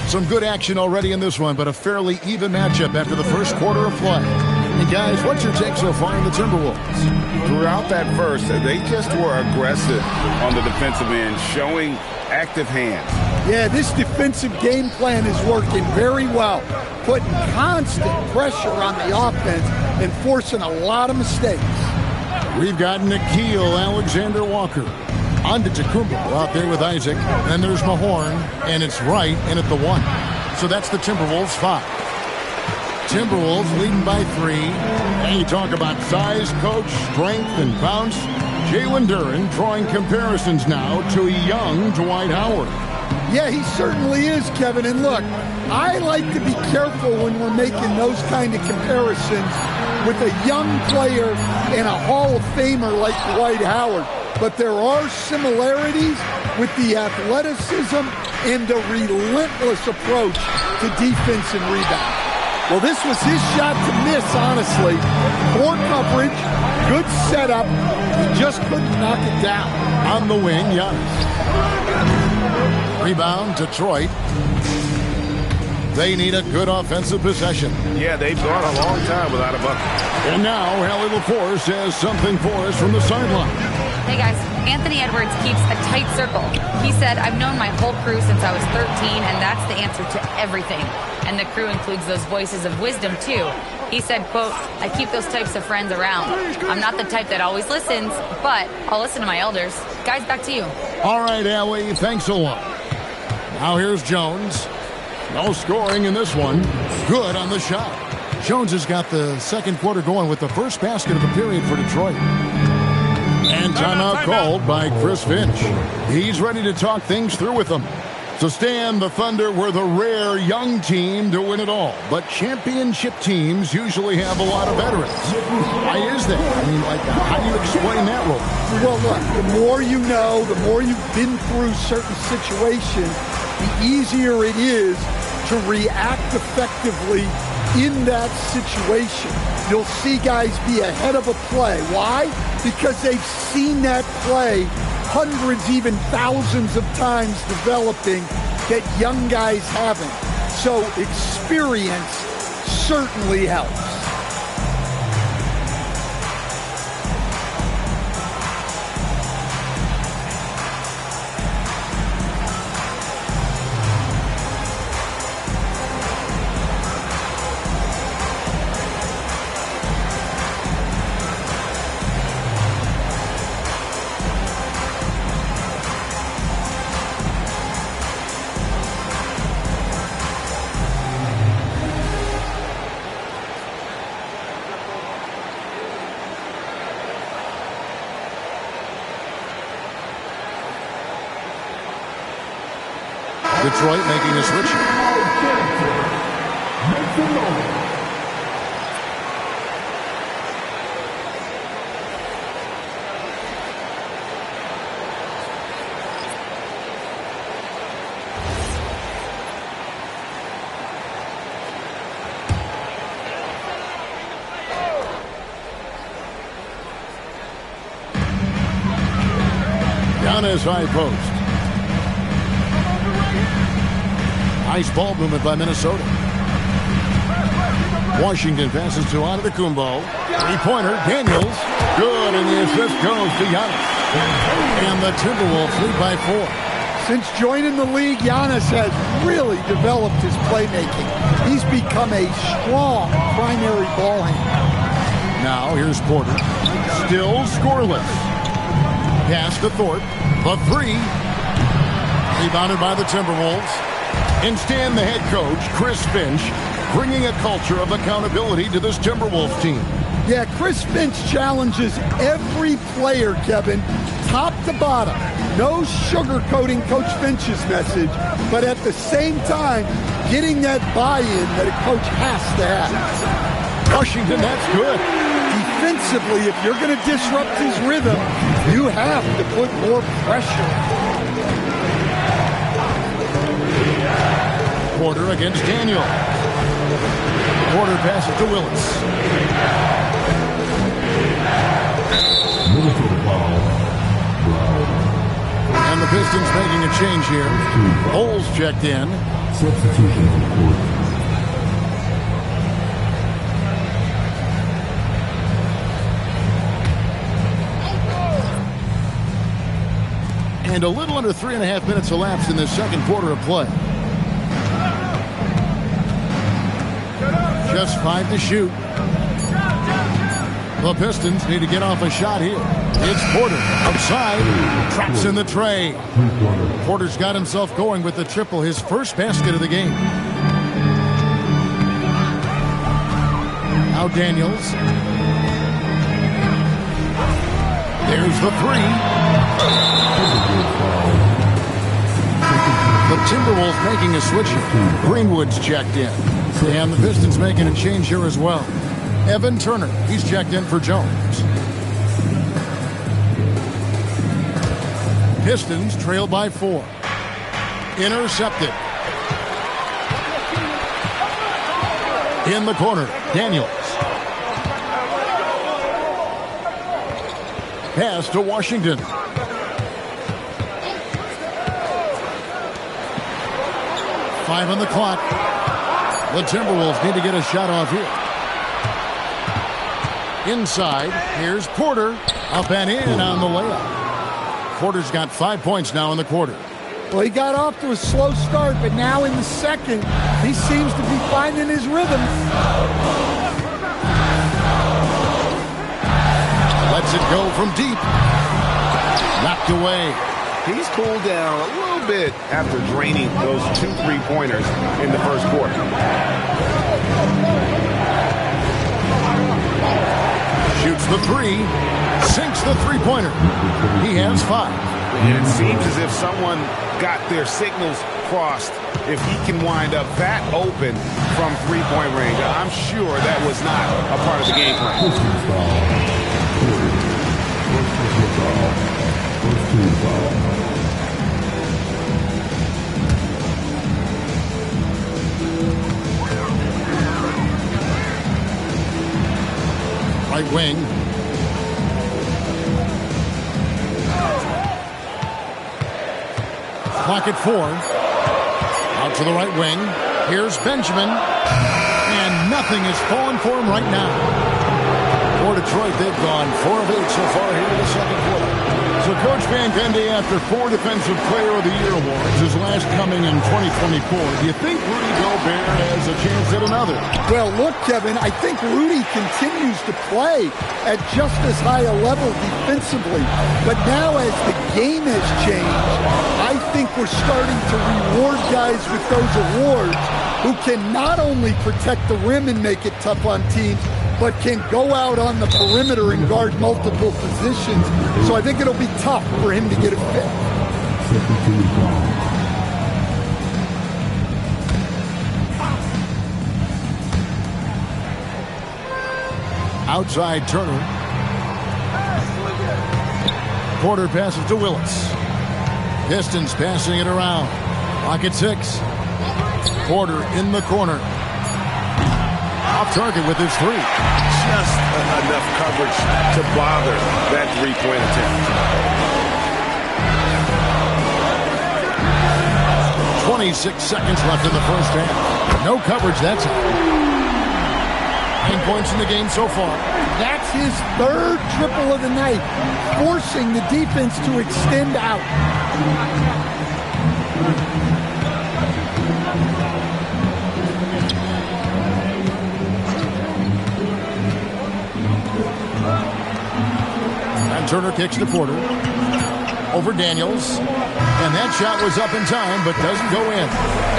Speaker 6: Some good action already in this one, but a fairly even matchup after the first quarter of play. And guys, what's your take so far on the Timberwolves?
Speaker 7: Throughout that verse, they just were aggressive on the defensive end, showing active hands.
Speaker 16: Yeah, this defensive game plan is working very well, putting constant pressure on the offense and forcing a lot of mistakes.
Speaker 6: We've got Nickeil Alexander-Walker. On to Tacumbo out there with Isaac. Then there's Mahorn, and it's Wright in at the 1. So that's the Timberwolves 5. Timberwolves leading by 3. And you talk about size, coach, strength, and bounce. Jalen Duren drawing comparisons now to young Dwight Howard.
Speaker 16: Yeah, he certainly is, Kevin. And look, I like to be careful when we're making those kind of comparisons with a young player and a Hall of Famer like Dwight Howard. But there are similarities with the athleticism and the relentless approach to defense and rebound. Well, this was his shot to miss, honestly. Poor coverage, good setup. He just couldn't knock it down.
Speaker 6: On the wing, Giannis. Rebound, Detroit. They need a good offensive possession.
Speaker 7: Yeah, they've gone a long time without a bucket.
Speaker 6: And now, Hallie LaForce has something for us from the sideline.
Speaker 5: Hey guys, Anthony Edwards keeps a tight circle. He said, I've known my whole crew since I was 13, and that's the answer to everything. And the crew includes those voices of wisdom, too. He said, quote, I keep those types of friends around. I'm not the type that always listens, but I'll listen to my elders. Guys, back to you.
Speaker 6: All right, Allie, thanks a lot. Now here's Jones. No scoring in this one. Good on the shot. Jones has got the second quarter going with the first basket of the period for Detroit. And timeout called by Chris Finch. He's ready to talk things through with them. So Stan, the Thunder were the rare young team to win it all. But championship teams usually have a lot of veterans. Why is that? I mean, how do you explain that role?
Speaker 16: Well, look, the more you know, the more you've been through certain situations, the easier it is to react effectively in that situation. You'll see guys be ahead of a play. Why? Because they've seen that play hundreds, even thousands of times developing that young guys haven't. So experience certainly helps.
Speaker 6: Detroit making a switch. on his high post. Nice ball movement by Minnesota. Washington passes to Antetokounmpo. Three-pointer, Daniels. Good, and the assist goes to Giannis. And the Timberwolves lead by 4.
Speaker 16: Since joining the league, Giannis has really developed his playmaking. He's become a strong primary ball handler.
Speaker 6: Now here's Porter. Still scoreless. Pass to Thorpe. The three. Rebounded by the Timberwolves. Instead, the head coach, Chris Finch, bringing a culture of accountability to this Timberwolves team.
Speaker 16: Yeah, Chris Finch challenges every player, Kevin, top to bottom. No sugarcoating Coach Finch's message, but at the same time, getting that buy-in that a coach has to have.
Speaker 6: Washington, that's good.
Speaker 16: Defensively, if you're going to disrupt his rhythm, you have to put more pressure.
Speaker 6: Porter against Daniel. Porter passes to Willis. And the Pistons making a change here. Holes checked in.
Speaker 4: Substitution on the court.
Speaker 6: And a little under 3.5 minutes elapsed in the second quarter of play. Just 5 to shoot. The Pistons need to get off a shot here. It's Porter outside. Traps in the tray. Porter's got himself going with the triple, his first basket of the game. Now Daniels. There's the three. The Timberwolves making a switch. Greenwood's checked in. And the Pistons making a change here as well. Evan Turner, he's checked in for Jones. Pistons trail by 4. Intercepted. In the corner, Daniels. Pass to Washington. Five on the clock. The Timberwolves need to get a shot off here. Inside, here's Porter. Up and in on the layup. Porter's got 5 points now in the quarter.
Speaker 16: Well, he got off to a slow start, but now in the second, he seems to be finding his rhythm.
Speaker 6: Lets it go from deep. Knocked away.
Speaker 7: He's cooled down a little bit after draining those 2 3-pointers in the first quarter.
Speaker 6: Shoots the three. Sinks the three-pointer. He has 5.
Speaker 7: And it seems as if someone got their signals crossed. If he can wind up that open from three-point range, I'm sure that was not a part of the game plan.
Speaker 6: Right wing. Clock at 4. Out to the right wing. Here's Benjamin. And nothing is falling for him right now. For Detroit, they've gone 4 of 8 so far here in the second quarter. So Coach Van Gundy, after 4 Defensive Player of the Year awards, his last coming in 2024, do you think Rudy Gobert has a chance at another?
Speaker 16: Well, look, Kevin, I think Rudy continues to play at just as high a level defensively. But now as the game has changed, I think we're starting to reward guys with those awards who can not only protect the rim and make it tough on teams, but can go out on the perimeter and guard multiple positions. So I think it'll be tough for him to get a fit.
Speaker 6: Outside Turner. Porter passes to Willis. Pistons passing it around. Clock at 6. Porter in the corner. Off target with his three.
Speaker 7: Just enough coverage to bother that three-point attempt.
Speaker 6: 26 seconds left in the first half. No coverage that time. 9 points in the game so far.
Speaker 16: That's his third triple of the night, forcing the defense to extend out.
Speaker 6: And Turner kicks to Porter. Over Daniels. And that shot was up in time, but doesn't go in.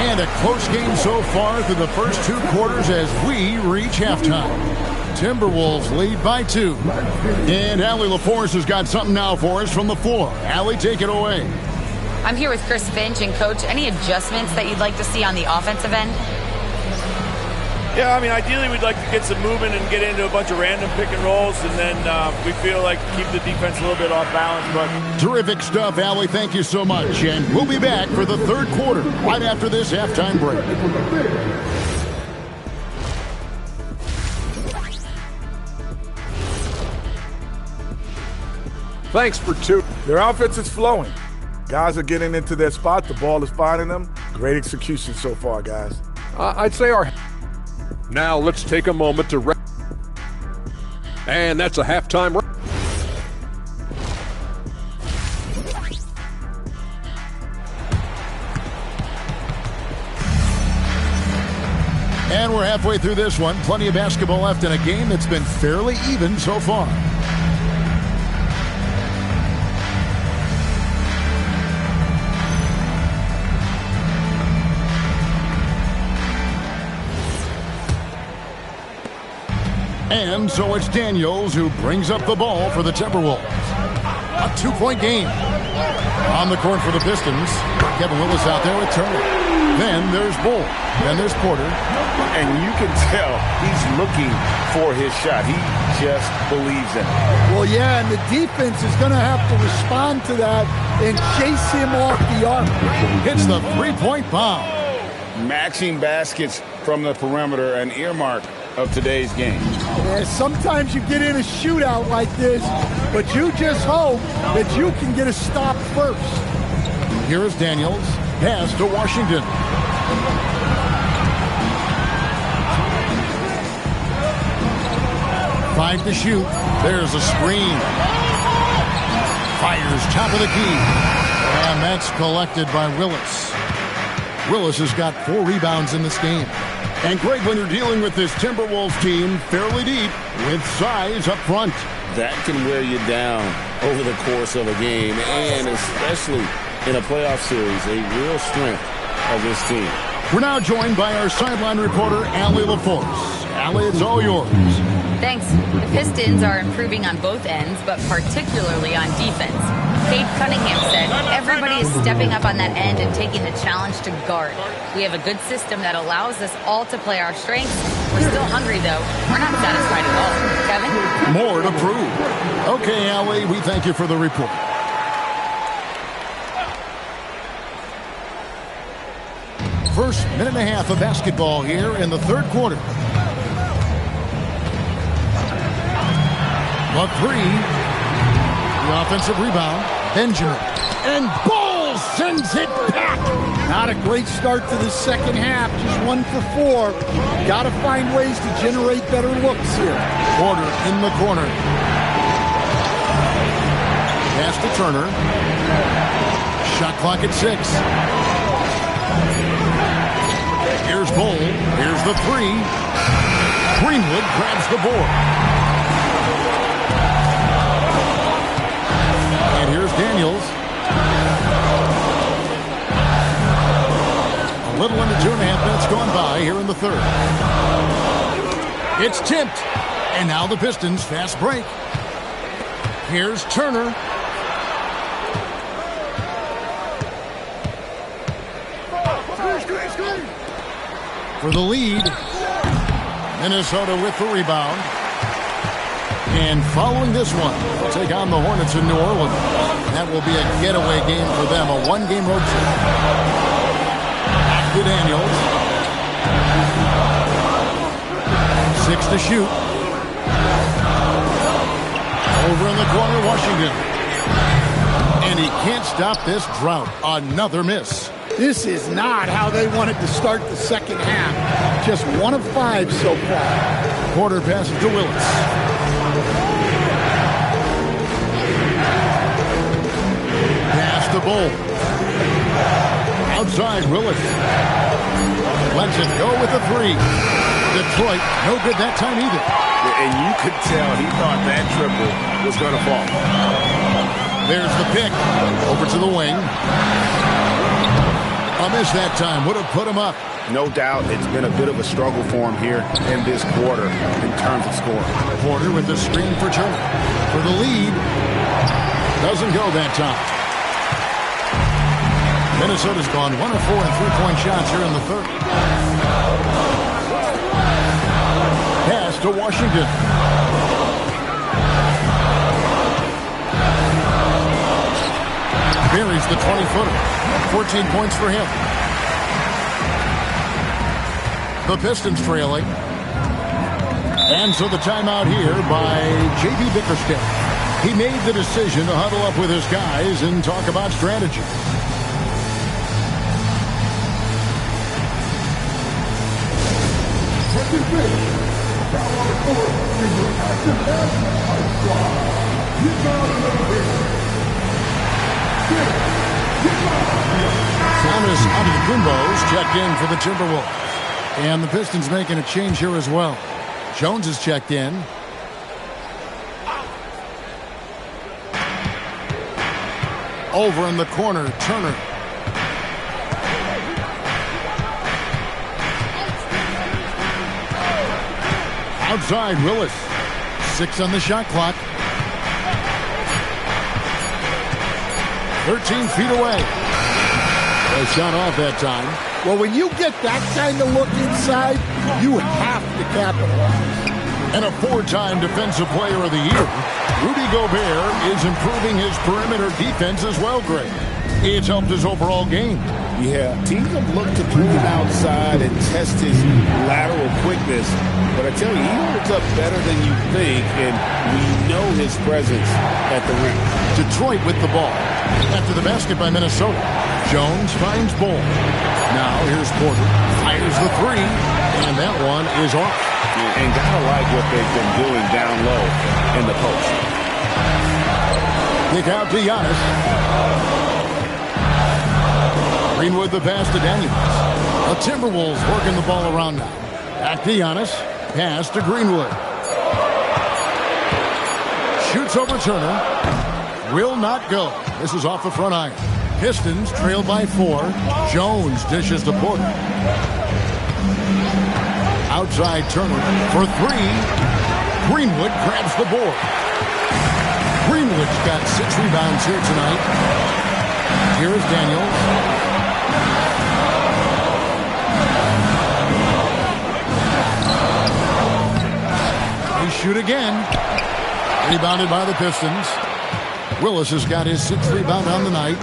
Speaker 6: And a close game so far through the first 2 quarters as we reach halftime. Timberwolves lead by 2. And Allie LaForce has got something now for us from the floor. Allie, take it away.
Speaker 5: I'm here with Chris Finch. And, Coach, any adjustments that you'd like to see on the offensive end?
Speaker 17: Yeah, I mean, ideally we'd like to get some movement and get into a bunch of random pick and rolls, and then we feel like keep the defense a little bit off balance. But
Speaker 6: terrific stuff, Allie. Thank you so much. And we'll be back for the third quarter right after this halftime break.
Speaker 11: Thanks for 2.
Speaker 10: Their offense is flowing. Guys are getting into their spot. The ball is finding them. Great execution so far, guys.
Speaker 11: I'd say our... Now let's take a moment to... And that's a halftime...
Speaker 6: And we're halfway through this one. Plenty of basketball left in a game that's been fairly even so far. And so it's Daniels who brings up the ball for the Timberwolves. A 2-point game. On the court for the Pistons. Kevin Willis out there with Turner. Then there's Bull. Then there's Porter.
Speaker 7: And you can tell he's looking for his shot. He just believes in it.
Speaker 16: Well, yeah, and the defense is going to have to respond to that and chase him off the arc.
Speaker 6: Hits the 3-point bomb.
Speaker 7: Matching baskets from the perimeter, an earmark of today's game.
Speaker 16: Yeah, sometimes you get in a shootout like this, but you just hope that you can get a stop first.
Speaker 6: Here's Daniels. Pass to Washington. Five to shoot. There's a screen. Fires top of the key. And that's collected by Willis. Willis has got 4 rebounds in this game. And Greg, when you're dealing with this Timberwolves team fairly deep with size up front,
Speaker 7: that can wear you down over the course of a game, and especially in a playoff series, a real strength of this team.
Speaker 6: We're now joined by our sideline reporter, Allie LaForce. Allie, it's all yours.
Speaker 5: Thanks. The Pistons are improving on both ends, but particularly on defense. Cade Cunningham said, everybody is stepping up on that end and taking the challenge to guard. We have a good system that allows us all to play our strengths. We're still hungry, though. We're not satisfied at all. Kevin?
Speaker 6: More to prove. Okay, Allie, we thank you for the report. First minute and a half of basketball here in the third quarter. The 3. The offensive rebound. Benjamin. And Bull sends it back.
Speaker 16: Not a great start to the second half. Just 1 for 4. Got to find ways to generate better looks here.
Speaker 6: Porter in the corner. Pass to Turner. Shot clock at 6. Here's Bull. Here's the 3. Greenwood grabs the board. And here's Daniels. A little under 2.5 minutes gone by here in the third. It's tipped. And now the Pistons fast break. Here's Turner. For the lead. Minnesota with the rebound. And following this one, they'll take on the Hornets in New Orleans. That will be a getaway game for them, a 1-game road trip. Back to Daniels. 6 to shoot. Over in the corner, Washington. And he can't stop this drought. Another miss.
Speaker 16: This is not how they wanted to start the second half. Just 1 of 5 so far.
Speaker 6: Quarter pass to Willis. Pass to Bull. Outside, Willis. Lets it go with the 3. Detroit, no good that time either.
Speaker 7: And you could tell he thought that triple was going to fall.
Speaker 6: There's the pick. Over to the wing. A miss that time. Would have put him up.
Speaker 7: No doubt it's been a bit of a struggle for him here in this quarter in terms of scoring.
Speaker 6: Porter with the screen for Turner. For the lead. Doesn't go that time. Minnesota's gone 1 of 4 in three-point shots here in the third. Pass to Washington. Buries the 20-footer. 14 points for him. The Pistons trailing. And so the timeout here by J.B. Bickerstaff. He made the decision to huddle up with his guys and talk about strategy. Giannis Antetokounmpo's checked in for the Timberwolves. And the Pistons making a change here as well. Jones is checked in. Over in the corner, Turner. Outside, Willis. 6 on the shot clock. 13 feet away. A shot off that time.
Speaker 16: Well, when you get that kind of look inside, you have to capitalize.
Speaker 6: And a 4-time Defensive Player of the Year, Rudy Gobert is improving his perimeter defense as well, Greg. It's helped his overall game.
Speaker 7: Yeah, teams have looked to pull him outside and test his lateral quickness. But I tell you, he holds up better than you think, and we know his presence at the rim.
Speaker 6: Detroit with the ball. After the basket by Minnesota. Jones finds Bull. Now here's Porter. Fires the 3, and that one is off.
Speaker 7: And gotta like what they've been doing down low in the post.
Speaker 6: Kick out to Giannis. Greenwood the pass to Daniels. The Timberwolves working the ball around now. Back to Giannis. Pass to Greenwood. Shoots over Turner. Will not go. This is off the front iron. Pistons trail by 4. Jones dishes to Porter. Outside Turner for 3. Greenwood grabs the board. Greenwood's got 6 rebounds here tonight. Here is Daniels. They shoot again. Rebounded by the Pistons. Willis has got his 6th rebound on the night.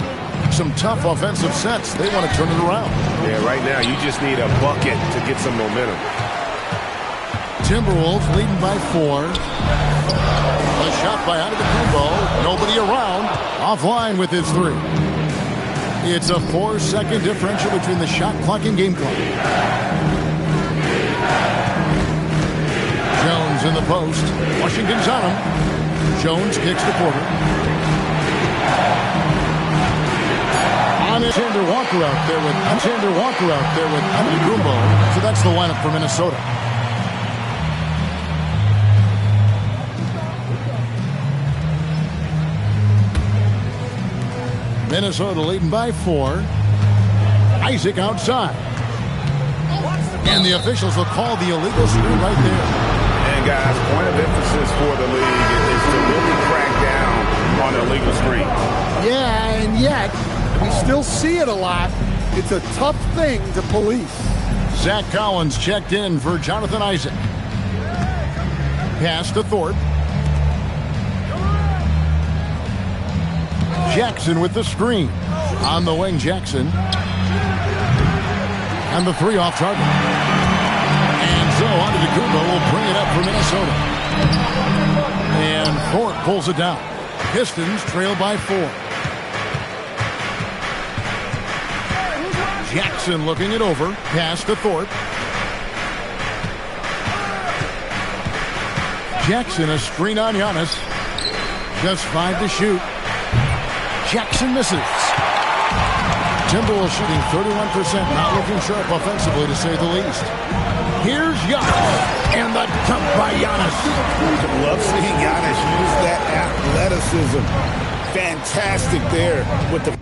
Speaker 6: Some tough offensive sets. They want to turn it around.
Speaker 7: Yeah, right now you just need a bucket to get some momentum.
Speaker 6: Timberwolves leading by 4. A shot by Antetokounmpo. Nobody around. Offline with his 3. It's a 4-second differential between the shot clock and game clock. Jones in the post. Washington's on him. Jones kicks to Porter. Alexander Walker out there with Antetokounmpo. So that's the lineup for Minnesota. Minnesota leading by 4. Isaac outside. And the officials will call the illegal screen right there.
Speaker 7: And guys, point of emphasis for the league is to really crack down on illegal screens.
Speaker 16: Yeah, and yet we still see it a lot. It's a tough thing to police.
Speaker 6: Zach Collins checked in for Jonathan Isaac. Pass to Thorpe. Jackson with the screen. On the wing, Jackson. And the 3 off target. And so Antetokounmpo will bring it up for Minnesota. And Thorpe pulls it down. Pistons trail by 4. Jackson looking it over. Pass to Thorpe. Jackson a screen on Giannis. Just 5 to shoot. Jackson misses. Timberwolves shooting 31%, not looking sharp offensively to say the least. Here's Giannis, and the dunk by Giannis.
Speaker 7: Love seeing Giannis use that athleticism. Fantastic there with the